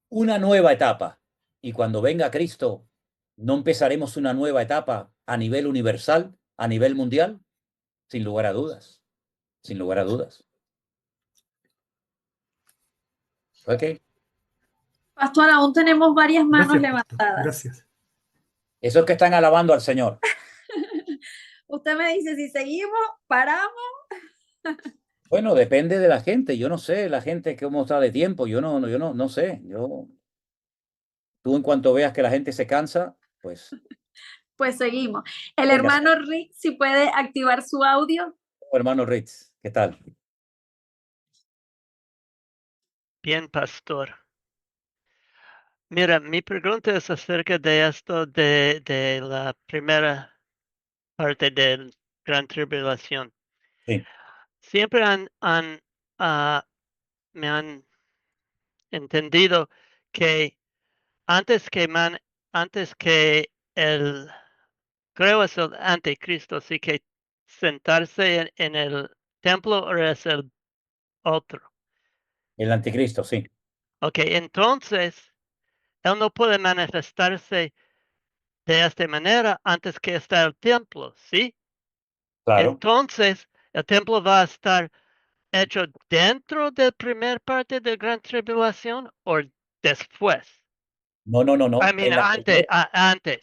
una nueva etapa. Y cuando venga Cristo, ¿no empezaremos una nueva etapa a nivel universal, a nivel mundial? Sin lugar a dudas, sin lugar a dudas. ¿Ok? Pastor, aún tenemos varias manos Gracias, pastor. levantadas. Gracias. Esos que están alabando al Señor. Usted me dice si seguimos, paramos. Bueno, depende de la gente. Yo no sé la gente cómo está de tiempo. Yo no sé. Tú en cuanto veas que la gente se cansa, pues. Pues seguimos. El Venga. hermano Rick, si puede activar su audio. Hermano Ritz, ¿qué tal? Bien, pastor. Mira, mi pregunta es acerca de esto de la primera parte de Gran Tribulación. Sí. Siempre me han entendido que antes que el creo es el anticristo, así que sentarse en el templo o es el otro. El anticristo, sí. Ok, entonces, él no puede manifestarse de esta manera antes que está el templo, ¿sí? Claro. Entonces, el templo va a estar hecho dentro de la primera parte de Gran Tribulación o después. No, no, no, no. I mean, antes.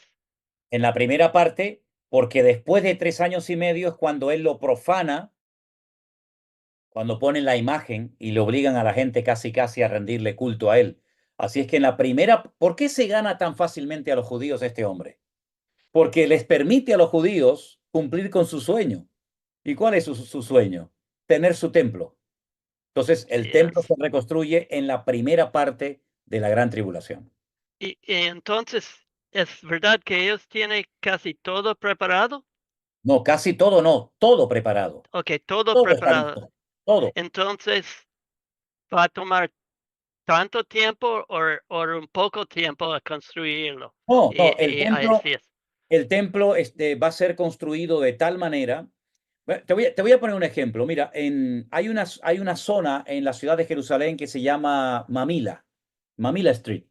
En la primera parte, porque después de 3 años y medio es cuando él lo profana, cuando ponen la imagen y le obligan a la gente casi casi a rendirle culto a él. Así es que en la primera, ¿por qué se gana tan fácilmente a los judíos este hombre? Porque les permite a los judíos cumplir con su sueño. ¿Y cuál es su sueño? Tener su templo. Entonces, el templo se reconstruye en la primera parte de la gran tribulación. Y entonces, ¿es verdad que ellos tienen casi todo preparado? No, casi todo no, todo preparado. Ok, todo Todo está preparado. listo, todo. Entonces, ¿va a tomar tanto tiempo o un poco tiempo a construirlo? No, Y, no, y así es. el templo va a ser construido de tal manera. Bueno, te voy a poner un ejemplo. Mira, hay una zona en la ciudad de Jerusalén que se llama Mamila Street.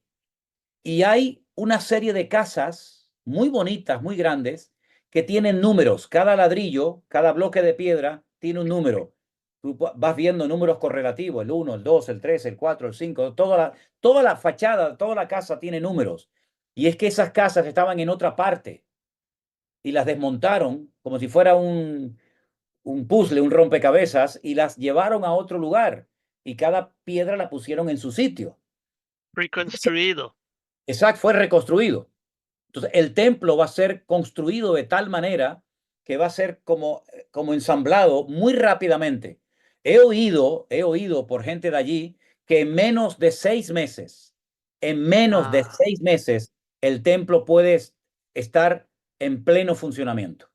Y hay una serie de casas muy bonitas, muy grandes, que tienen números. Cada ladrillo, cada bloque de piedra tiene un número. Tú vas viendo números correlativos, el 1, el 2, el 3, el 4, el 5, toda la fachada, toda la casa tiene números. Y es que esas casas estaban en otra parte y las desmontaron como si fuera un puzzle, un rompecabezas, y las llevaron a otro lugar. Y cada piedra la pusieron en su sitio. Reconstruido. Exacto, fue reconstruido. Entonces, el templo va a ser construido de tal manera que va a ser como ensamblado muy rápidamente. He oído por gente de allí que en menos de 6 meses, el templo puede estar en pleno funcionamiento.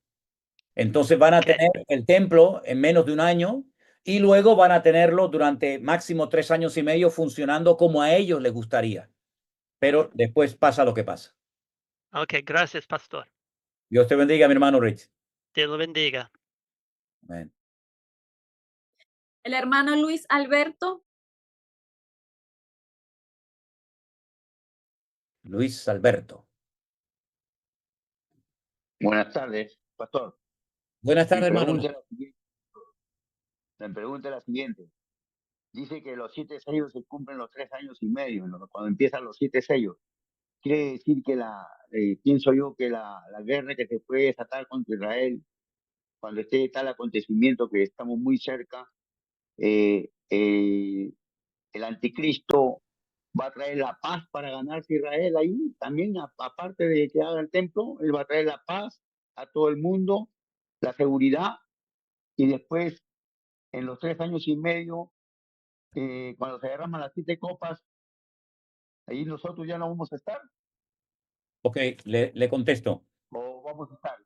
Entonces van a tener el templo en menos de un año y luego van a tenerlo durante máximo 3 años y medio funcionando como a ellos les gustaría. Pero después pasa lo que pasa. Ok, gracias, pastor. Dios te bendiga, mi hermano Rich. Dios lo bendiga. Amén. El hermano Luis Alberto. Luis Alberto. Buenas tardes, pastor. Buenas tardes, hermano. Mi pregunta es la siguiente. Dice que los 7 sellos se cumplen los 3 años y medio, ¿no? Cuando empiezan los 7 sellos. Quiere decir que pienso yo que la guerra que se puede desatar contra Israel, cuando esté tal acontecimiento que estamos muy cerca, el anticristo va a traer la paz para ganarse Israel ahí. También, aparte de que haga el templo, él va a traer la paz a todo el mundo, la seguridad, y después, en los 3 años y medio, cuando se derraman las 7 copas, ahí nosotros ya no vamos a estar. Ok, le contesto. ¿O vamos a estar?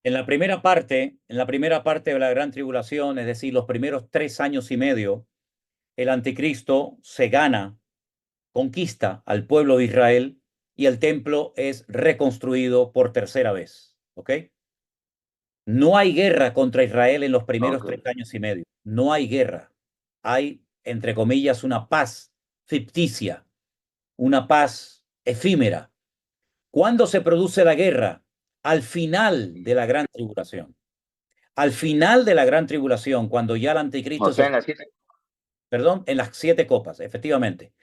En la primera parte de la gran tribulación, es decir, los primeros 3 años y medio, el anticristo se gana, conquista al pueblo de Israel y el templo es reconstruido por tercera vez. ¿Ok? No hay guerra contra Israel en los primeros 3 años y medio. No hay guerra. Hay, entre comillas, una paz ficticia, una paz efímera. ¿Cuándo se produce la guerra? Al final de la gran tribulación. Al final de la gran tribulación, cuando ya el anticristo... O sea, en las 7. Perdón, en las 7 copas, efectivamente.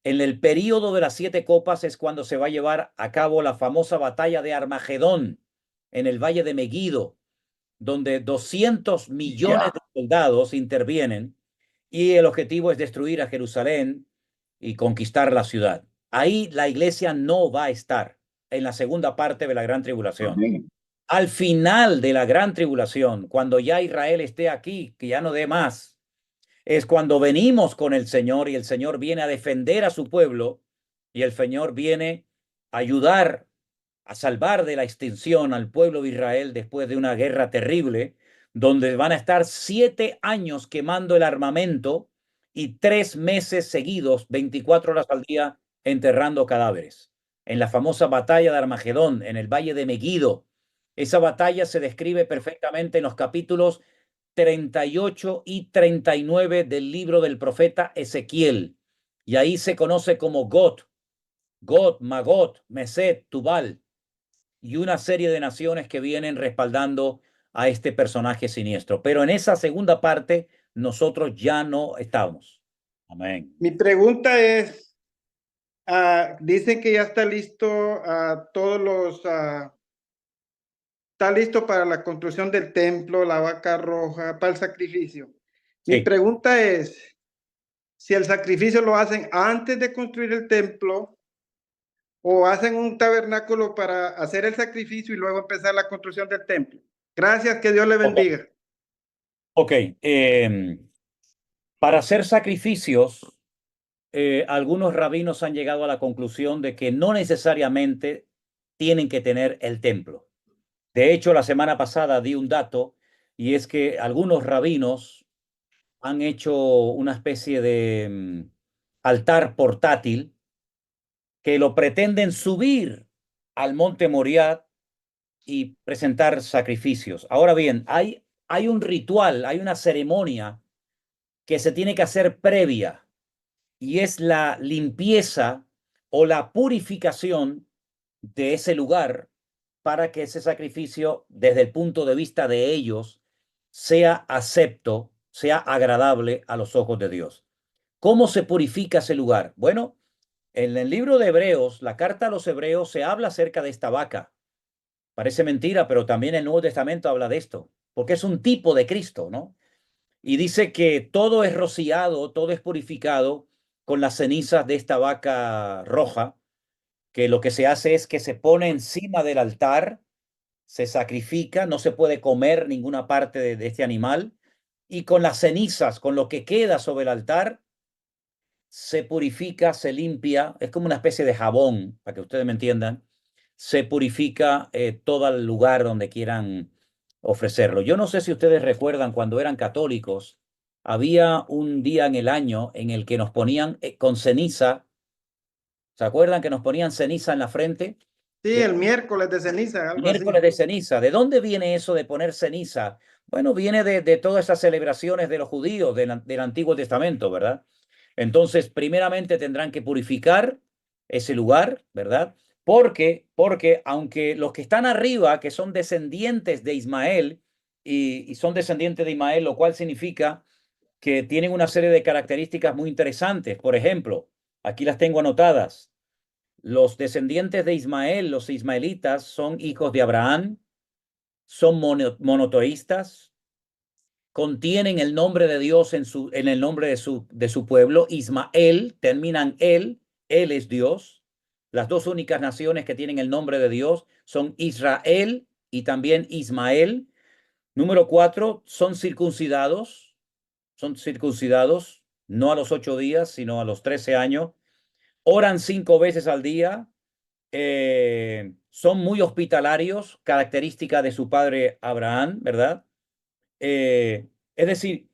En el período de las 7 copas es cuando se va a llevar a cabo la famosa batalla de Armagedón, en el valle de Meguido, donde 200 millones de soldados intervienen y el objetivo es destruir a Jerusalén y conquistar la ciudad. Ahí la iglesia no va a estar en la segunda parte de la gran tribulación. Amén. Al final de la gran tribulación, cuando ya Israel esté aquí, que ya no dé más, es cuando venimos con el Señor y el Señor viene a defender a su pueblo y el Señor viene a ayudar a salvar de la extinción al pueblo de Israel después de una guerra terrible, donde van a estar 7 años quemando el armamento y 3 meses seguidos, 24 horas al día, enterrando cadáveres. En la famosa batalla de Armagedón, en el valle de Meguido, Esa batalla se describe perfectamente en los capítulos 38 y 39 del libro del profeta Ezequiel. Y ahí se conoce como Gog, Magot, Meset, Tubal, y una serie de naciones que vienen respaldando a este personaje siniestro. Pero en esa segunda parte nosotros ya no estamos. Amén. Mi pregunta es, dicen que ya está listo todos los... está listo para la construcción del templo, la vaca roja, para el sacrificio. Mi Sí. pregunta es, si el sacrificio lo hacen antes de construir el templo o hacen un tabernáculo para hacer el sacrificio y luego empezar la construcción del templo. Gracias, que Dios le bendiga. Ok, para hacer sacrificios, algunos rabinos han llegado a la conclusión de que no necesariamente tienen que tener el templo. De hecho, la semana pasada di un dato, y es que algunos rabinos han hecho una especie de altar portátil que lo pretenden subir al monte Moriah y presentar sacrificios. Ahora bien, hay un ritual, hay una ceremonia que se tiene que hacer previa, y es la limpieza o la purificación de ese lugar para que ese sacrificio, desde el punto de vista de ellos, sea acepto, sea agradable a los ojos de Dios. ¿Cómo se purifica ese lugar? Bueno, en el libro de Hebreos, la carta a los Hebreos, se habla acerca de esta vaca. Parece mentira, pero también el Nuevo Testamento habla de esto, porque es un tipo de Cristo, ¿no? Y dice que todo es rociado, todo es purificado con las cenizas de esta vaca roja, que lo que se hace es que se pone encima del altar, se sacrifica, no se puede comer ninguna parte de este animal, y con las cenizas, con lo que queda sobre el altar, se purifica, se limpia, es como una especie de jabón, para que ustedes me entiendan, se purifica todo el lugar donde quieran ofrecerlo. Yo no sé si ustedes recuerdan cuando eran católicos, había un día en el año en el que nos ponían con ceniza. ¿Se acuerdan que nos ponían ceniza en la frente? Sí, el miércoles de ceniza, algo Miércoles así. de ceniza. ¿De dónde viene eso de poner ceniza? Bueno, viene de todas esas celebraciones de los judíos del Antiguo Testamento, ¿verdad? Entonces, primeramente tendrán que purificar ese lugar, ¿verdad? Porque aunque los que están arriba, que son descendientes de Ismael, y son descendientes de Ismael, lo cual significa que tienen una serie de características muy interesantes. Por ejemplo, aquí las tengo anotadas. Los descendientes de Ismael, los ismaelitas, son hijos de Abraham, son monoteístas, contienen el nombre de Dios en el nombre de su pueblo. Ismael, terminan él es Dios. Las dos únicas naciones que tienen el nombre de Dios son Israel y también Ismael. Número 4, son circuncidados, no a los 8 días, sino a los 13 años. Oran 5 veces al día. Son muy hospitalarios, característica de su padre Abraham, ¿verdad? Es decir,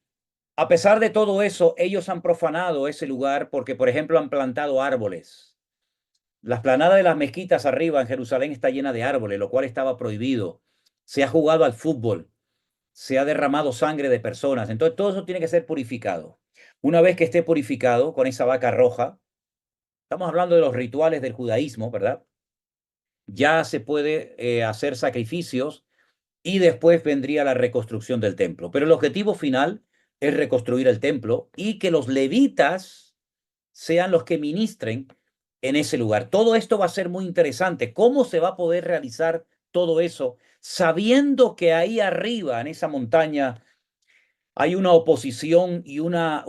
a pesar de todo eso, ellos han profanado ese lugar porque, por ejemplo, han plantado árboles. La explanada de las mezquitas arriba en Jerusalén está llena de árboles, lo cual estaba prohibido. Se ha jugado al fútbol, se ha derramado sangre de personas. Entonces, todo eso tiene que ser purificado. Una vez que esté purificado con esa vaca roja, estamos hablando de los rituales del judaísmo, ¿verdad? Ya se puede hacer sacrificios y después vendría la reconstrucción del templo. Pero el objetivo final es reconstruir el templo y que los levitas sean los que ministren en ese lugar. Todo esto va a ser muy interesante. ¿Cómo se va a poder realizar todo eso sabiendo que ahí arriba, en esa montaña, hay una oposición y una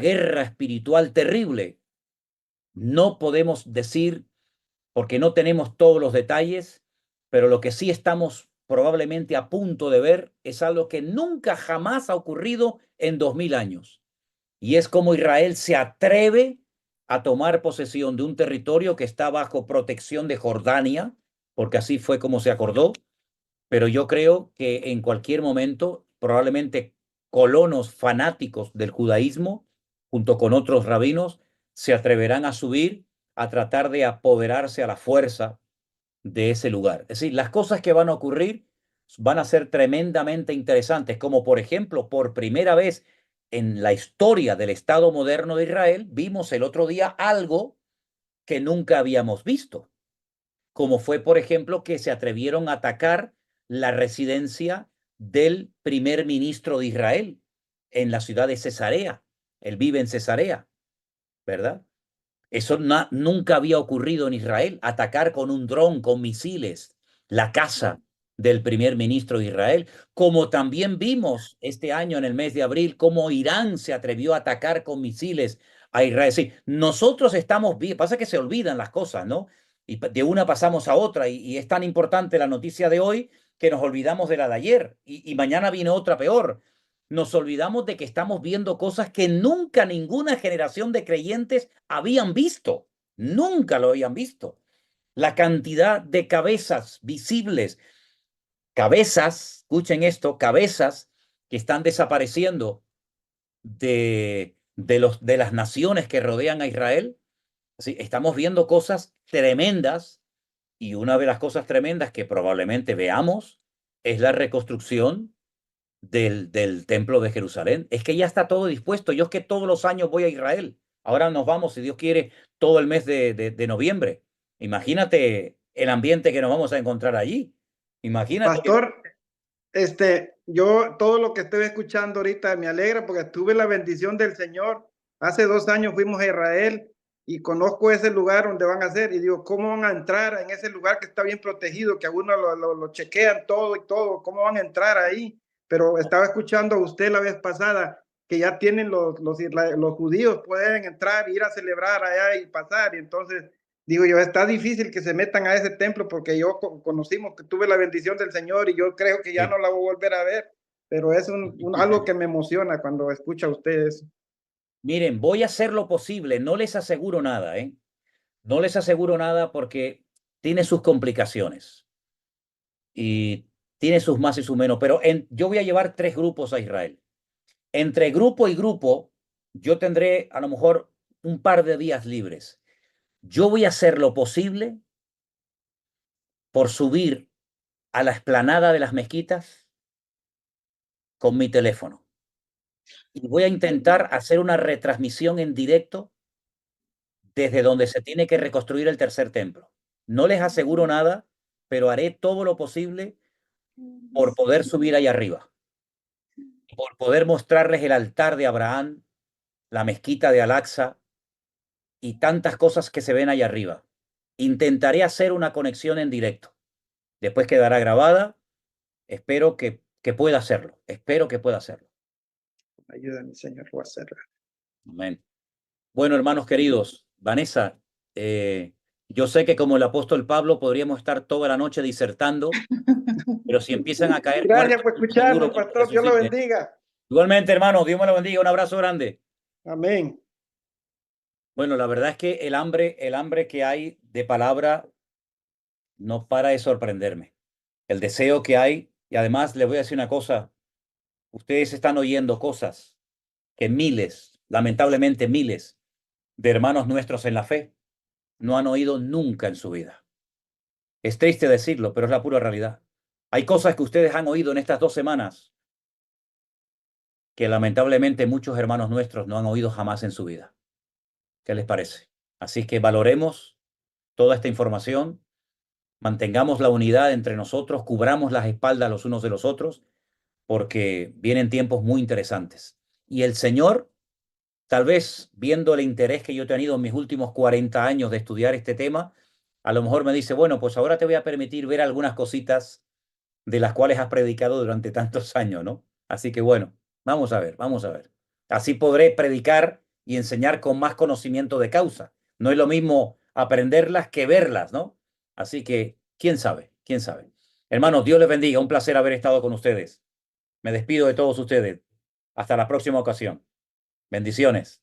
guerra espiritual terrible? No podemos decir, porque no tenemos todos los detalles, pero lo que sí estamos probablemente a punto de ver es algo que nunca jamás ha ocurrido en 2000 años. Y es como Israel se atreve a tomar posesión de un territorio que está bajo protección de Jordania, porque así fue como se acordó. Pero yo creo que en cualquier momento, probablemente colonos fanáticos del judaísmo, junto con otros rabinos, se atreverán a subir a tratar de apoderarse a la fuerza de ese lugar. Es decir, las cosas que van a ocurrir van a ser tremendamente interesantes, como por ejemplo, por primera vez en la historia del Estado moderno de Israel, vimos el otro día algo que nunca habíamos visto, como fue, por ejemplo, que se atrevieron a atacar la residencia del primer ministro de Israel en la ciudad de Cesarea. Él vive en Cesarea, ¿verdad? Eso nunca había ocurrido en Israel, atacar con un dron, con misiles, la casa del primer ministro de Israel, como también vimos este año en el mes de abril, cómo Irán se atrevió a atacar con misiles a Israel. Sí, nosotros estamos bien, pasa que se olvidan las cosas, ¿no? Y de una pasamos a otra, y es tan importante la noticia de hoy que nos olvidamos de la de ayer, y mañana viene otra peor. Nos olvidamos de que estamos viendo cosas que nunca ninguna generación de creyentes habían visto. Nunca lo habían visto. La cantidad de cabezas visibles, cabezas, escuchen esto, cabezas que están desapareciendo de las naciones que rodean a Israel. Sí, estamos viendo cosas tremendas, y una de las cosas tremendas que probablemente veamos es la reconstrucción del templo de Jerusalén. Es que ya está todo dispuesto. Yo es que todos los años voy a Israel. Ahora nos vamos, si Dios quiere, todo el mes de noviembre. Imagínate el ambiente que nos vamos a encontrar allí. Imagínate. Pastor, yo todo lo que estoy escuchando ahorita me alegra porque tuve la bendición del Señor. Hace 2 años fuimos a Israel y conozco ese lugar donde van a hacer, y digo, ¿cómo van a entrar en ese lugar que está bien protegido, que a uno lo chequean todo y todo? ¿Cómo van a entrar ahí? Pero estaba escuchando a usted la vez pasada que ya tienen los judíos, pueden entrar, ir a celebrar allá y pasar, y entonces digo yo, está difícil que se metan a ese templo porque yo conocimos que tuve la bendición del Señor y yo creo que ya no la voy a volver a ver, pero es algo que me emociona cuando escucha usted eso. Miren, voy a hacer lo posible. No les aseguro nada, ¿eh? No les aseguro nada porque tiene sus complicaciones y tiene sus más y sus menos, pero yo voy a llevar 3 grupos a Israel. Entre grupo y grupo, yo tendré a lo mejor un par de días libres. Yo voy a hacer lo posible por subir a la explanada de las mezquitas con mi teléfono. Y voy a intentar hacer una retransmisión en directo desde donde se tiene que reconstruir el tercer templo. No les aseguro nada, pero haré todo lo posible por poder subir ahí arriba, por poder mostrarles el altar de Abraham, la mezquita de Al-Aqsa y tantas cosas que se ven ahí arriba. Intentaré hacer una conexión en directo. Después quedará grabada. Espero que pueda hacerlo. Espero que pueda hacerlo. Ayúdame, Señor, voy a hacerlo. Amén. Bueno, hermanos queridos, Vanessa, yo sé que como el apóstol Pablo podríamos estar toda la noche disertando, pero si empiezan a caer Gracias muertos, por escucharnos, pastor. Dios lo bendiga. Igualmente, hermano, Dios me lo bendiga. Un abrazo grande. Amén. Bueno, la verdad es que el hambre que hay de palabra no para de sorprenderme. El deseo que hay, y además les voy a decir una cosa, ustedes están oyendo cosas que miles, lamentablemente miles, de hermanos nuestros en la fe no han oído nunca en su vida. Es triste decirlo, pero es la pura realidad. Hay cosas que ustedes han oído en estas 2 semanas que lamentablemente muchos hermanos nuestros no han oído jamás en su vida. ¿Qué les parece? Así que valoremos toda esta información, mantengamos la unidad entre nosotros, cubramos las espaldas los unos de los otros, porque vienen tiempos muy interesantes. Y el Señor, tal vez viendo el interés que yo he tenido en mis últimos 40 años de estudiar este tema, a lo mejor me dice, bueno, pues ahora te voy a permitir ver algunas cositas de las cuales has predicado durante tantos años, ¿no? Así que bueno, vamos a ver, vamos a ver. Así podré predicar y enseñar con más conocimiento de causa. No es lo mismo aprenderlas que verlas, ¿no? Así que, quién sabe, quién sabe. Hermanos, Dios les bendiga. Un placer haber estado con ustedes. Me despido de todos ustedes. Hasta la próxima ocasión. Bendiciones.